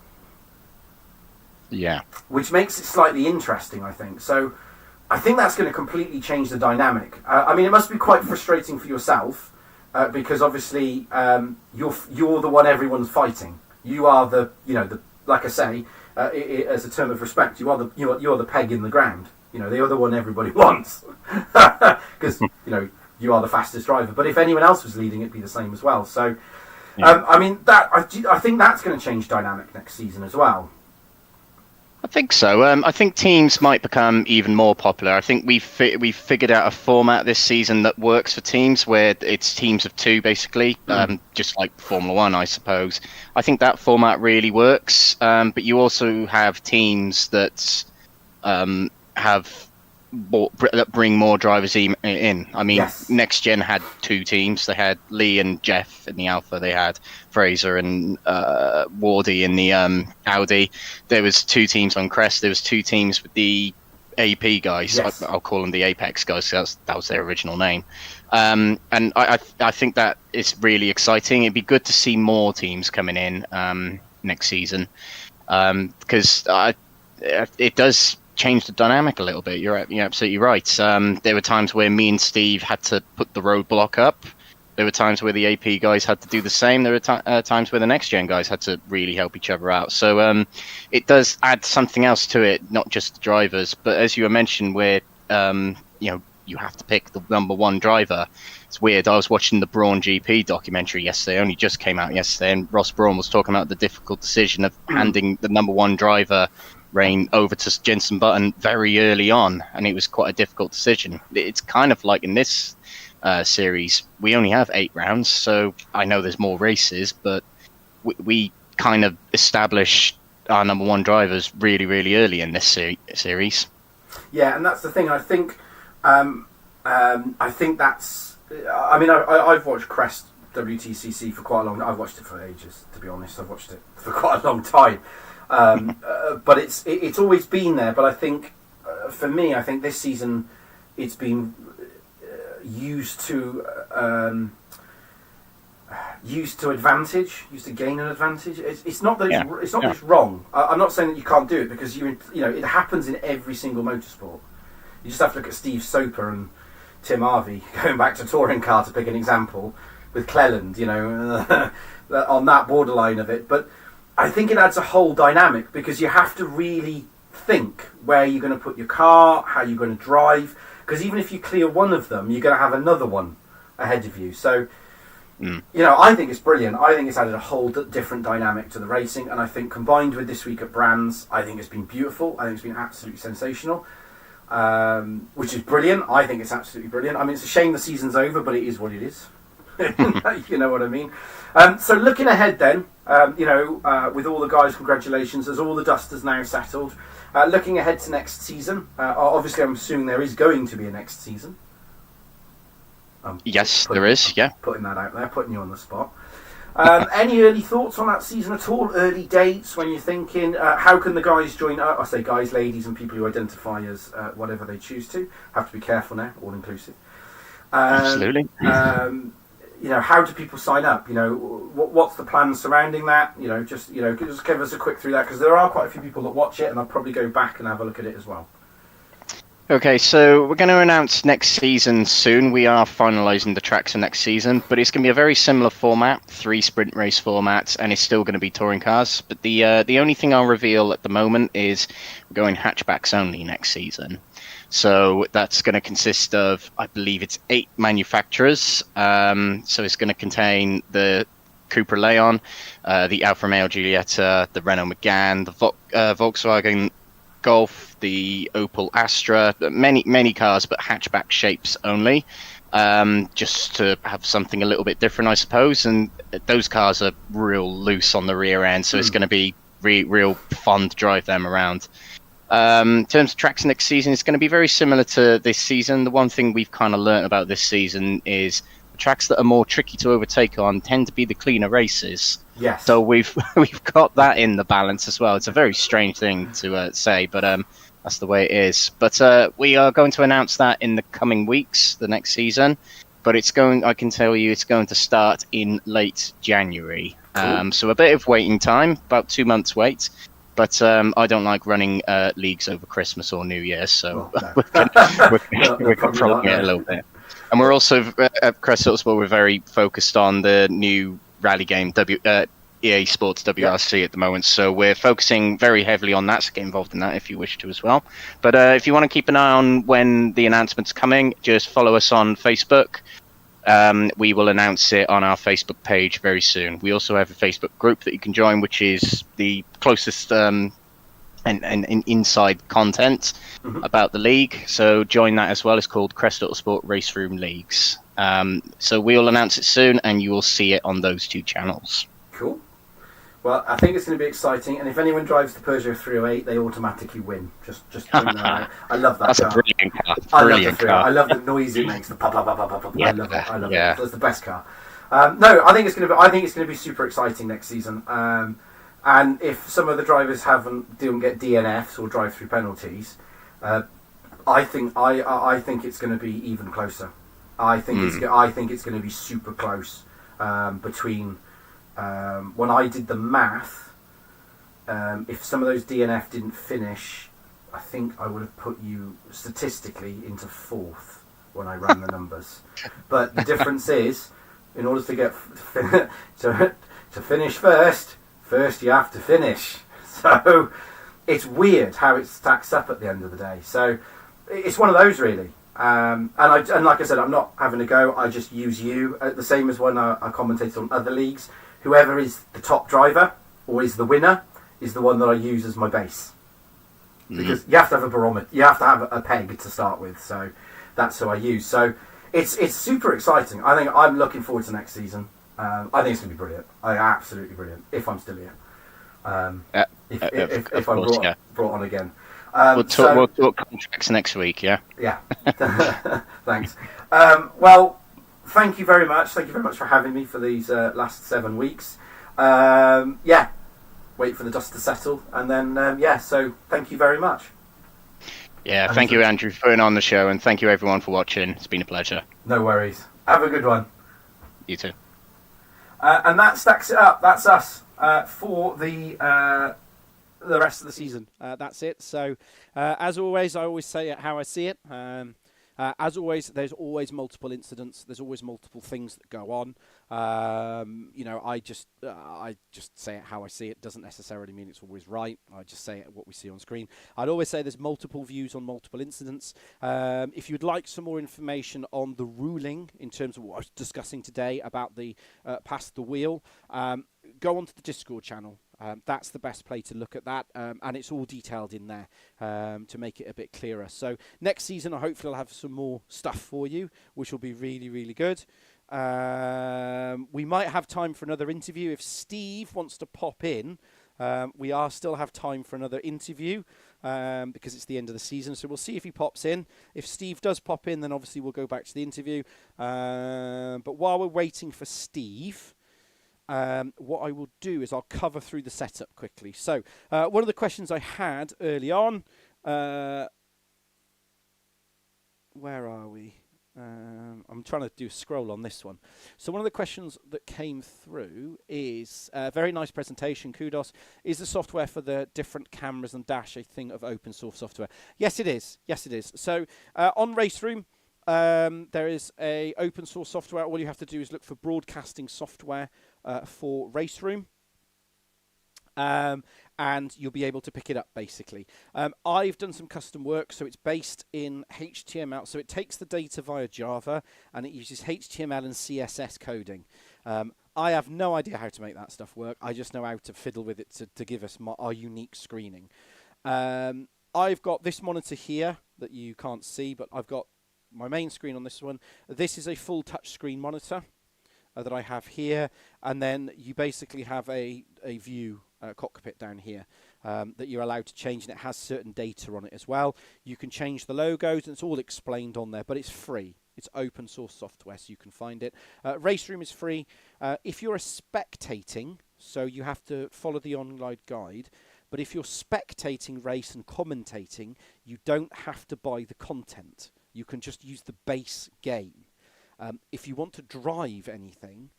Yeah. Which makes it slightly interesting, I think. So I think that's going to completely change the dynamic. I mean, it must be quite frustrating for yourself, because obviously you're the one everyone's fighting. You are the like I say, as a term of respect, you're the peg in the ground. The other one everybody wants, because you are the fastest driver. But if anyone else was leading, it'd be the same as well. So, yeah. I mean, I think that's going to change dynamic next season as well. I think so. I think teams might become even more popular. I think we've figured out a format this season that works for teams, where it's teams of two, basically, just like Formula One, I suppose. I think that format really works. But you also have teams that that bring more drivers in. I mean, Yes. Next Gen had two teams. They had Lee and Jeff in the Alpha. They had Fraser and Wardy in the Audi. There was two teams on Crest. There was two teams with the AP guys. Yes. I'll call them the Apex guys. That was their original name. And I think that is really exciting. It'd be good to see more teams coming in next season, because it does change the dynamic a little bit. You're absolutely right. There were times where me and Steve had to put the roadblock up. There were times where the AP guys had to do the same. There were times where the Next Gen guys had to really help each other out. So it does add something else to it, not just the drivers. But as you mentioned, where you have to pick the number one driver. It's weird. I was watching the Brawn GP documentary yesterday. It only just came out yesterday, and Ross Brawn was talking about the difficult decision of handing the number one driver reign over to Jenson Button very early on, and it was quite a difficult decision. It's kind of like in this series, we only have 8 rounds, so I know there's more races, but we kind of establish our number one drivers really, really early in this series. Yeah, and that's the thing. I think that's. I mean, I've watched Crest WTCC for quite a long. I've watched it for ages, to be honest. I've watched it for quite a long time. But it's always been there. But I think, for me, I think this season it's been used to advantage, used to gain an advantage. It's not that it's not just wrong. I'm not saying that you can't do it, because it happens in every single motorsport. You just have to look at Steve Soper and Tim Harvey, going back to touring car to pick an example, with Cleland, on that borderline of it. But I think it adds a whole dynamic, because you have to really think where you're going to put your car, how you're going to drive, because even if you clear one of them, you're going to have another one ahead of you. So, I think it's brilliant. I think it's added a whole different dynamic to the racing, and I think combined with this week at Brands, I think it's been beautiful. I think it's been absolutely sensational, which is brilliant. I think it's absolutely brilliant. I mean, it's a shame the season's over, but it is what it is. You know what I mean? So looking ahead then, with all the guys, congratulations, as all the dust has now settled. Looking ahead to next season, obviously I'm assuming there is going to be a next season. Yes, there is, yeah. Putting that out there, putting you on the spot. Any early thoughts on that season at all? Early dates, when you're thinking, how can the guys join up? I say guys, ladies, and people who identify as whatever they choose to. Have to be careful now, all inclusive. Absolutely. How do people sign up? What's the plan surrounding that? Just give us a quick through that, because there are quite a few people that watch it, and I'll probably go back and have a look at it as well. Okay, so we're going to announce next season soon. We are finalising the tracks for next season, but it's going to be a very similar format, 3 sprint race formats, and it's still going to be touring cars. But the only thing I'll reveal at the moment is we're going hatchbacks only next season. So that's going to consist of, I believe it's 8 manufacturers. So it's going to contain the Cupra Leon, the Alfa Romeo Giulietta, the Renault Megane, the Volkswagen Golf, the Opel Astra, many cars, but hatchback shapes only, just to have something a little bit different, I suppose. And those cars are real loose on the rear end, so it's going to be real fun to drive them around. In terms of tracks next season, it's going to be very similar to this season. The one thing we've kind of learnt about this season is the tracks that are more tricky to overtake on tend to be the cleaner races. Yes. So we've got that in the balance as well. It's a very strange thing to say, but that's the way it is. But we are going to announce that in the coming weeks, the next season. But I can tell you, it's going to start in late January. Cool. So a bit of waiting time, about 2 months wait. But I don't like running leagues over Christmas or New Year, so Well, no. we're controlling it a little bit. And we're also, at Crest Autosport, we're very focused on the new rally game, EA Sports WRC at the moment. So we're focusing very heavily on that, so get involved in that if you wish to as well. But if you want to keep an eye on when the announcement's coming, just follow us on Facebook. We will announce it on our Facebook page very soon. We also have a Facebook group that you can join, which is the closest and inside content about the league. So join that as well. It's called Crest Autosport Race Room Leagues. So we'll announce it soon, and you will see it on those 2 channels. Cool. Well, I think it's going to be exciting, and if anyone drives the Peugeot 308, they automatically win. Just bring that out. I love that That's car. a brilliant car. Brilliant car. I love the noise it makes. The pop, pop, pop, pop, pop. Yeah, I love it. I love yeah. it. That's the best car. No, I think it's going to be super exciting next season. And if some of the drivers didn't get DNFs or drive-through penalties, I think it's going to be even closer. I think it's going to be super close between. When I did the math, if some of those DNF didn't finish, I think I would have put you statistically into 4th when I ran the numbers. But the difference is, in order to get to finish first you have to finish. So it's weird how it stacks up at the end of the day. So it's one of those really. And like I said, I'm not having a go. I just use you the same as when I commentated on other leagues. Whoever is the top driver or is the winner is the one that I use as my base. Because you have to have a barometer, you have to have a peg to start with. So that's who I use. So it's super exciting. I think I'm looking forward to next season. I think it's going to be brilliant. Absolutely brilliant. If I'm still here, if I'm brought on again. We'll talk contracts next week. Yeah. Yeah. Thanks. Well. Thank you very much. Thank you very much for having me for these last 7 weeks. Wait for the dust to settle, and then so thank you very much. Yeah, thank you, Andrew, for being on the show, and thank you everyone for watching. It's been a pleasure. No worries. Have a good one. You too. And that stacks it up. That's us for the rest of the season. That's it. So as always, I always say it how I see it. As always, there's always multiple incidents. There's always multiple things that go on. I just say it how I see it. Doesn't necessarily mean it's always right. I just say it what we see on screen. I'd always say there's multiple views on multiple incidents. If you'd like some more information on the ruling in terms of what I was discussing today about the past the wheel, go onto the Discord channel. That's the best place to look at that, and it's all detailed in there to make it a bit clearer. So next season, hopefully I'll have some more stuff for you, which will be really, really good. We might have time for another interview. If Steve wants to pop in, we still have time for another interview because it's the end of the season. So we'll see if he pops in. If Steve does pop in, then obviously we'll go back to the interview. But while we're waiting for Steve... what I will do is I'll cover through the setup quickly. So one of the questions I had early on, where are we? I'm trying to do a scroll on this one. So one of the questions that came through is, very nice presentation, kudos. Is the software for the different cameras and dash a thing of open source software? Yes, it is. Yes, it is. So on Raceroom, there is a open source software. All you have to do is look for broadcasting software for Raceroom, and you'll be able to pick it up basically. I've done some custom work, so it's based in HTML. So it takes the data via Java and it uses HTML and CSS coding. I have no idea how to make that stuff work. I just know how to fiddle with it to give us our unique screening. I've got this monitor here that you can't see, but I've got my main screen on this one. This is a full touch screen monitor that I have here, and then you basically have a view cockpit down here. that you're allowed to change, and it has certain data on it as well. You can change the logos, and it's all explained on there, but it's free. It's open source software, so you can find it. Race Room is free. If you're spectating, so you have to follow the online guide, but if you're spectating race and commentating, you don't have to buy the content. You can just use the base game. If you want to drive anything,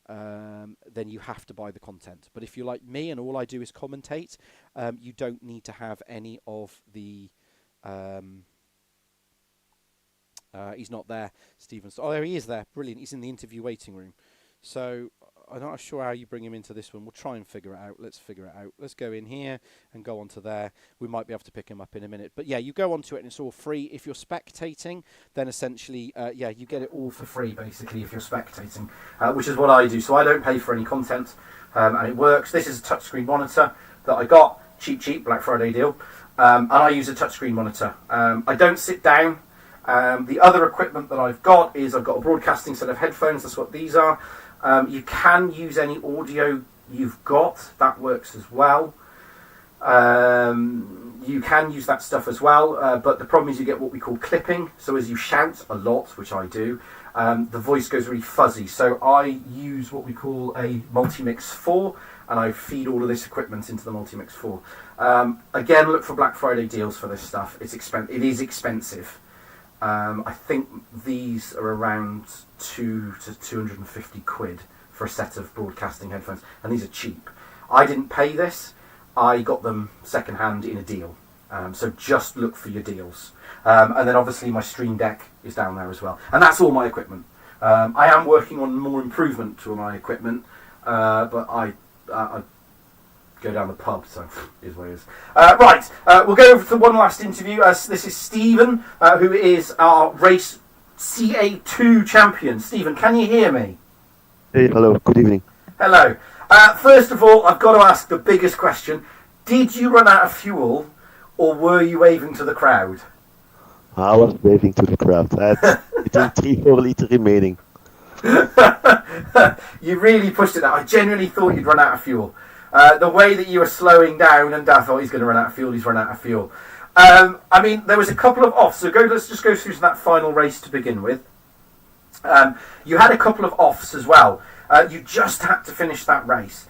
then you have to buy the content. But if you're like me and all I do is commentate, you don't need to have any of the... he's not there, Stephen. Oh, there he is there. Brilliant. He's in the interview waiting room. So I'm not sure how you bring him into this one. We'll try and figure it out. Let's figure it out. Let's go in here and go onto there. We might be able to pick him up in a minute. But yeah, you go onto it and it's all free. If you're spectating, then essentially, you get it all for free, basically, if you're spectating, which is what I do. So I don't pay for any content, and it works. This is a touchscreen monitor that I got. Cheap, Black Friday deal. And I use a touchscreen monitor. I don't sit down. The other equipment that I've got is I've got a broadcasting set of headphones. That's what these are. You can use any audio you've got. That works as well. You can use that stuff as well. But the problem is you get what we call clipping. So as you shout a lot, which I do, the voice goes really fuzzy. So I use what we call a Multimix 4. And I feed all of this equipment into the Multimix 4. Again, look for Black Friday deals for this stuff. It is expensive. I think these are around 2 to 250 quid for a set of broadcasting headphones, and these are cheap. I didn't pay this. I got them second hand in a deal. So just look for your deals. And then obviously my Stream Deck is down there as well. And that's all my equipment. I am working on more improvement to my equipment, but I go down the pub, so is what it is. Right, we'll go over to one last interview. This is Stephen, who is our race CA2 champion. Stephen, can you hear me? Hey, hello, good evening. Hello. First of all, I've got to ask the biggest question. Did you run out of fuel, or were you waving to the crowd? I was waving to the crowd. I had between 3-4 litre remaining. You really pushed it out. I genuinely thought you'd run out of fuel. The way that you were slowing down, and I thought he's going to run out of fuel. He's run out of fuel. I mean, there was a couple of offs. So let's just go through that final race to begin with. You had a couple of offs as well. You just had to finish that race.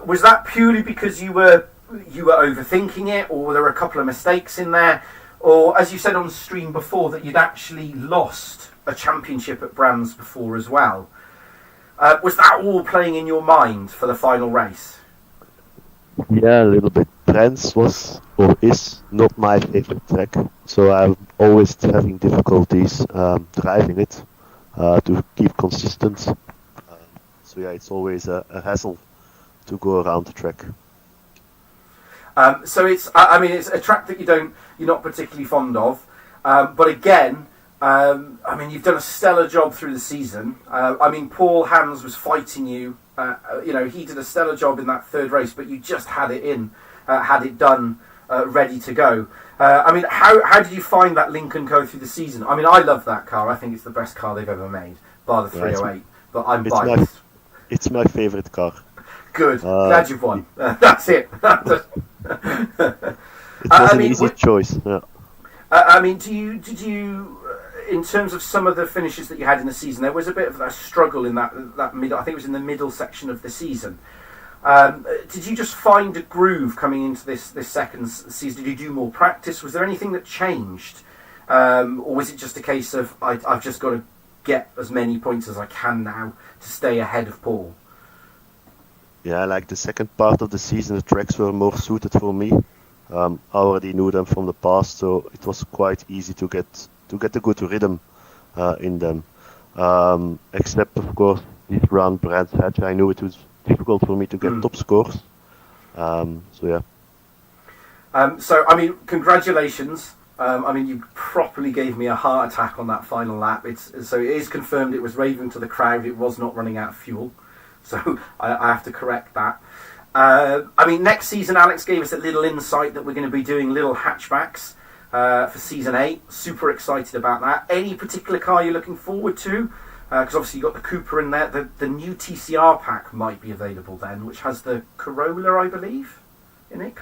Was that purely because you were overthinking it, or were there a couple of mistakes in there, or as you said on stream before that you'd actually lost a championship at Brands before as well? Was that all playing in your mind for the final race? Yeah, a little bit. Brands was or is not my favorite track, so I'm always having difficulties driving it to keep consistent. So yeah, it's always a hassle to go around the track. So it's a track that you're not particularly fond of, but again, you've done a stellar job through the season. Paul Hans was fighting you. He did a stellar job in that third race, but you just had it done, ready to go. How did you find that Lincoln go through the season? I love that car. I think it's the best car they've ever made, bar the 308. But I'm biased. It's my favorite car. Good. Glad you've won. That's it. It was an easy choice. Yeah. Did you, in terms of some of the finishes that you had in the season, there was a bit of a struggle in that middle. I think it was in the middle section of the season. Did you just find a groove coming into this second season? Did you do more practice? Was there anything that changed, or was it just a case of I've just got to get as many points as I can now to stay ahead of Paul? Yeah, like the second part of the season, the tracks were more suited for me. I already knew them from the past, so it was quite easy to get a good rhythm in them. Except, of course, this round Brands Hatch, I knew it was difficult for me to get top scores. So yeah. Congratulations. You properly gave me a heart attack on that final lap. It is confirmed it was raving to the crowd. It was not running out of fuel. So I have to correct that. Next season, Alex gave us a little insight that we're going to be doing little hatchbacks for season 8. Super excited about that. Any particular car you're looking forward to? Because obviously you've got the Cooper in there. The new TCR pack might be available then, which has the Corolla, I believe, in it.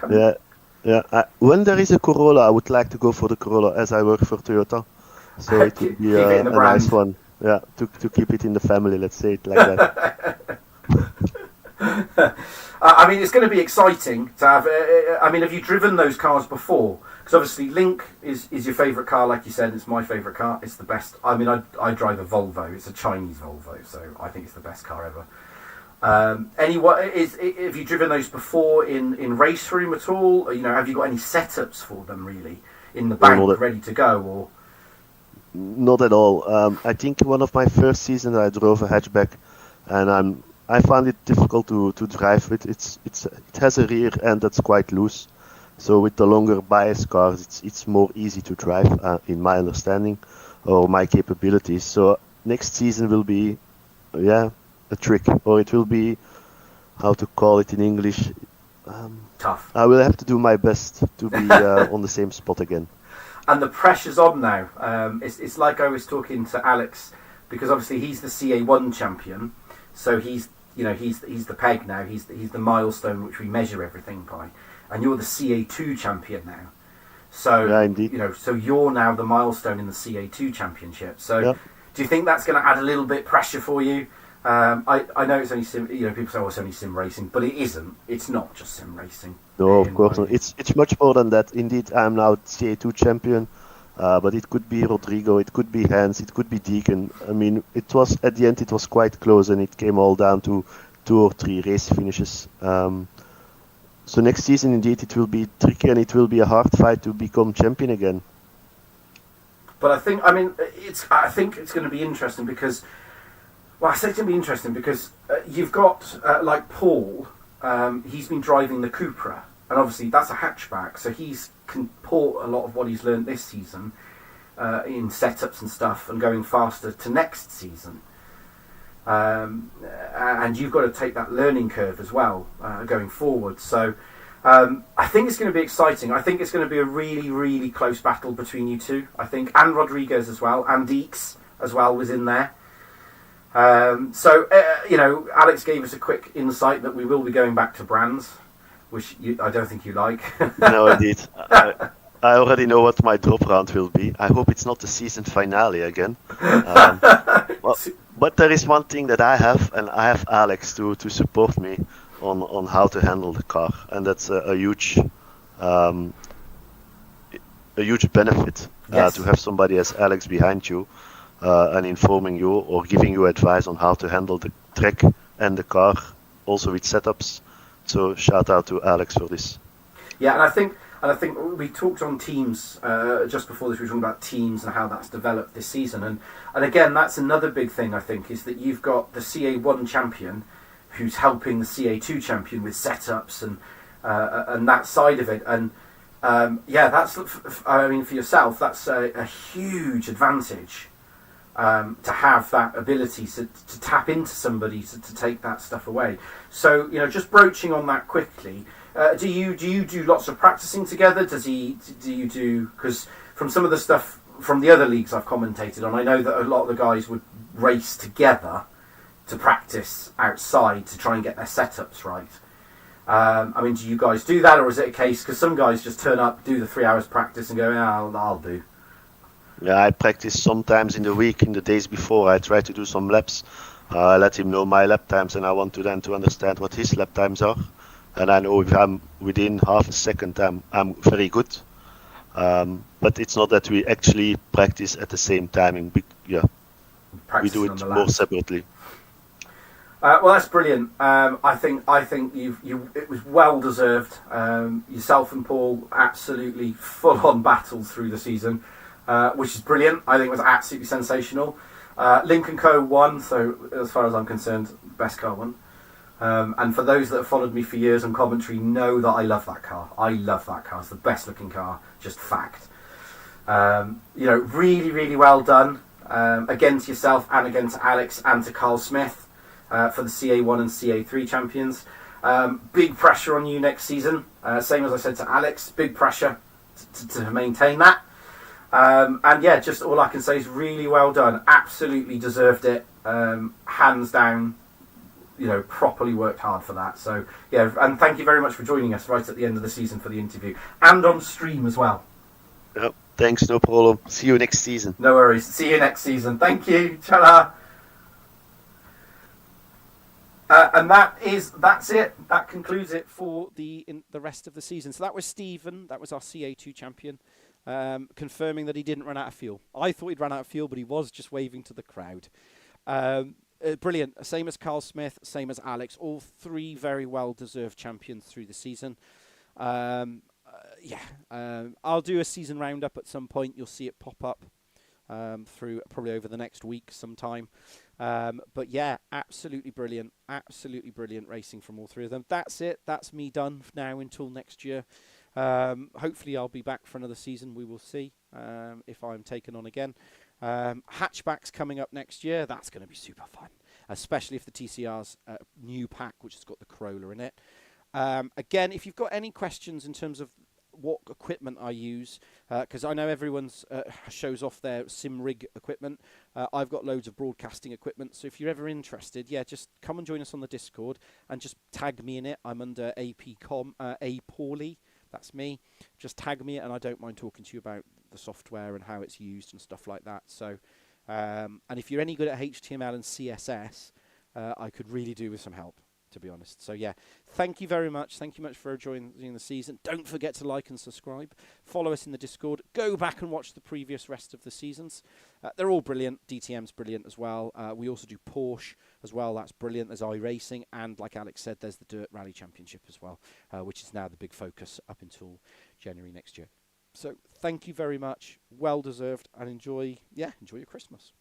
Yeah, when there is a Corolla, I would like to go for the Corolla as I work for Toyota. So it would be Keep it in the a nice brand. one. Yeah, to keep it in the family, let's say it like that. I mean, it's going to be exciting to have. I mean, have you driven those cars before? Because obviously, Link is your favourite car, like you said. It's my favourite car. It's the best. I mean, I drive a Volvo. It's a Chinese Volvo, so I think it's the best car ever. Have you driven those before in race room at all? Or, have you got any setups for them really in the bank ready to go? Or not at all. I think one of my first seasons I drove a hatchback, and I found it difficult to drive with. It has a rear end that's quite loose, so with the longer bias cars, it's more easy to drive, in my understanding, or my capabilities. So next season will be, a trick, or it will be, how to call it in English. tough. I will have to do my best to be on the same spot again. And the pressure's on now. It's like I was talking to Alex, because obviously he's the CA1 champion, so he's the peg now. He's the milestone which we measure everything by, and you're the CA2 champion now. So Yeah, indeed. so you're now the milestone in the CA2 championship. So Yeah. do you think that's going to add a little bit pressure for you? I know it's only sim. People say, "Oh, it's only sim racing," but it isn't. It's not just sim racing. No, of In course my- not. It's much more than that. Indeed, I'm now CA2 champion, but it could be Rodrigo, it could be Hans, it could be Deacon. I mean, it was at the end it was quite close, and it came all down to 2 or 3 race finishes. So next season, indeed, it will be tricky, and it will be a hard fight to become champion again. But I think it's going to be interesting because, well, I say it's going to be interesting because you've got like Paul. He's been driving the Cupra, and obviously that's a hatchback, so he's can port a lot of what he's learned this season in setups and stuff, and going faster to next season. And you've got to take that learning curve as well going forward. So I think it's going to be exciting. I think it's going to be a really, really close battle between you two. I think, and Rodriguez as well, and Deeks as well was in there. Alex gave us a quick insight that we will be going back to brands, which I don't think you like. No, indeed. I already know what my drop round will be. I hope it's not the season finale again. But there is one thing that I have, and I have Alex to support me on how to handle the car, and that's a huge benefit Yes. to have somebody as Alex behind you and informing you or giving you advice on how to handle the track and the car, also with setups. So shout out to Alex for this. Yeah, and I think we talked on teams just before this. We were talking about teams and how that's developed this season, and again, that's another big thing. I think is that you've got the CA1 champion who's helping the CA2 champion with setups and that side of it, and that's for yourself, that's a huge advantage. To have that ability to tap into somebody to take that stuff away. So just broaching on that quickly. Do you do lots of practicing together? Do you do, because from some of the stuff from the other leagues I've commentated on, I know that a lot of the guys would race together to practice outside to try and get their setups right. Do you guys do that, or is it a case because some guys just turn up, do the 3 hours practice, and go, I'll do. Yeah, I practice sometimes in the week, in the days before. I try to do some laps. I let him know my lap times, and I want to then to understand what his lap times are. And I know if I'm within half a second, I'm very good. But it's not that we actually practice at the same time. We do Practicing it on the more laps. separately. Well, that's brilliant. I think it was well deserved. Yourself and Paul absolutely full on battles through the season, which is brilliant. I think it was absolutely sensational. Lincoln Co won, so as far as I'm concerned, best car won. And for those that have followed me for years on commentary, know that I love that car. I love that car. It's the best looking car, just fact. Really, really well done. Again to yourself, and again to Alex and to Carl Smith. For the CA1 and CA3 champions. Big pressure on you next season. Same as I said to Alex, big pressure to maintain that. Just all I can say is really well done. Absolutely deserved it. Hands down. properly worked hard for that. So yeah, and thank you very much for joining us right at the end of the season for the interview and on stream as well. Yep. Thanks, no problem. See you next season. No worries. See you next season. Thank you. Ta-da. And that's it. That concludes it for the rest of the season. So that was Stephen. That was our CA2 champion, confirming that he didn't run out of fuel. I thought he'd run out of fuel, but he was just waving to the crowd. Brilliant. Same as Carl Smith, same as Alex. All three very well-deserved champions through the season. I'll do a season roundup at some point. You'll see it pop up through probably over the next week sometime. But yeah, absolutely brilliant racing from all three of them. That's it. That's me done now until next year. Hopefully I'll be back for another season. We will see if I'm taken on again. Hatchbacks coming up next year. That's going to be super fun, especially if the TCR's new pack, which has got the Corolla in it. Again, if you've got any questions in terms of what equipment I use, because I know everyone's shows off their sim rig equipment. I've got loads of broadcasting equipment, so if you're ever interested, just come and join us on the Discord and just tag me in it. I'm under APcom, A Pauly, that's me. Just tag me, and I don't mind talking to you about the software and how it's used and stuff like that. So, and if you're any good at HTML and CSS, I could really do with some help, to be honest. So yeah, thank you very much. Thank you much for joining the season. Don't forget to like and subscribe. Follow us in the Discord. Go back and watch the previous rest of the seasons. They're all brilliant. DTM's brilliant as well. We also do Porsche as well. That's brilliant. There's iRacing. And like Alex said, there's the Dirt Rally Championship as well, which is now the big focus up until January next year. So thank you very much. Well deserved. And enjoy your Christmas.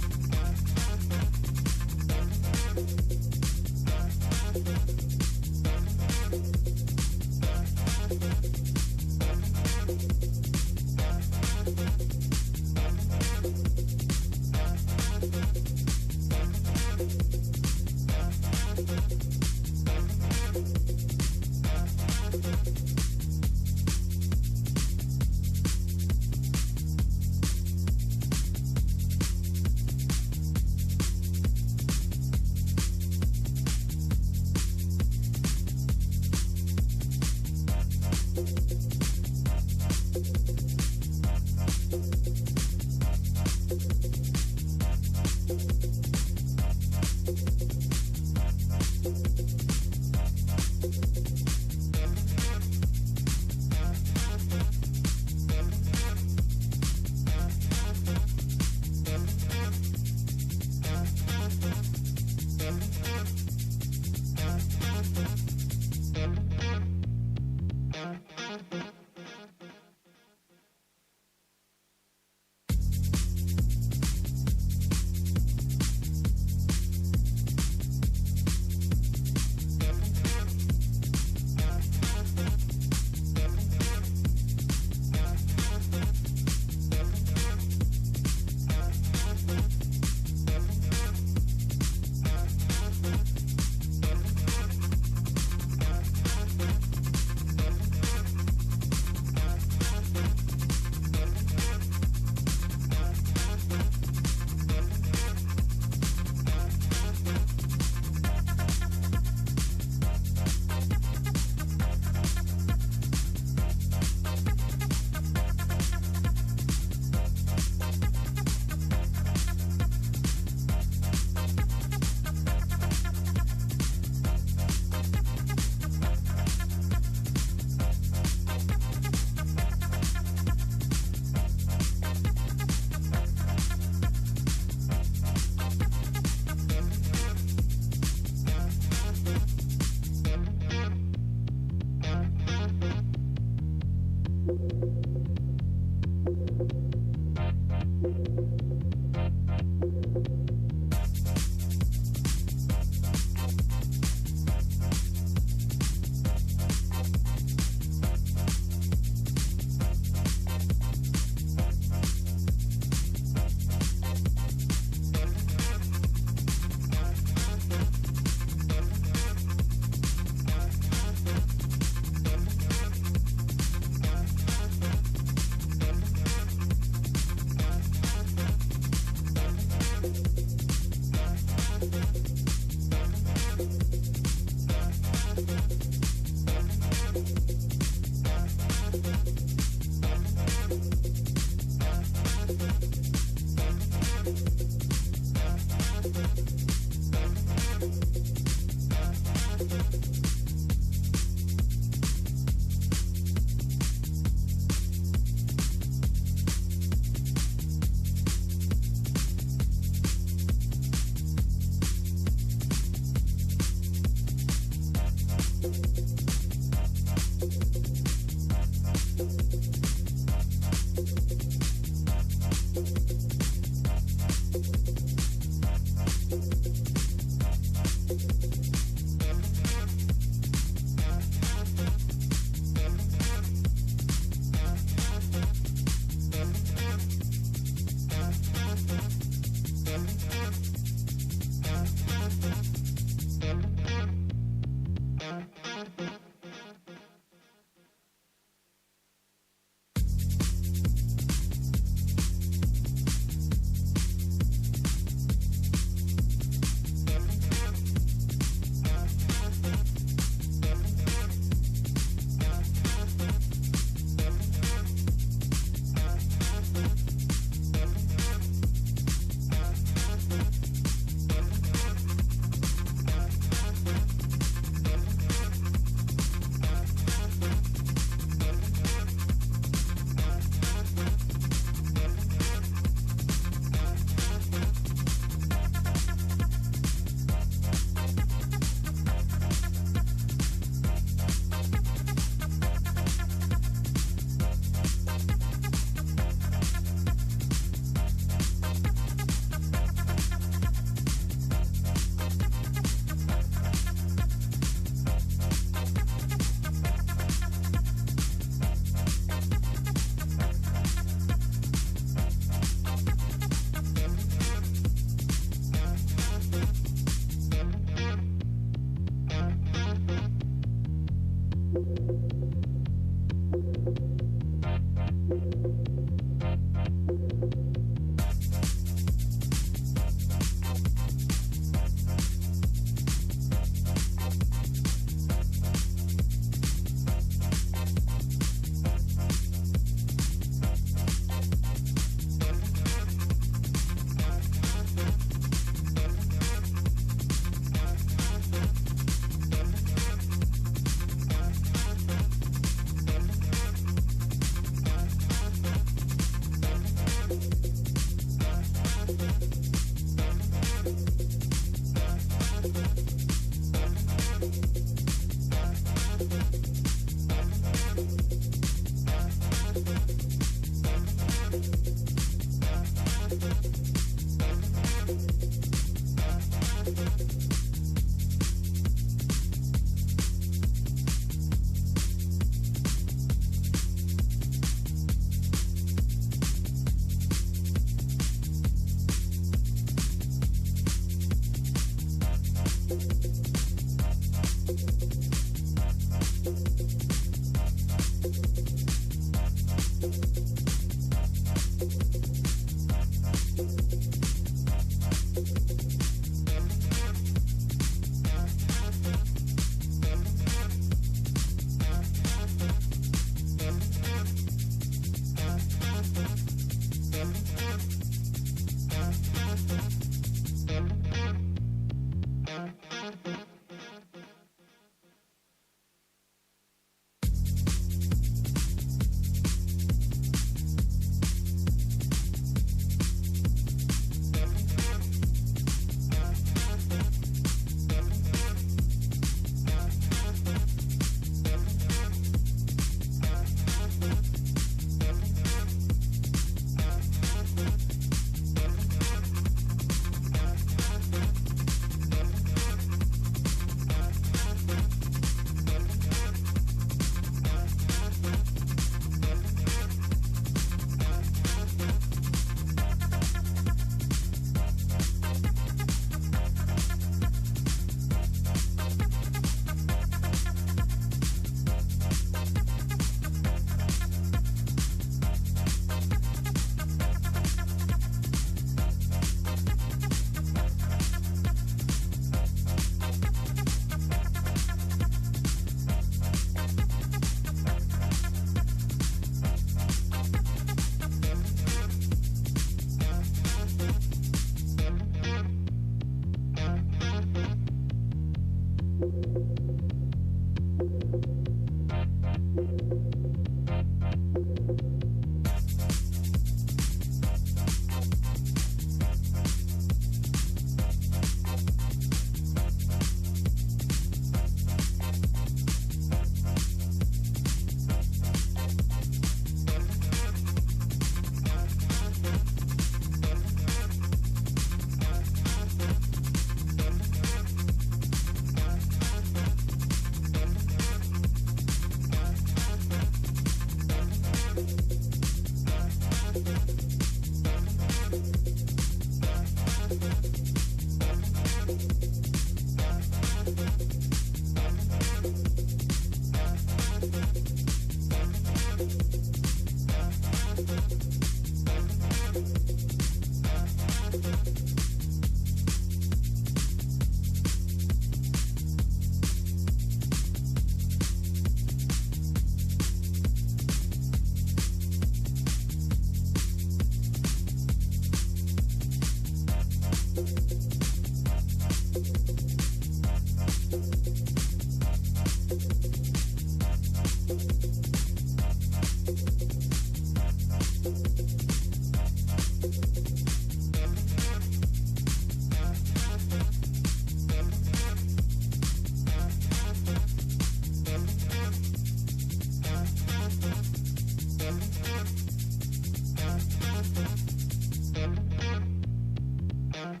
Bye.